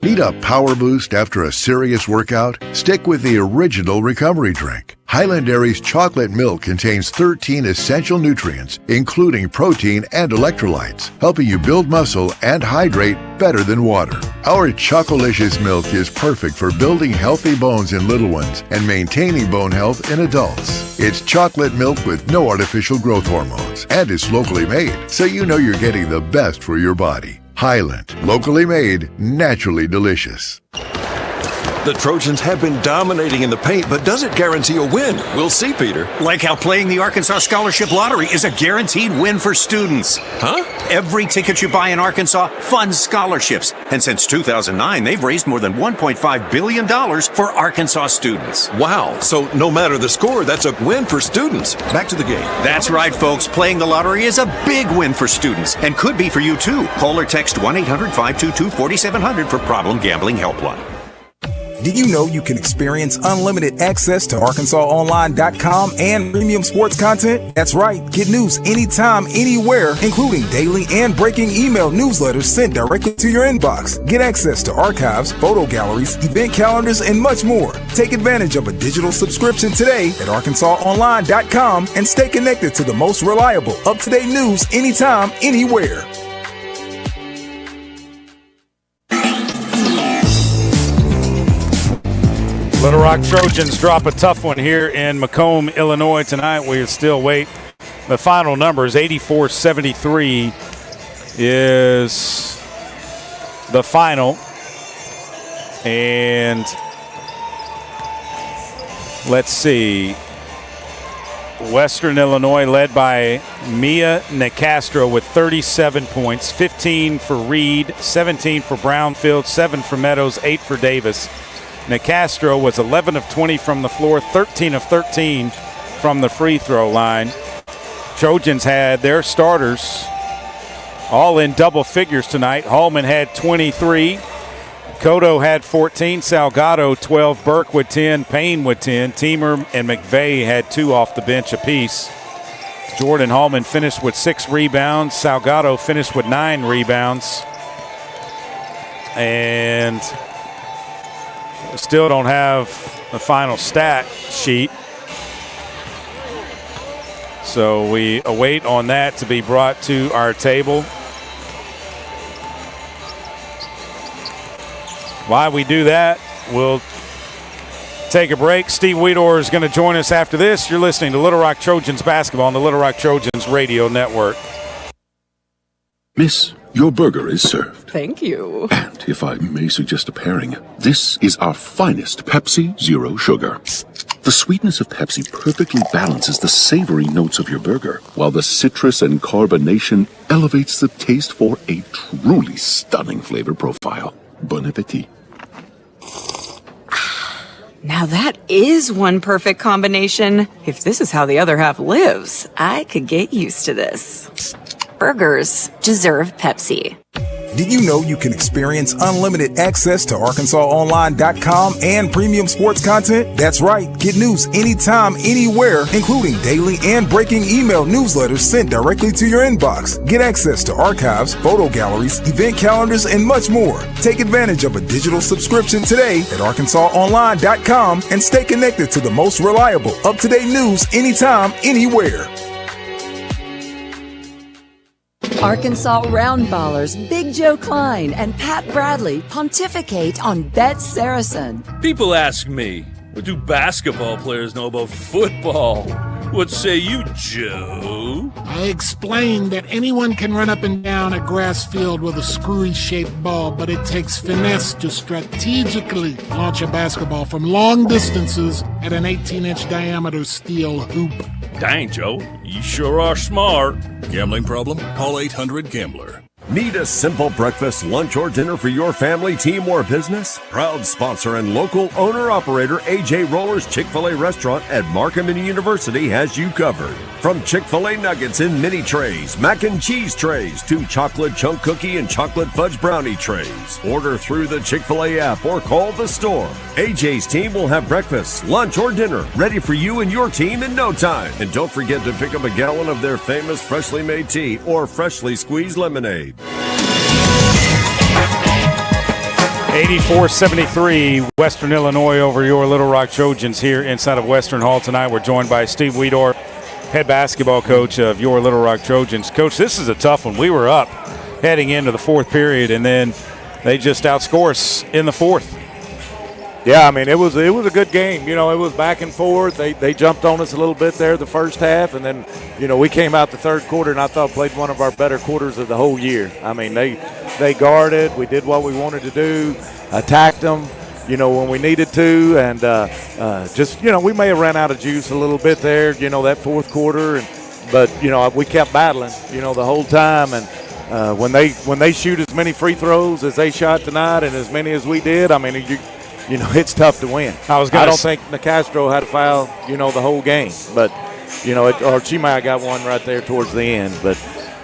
Need a power boost after a serious workout? Stick with the original recovery drink. Highland Dairy's chocolate milk contains 13 essential nutrients, including protein and electrolytes, helping you build muscle and hydrate better than water. Our Chocolicious milk is perfect for building healthy bones in little ones and maintaining bone health in adults. It's chocolate milk with no artificial growth hormones, and it's locally made, so you know you're getting the best for your body. Highland, locally made, naturally delicious. The Trojans have been dominating in the paint, but does it guarantee a win? We'll see, Peter. Like how playing the Arkansas Scholarship Lottery is a guaranteed win for students. Huh? Every ticket you buy in Arkansas funds scholarships. And since 2009, they've raised more than $1.5 billion for Arkansas students. Wow. So no matter the score, that's a win for students. Back to the game. That's right, folks. Playing the lottery is a big win for students and could be for you, too. Call or text 1-800-522-4700 for Problem Gambling Helpline. Did you know you can experience unlimited access to ArkansasOnline.com and premium sports content? That's right. Get news anytime, anywhere, including daily and breaking email newsletters sent directly to your inbox. Get access to archives, photo galleries, event calendars, and much more. Take advantage of a digital subscription today at ArkansasOnline.com and stay connected to the most reliable, up-to-date news anytime, anywhere. Little Rock Trojans drop a tough one here in Macomb, Illinois tonight. We still wait. The final number is 84-73 is the final. And let's see. Western Illinois led by Mia Nicastro with 37 points, 15 for Reed, 17 for Brownfield, 7 for Meadows, 8 for Davis. Nicastro was 11 of 20 from the floor, 13 of 13 from the free throw line. Trojans had their starters all in double figures tonight. Hallman had 23. Cotto had 14. Salgado 12. Burke with 10. Payne with 10. Teamer and McVeigh had 2 off the bench apiece. Jordan Hallman finished with 6 rebounds. Salgado finished with 9 rebounds. And still don't have the final stat sheet. So we await on that to be brought to our table. While we do that, we'll take a break. Steve Weedor is going to join us after this. You're listening to Little Rock Trojans basketball on the Little Rock Trojans radio network. Miss, your burger is served. Thank you. And if I may suggest a pairing, this is our finest Pepsi Zero Sugar. The sweetness of Pepsi perfectly balances the savory notes of your burger, while the citrus and carbonation elevates the taste for a truly stunning flavor profile. Bon appetit. Now that is one perfect combination. If this is how the other half lives, I could get used to this. Burgers deserve Pepsi. Did you know you can experience unlimited access to ArkansasOnline.com and premium sports content? That's right. Get news anytime, anywhere, including daily and breaking email newsletters sent directly to your inbox. Get access to archives, photo galleries, event calendars, and much more. Take advantage of a digital subscription today at ArkansasOnline.com and stay connected to the most reliable, up-to-date news anytime, anywhere. Arkansas Roundballers Big Joe Klein and Pat Bradley pontificate on Bet Saracen. People ask me, what do basketball players know about football? What say you, Joe? I explained that anyone can run up and down a grass field with a screwy-shaped ball, but it takes finesse to strategically launch a basketball from long distances at an 18-inch diameter steel hoop. Dang, Joe, you sure are smart. Gambling problem? Call 800-GAMBLER. Need a simple breakfast, lunch, or dinner for your family, team, or business? Proud sponsor and local owner-operator A.J. Roller's Chick-fil-A restaurant at Markham University has you covered. From Chick-fil-A nuggets in mini trays, mac and cheese trays, to chocolate chunk cookie and chocolate fudge brownie trays. Order through the Chick-fil-A app or call the store. A.J.'s team will have breakfast, lunch, or dinner ready for you and your team in no time. And don't forget to pick up a gallon of their famous freshly made tea or freshly squeezed lemonade. 84-73, Western Illinois over your Little Rock Trojans here inside of Western Hall tonight. We're joined by Steve Weedorf, head basketball coach of your Little Rock Trojans. Coach, this is a tough one. We were up heading into the fourth period, and then they just outscore us in the fourth. Yeah, I mean, it was a good game. You know, it was back and forth. They jumped on us a little bit there the first half, and then, you know, we came out the third quarter and I thought played one of our better quarters of the whole year. I mean, they guarded. We did what we wanted to do, attacked them, you know, when we needed to, and just, you know, we may have ran out of juice a little bit there, you know, that fourth quarter, but, you know, we kept battling, you know, the whole time, and when they shoot as many free throws as they shot tonight and as many as we did, I mean, you know, it's tough to win. I don't think Nicastro had a foul, you know, the whole game. But, you know, or she might have got one right there towards the end. But,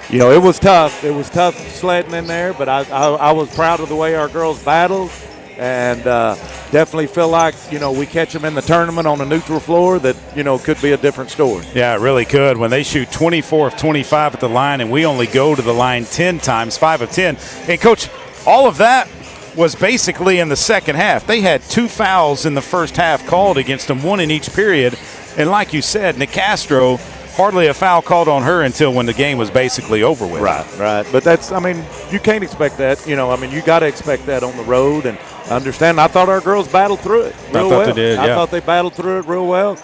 you know, it was tough. It was tough sledding in there. But I was proud of the way our girls battled. And definitely feel like, you know, we catch them in the tournament on a neutral floor that, you know, could be a different story. Yeah, it really could. When they shoot 24 of 25 at the line and we only go to the line 10 times, 5 of 10. And, Coach, all of that was basically in the second half. They had 2 fouls in the first half called against them, 1 in each period. And like you said, Nicastro, hardly a foul called on her until when the game was basically over with. Right. But that's, I mean, you can't expect that. You know, I mean, you got to expect that on the road and understand. I thought our girls battled through it real well. They did, yeah. I thought they battled through it real well.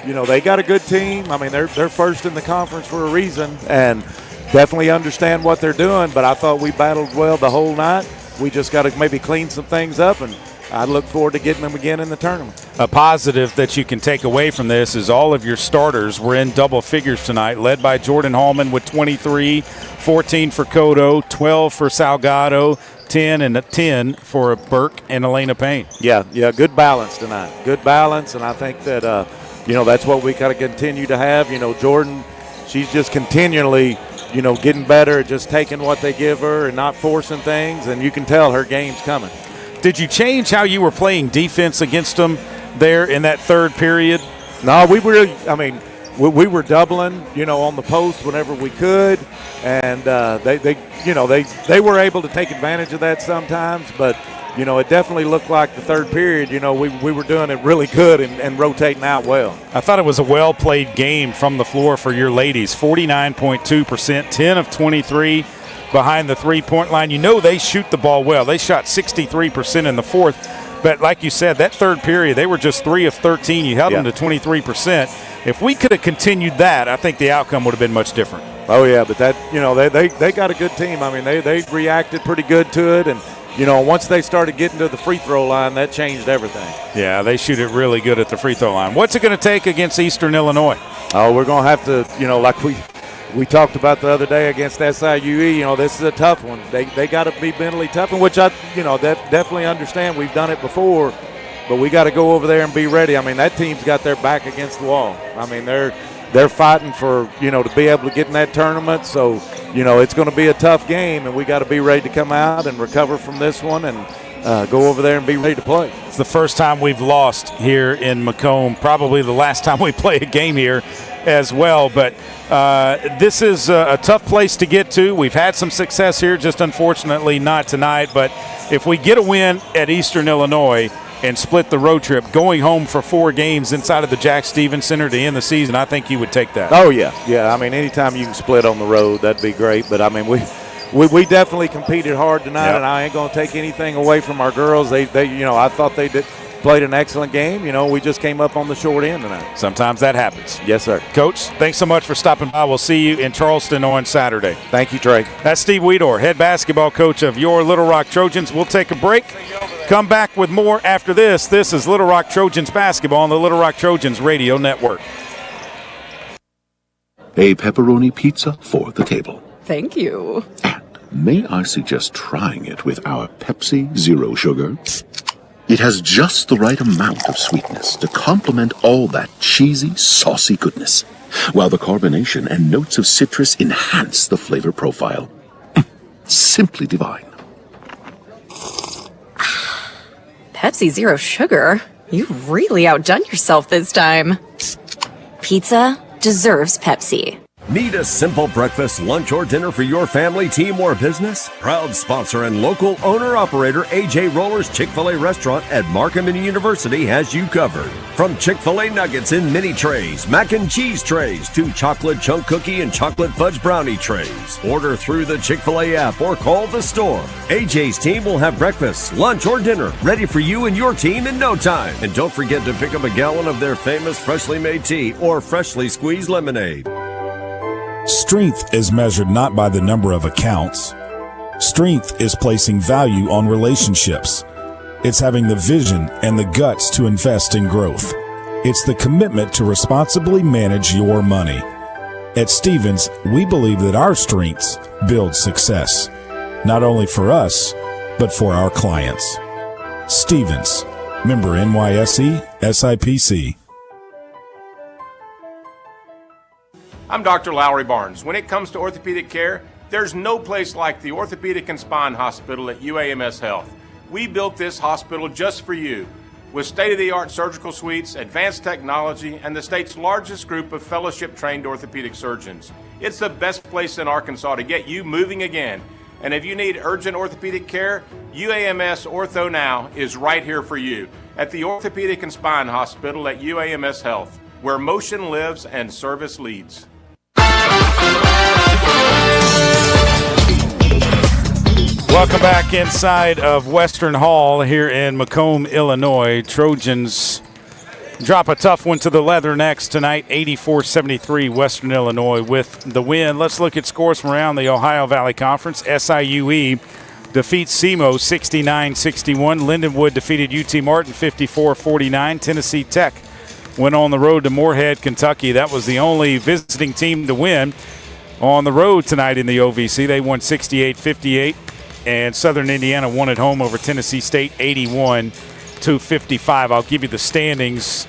You know, they got a good team. I mean, they're first in the conference for a reason and definitely understand what they're doing. But I thought we battled well the whole night. We just got to maybe clean some things up, and I look forward to getting them again in the tournament. A positive that you can take away from this is all of your starters were in double figures tonight, led by Jordan Hallman with 23, 14 for Cotto, 12 for Salgado, 10 and 10 for Burke and Elena Payne. Yeah, good balance tonight. Good balance, and I think that, you know, that's what we got to continue to have. You know, Jordan, she's just continually – you know, getting better at just taking what they give her and not forcing things, and you can tell her game's coming. Did you change how you were playing defense against them there in that third period? No, we were doubling, you know, on the post whenever we could, and they were able to take advantage of that sometimes, but you know, it definitely looked like the third period, you know, we were doing it really good and rotating out well. I thought it was a well-played game from the floor for your ladies. 49.2%, 10 of 23 behind the three-point line. You know they shoot the ball well. They shot 63% in the fourth. But like you said, that third period, they were just 3 of 13. You held them to 23%. If we could have continued that, I think the outcome would have been much different. Oh, yeah, but that, you know, they got a good team. I mean, they reacted pretty good to it, and you know, once they started getting to the free throw line, that changed everything. Yeah, they shoot it really good at the free throw line. What's it going to take against Eastern Illinois? Oh, we're going to have to, you know, like we talked about the other day against SIUE, you know, this is a tough one. They got to be mentally tough, and which I, you know, definitely understand. We've done it before, but we got to go over there and be ready. I mean, that team's got their back against the wall. I mean, they're fighting for, you know, to be able to get in that tournament. So, you know, it's going to be a tough game, and we got to be ready to come out and recover from this one and go over there and be ready to play. It's the first time we've lost here in Macomb, probably the last time we play a game here as well. But this is a tough place to get to. We've had some success here, just unfortunately not tonight. But if we get a win at Eastern Illinois and split the road trip, going home for 4 games inside of the Jack Stevens Center to end the season, I think you would take that. Oh, yeah. I mean, anytime you can split on the road, that'd be great. But, I mean, we definitely competed hard tonight, and I ain't going to take anything away from our girls. They you know, I thought they played an excellent game. You know, we just came up on the short end tonight. Sometimes that happens. Yes, sir. Coach, thanks so much for stopping by. We'll see you in Charleston on Saturday. Thank you, Trey. That's Steve Weedorf, head basketball coach of your Little Rock Trojans. We'll take a break. Come back with more after this. This is Little Rock Trojans basketball on the Little Rock Trojans Radio Network. A pepperoni pizza for the table. Thank you. And may I suggest trying it with our Pepsi Zero Sugar? It has just the right amount of sweetness to complement all that cheesy, saucy goodness, while the carbonation and notes of citrus enhance the flavor profile. Simply divine. Pepsi Zero Sugar? You've really outdone yourself this time. Pizza deserves Pepsi. Need a simple breakfast, lunch, or dinner for your family, team, or business? Proud sponsor and local owner-operator AJ Roller's Chick-fil-A restaurant at Macomb University has you covered. From Chick-fil-A nuggets in mini trays, mac and cheese trays, to chocolate chunk cookie and chocolate fudge brownie trays. Order through the Chick-fil-A app or call the store. AJ's team will have breakfast, lunch, or dinner ready for you and your team in no time. And don't forget to pick up a gallon of their famous freshly made tea or freshly squeezed lemonade. Strength is measured not by the number of accounts. Strength is placing value on relationships. It's having the vision and the guts to invest in growth. It's the commitment to responsibly manage your money. At Stephens, we believe that our strengths build success, not only for us, but for our clients. Stephens, member NYSE, SIPC. I'm Dr. Lowry Barnes. When it comes to orthopedic care, there's no place like the Orthopedic and Spine Hospital at UAMS Health. We built this hospital just for you, with state-of-the-art surgical suites, advanced technology, and the state's largest group of fellowship-trained orthopedic surgeons. It's the best place in Arkansas to get you moving again. And if you need urgent orthopedic care, UAMS Ortho Now is right here for you at the Orthopedic and Spine Hospital at UAMS Health, where motion lives and service leads. Welcome back inside of Western Hall here in Macomb, Illinois. Trojans drop a tough one to the Leathernecks tonight, 84-73, Western Illinois with the win. Let's look at scores from around the Ohio Valley Conference. SIUE defeats SEMO 69-61. Lindenwood defeated UT Martin 54-49. Tennessee Tech went on the road to Moorhead, Kentucky. That was the only visiting team to win on the road tonight in the OVC. They won 68-58, and Southern Indiana won at home over Tennessee State 81-55. I'll give you the standings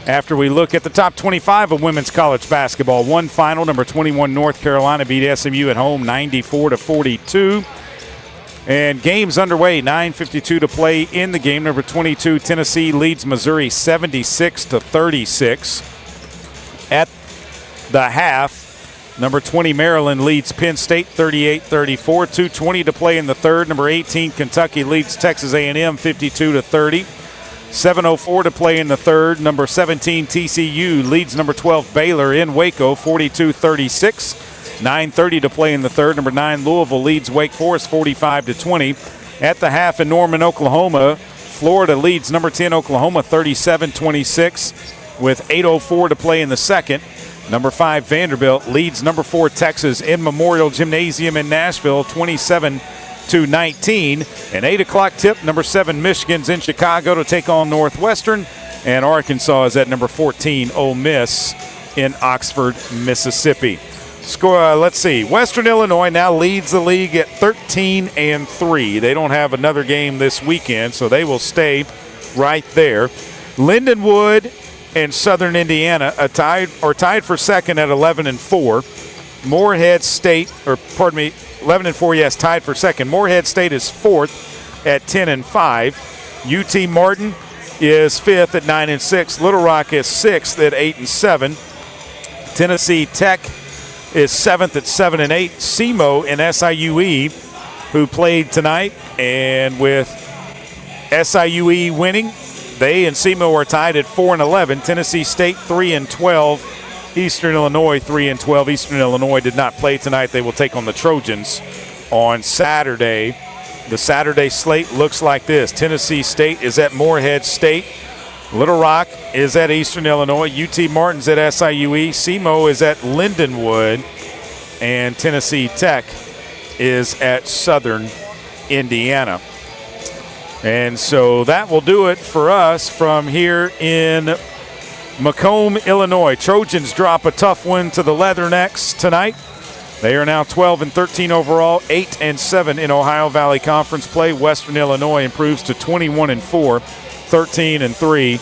after we look at the top 25 of women's college basketball. One final, number 21 North Carolina beat SMU at home 94-42. And games underway, 9:52 to play in the game. Number 22, Tennessee leads Missouri 76-36. At the half, number 20, Maryland leads Penn State 38-34. 2:20 to play in the third. Number 18, Kentucky leads Texas A&M 52-30. 7:04 to play in the third. Number 17, TCU leads number 12, Baylor in Waco 42-36. 9:30 to play in the third. Number 9, Louisville leads Wake Forest 45-20. At the half in Norman, Oklahoma, Florida leads number 10, Oklahoma 37-26 with 8:04 to play in the second. Number 5, Vanderbilt leads number 4, Texas in Memorial Gymnasium in Nashville 27-19. An 8 o'clock tip, number 7, Michigan's in Chicago to take on Northwestern. And Arkansas is at number 14, Ole Miss in Oxford, Mississippi. Score. Let's see. Western Illinois now leads the league at 13-3. They don't have another game this weekend, so they will stay right there. Lindenwood and Southern Indiana are tied for second at 11-4. Moorhead State, 11-4. Yes, tied for second. Moorhead State is fourth at 10-5. UT Martin is fifth at 9-6. Little Rock is sixth at 8-7. Tennessee Tech is seventh at 7-8. SEMO and SIUE, who played tonight, and with SIUE winning, they and SEMO are tied at 4-11. Tennessee State 3-12. Eastern Illinois 3-12. Eastern Illinois did not play tonight. They will take on the Trojans on Saturday. The Saturday slate looks like this. Tennessee State is at Moorhead State. Little Rock is at Eastern Illinois. UT Martin's at SIUE. SEMO is at Lindenwood. And Tennessee Tech is at Southern Indiana. And so that will do it for us from here in Macomb, Illinois. Trojans drop a tough one to the Leathernecks tonight. They are now 12-13 overall, 8-7 in Ohio Valley Conference play. Western Illinois improves to 21-4. 13-3.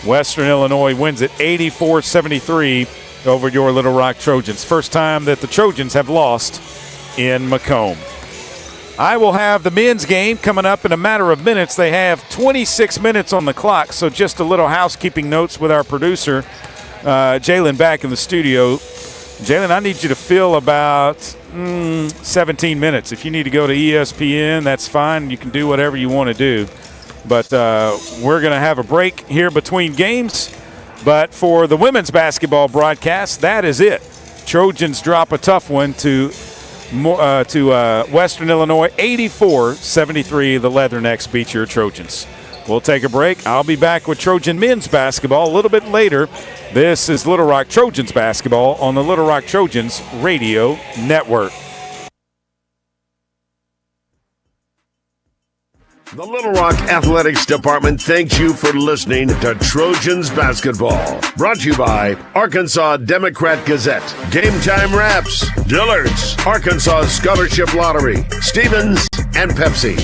Western Illinois wins it 84-73 over your Little Rock Trojans. First time that the Trojans have lost in Macomb. I will have the men's game coming up in a matter of minutes. They have 26 minutes on the clock, so just a little housekeeping notes with our producer, Jalen, back in the studio. Jalen, I need you to fill about 17 minutes. If you need to go to ESPN, that's fine. You can do whatever you want to do. But we're going to have a break here between games. But for the women's basketball broadcast, that is it. Trojans drop a tough one to Western Illinois, 84-73. The Leathernecks beat your Trojans. We'll take a break. I'll be back with Trojan men's basketball a little bit later. This is Little Rock Trojans basketball on the Little Rock Trojans Radio Network. The Little Rock Athletics Department thanks you for listening to Trojans Basketball. Brought to you by Arkansas Democrat Gazette, Game Time Wraps, Dillard's, Arkansas Scholarship Lottery, Stevens, and Pepsi.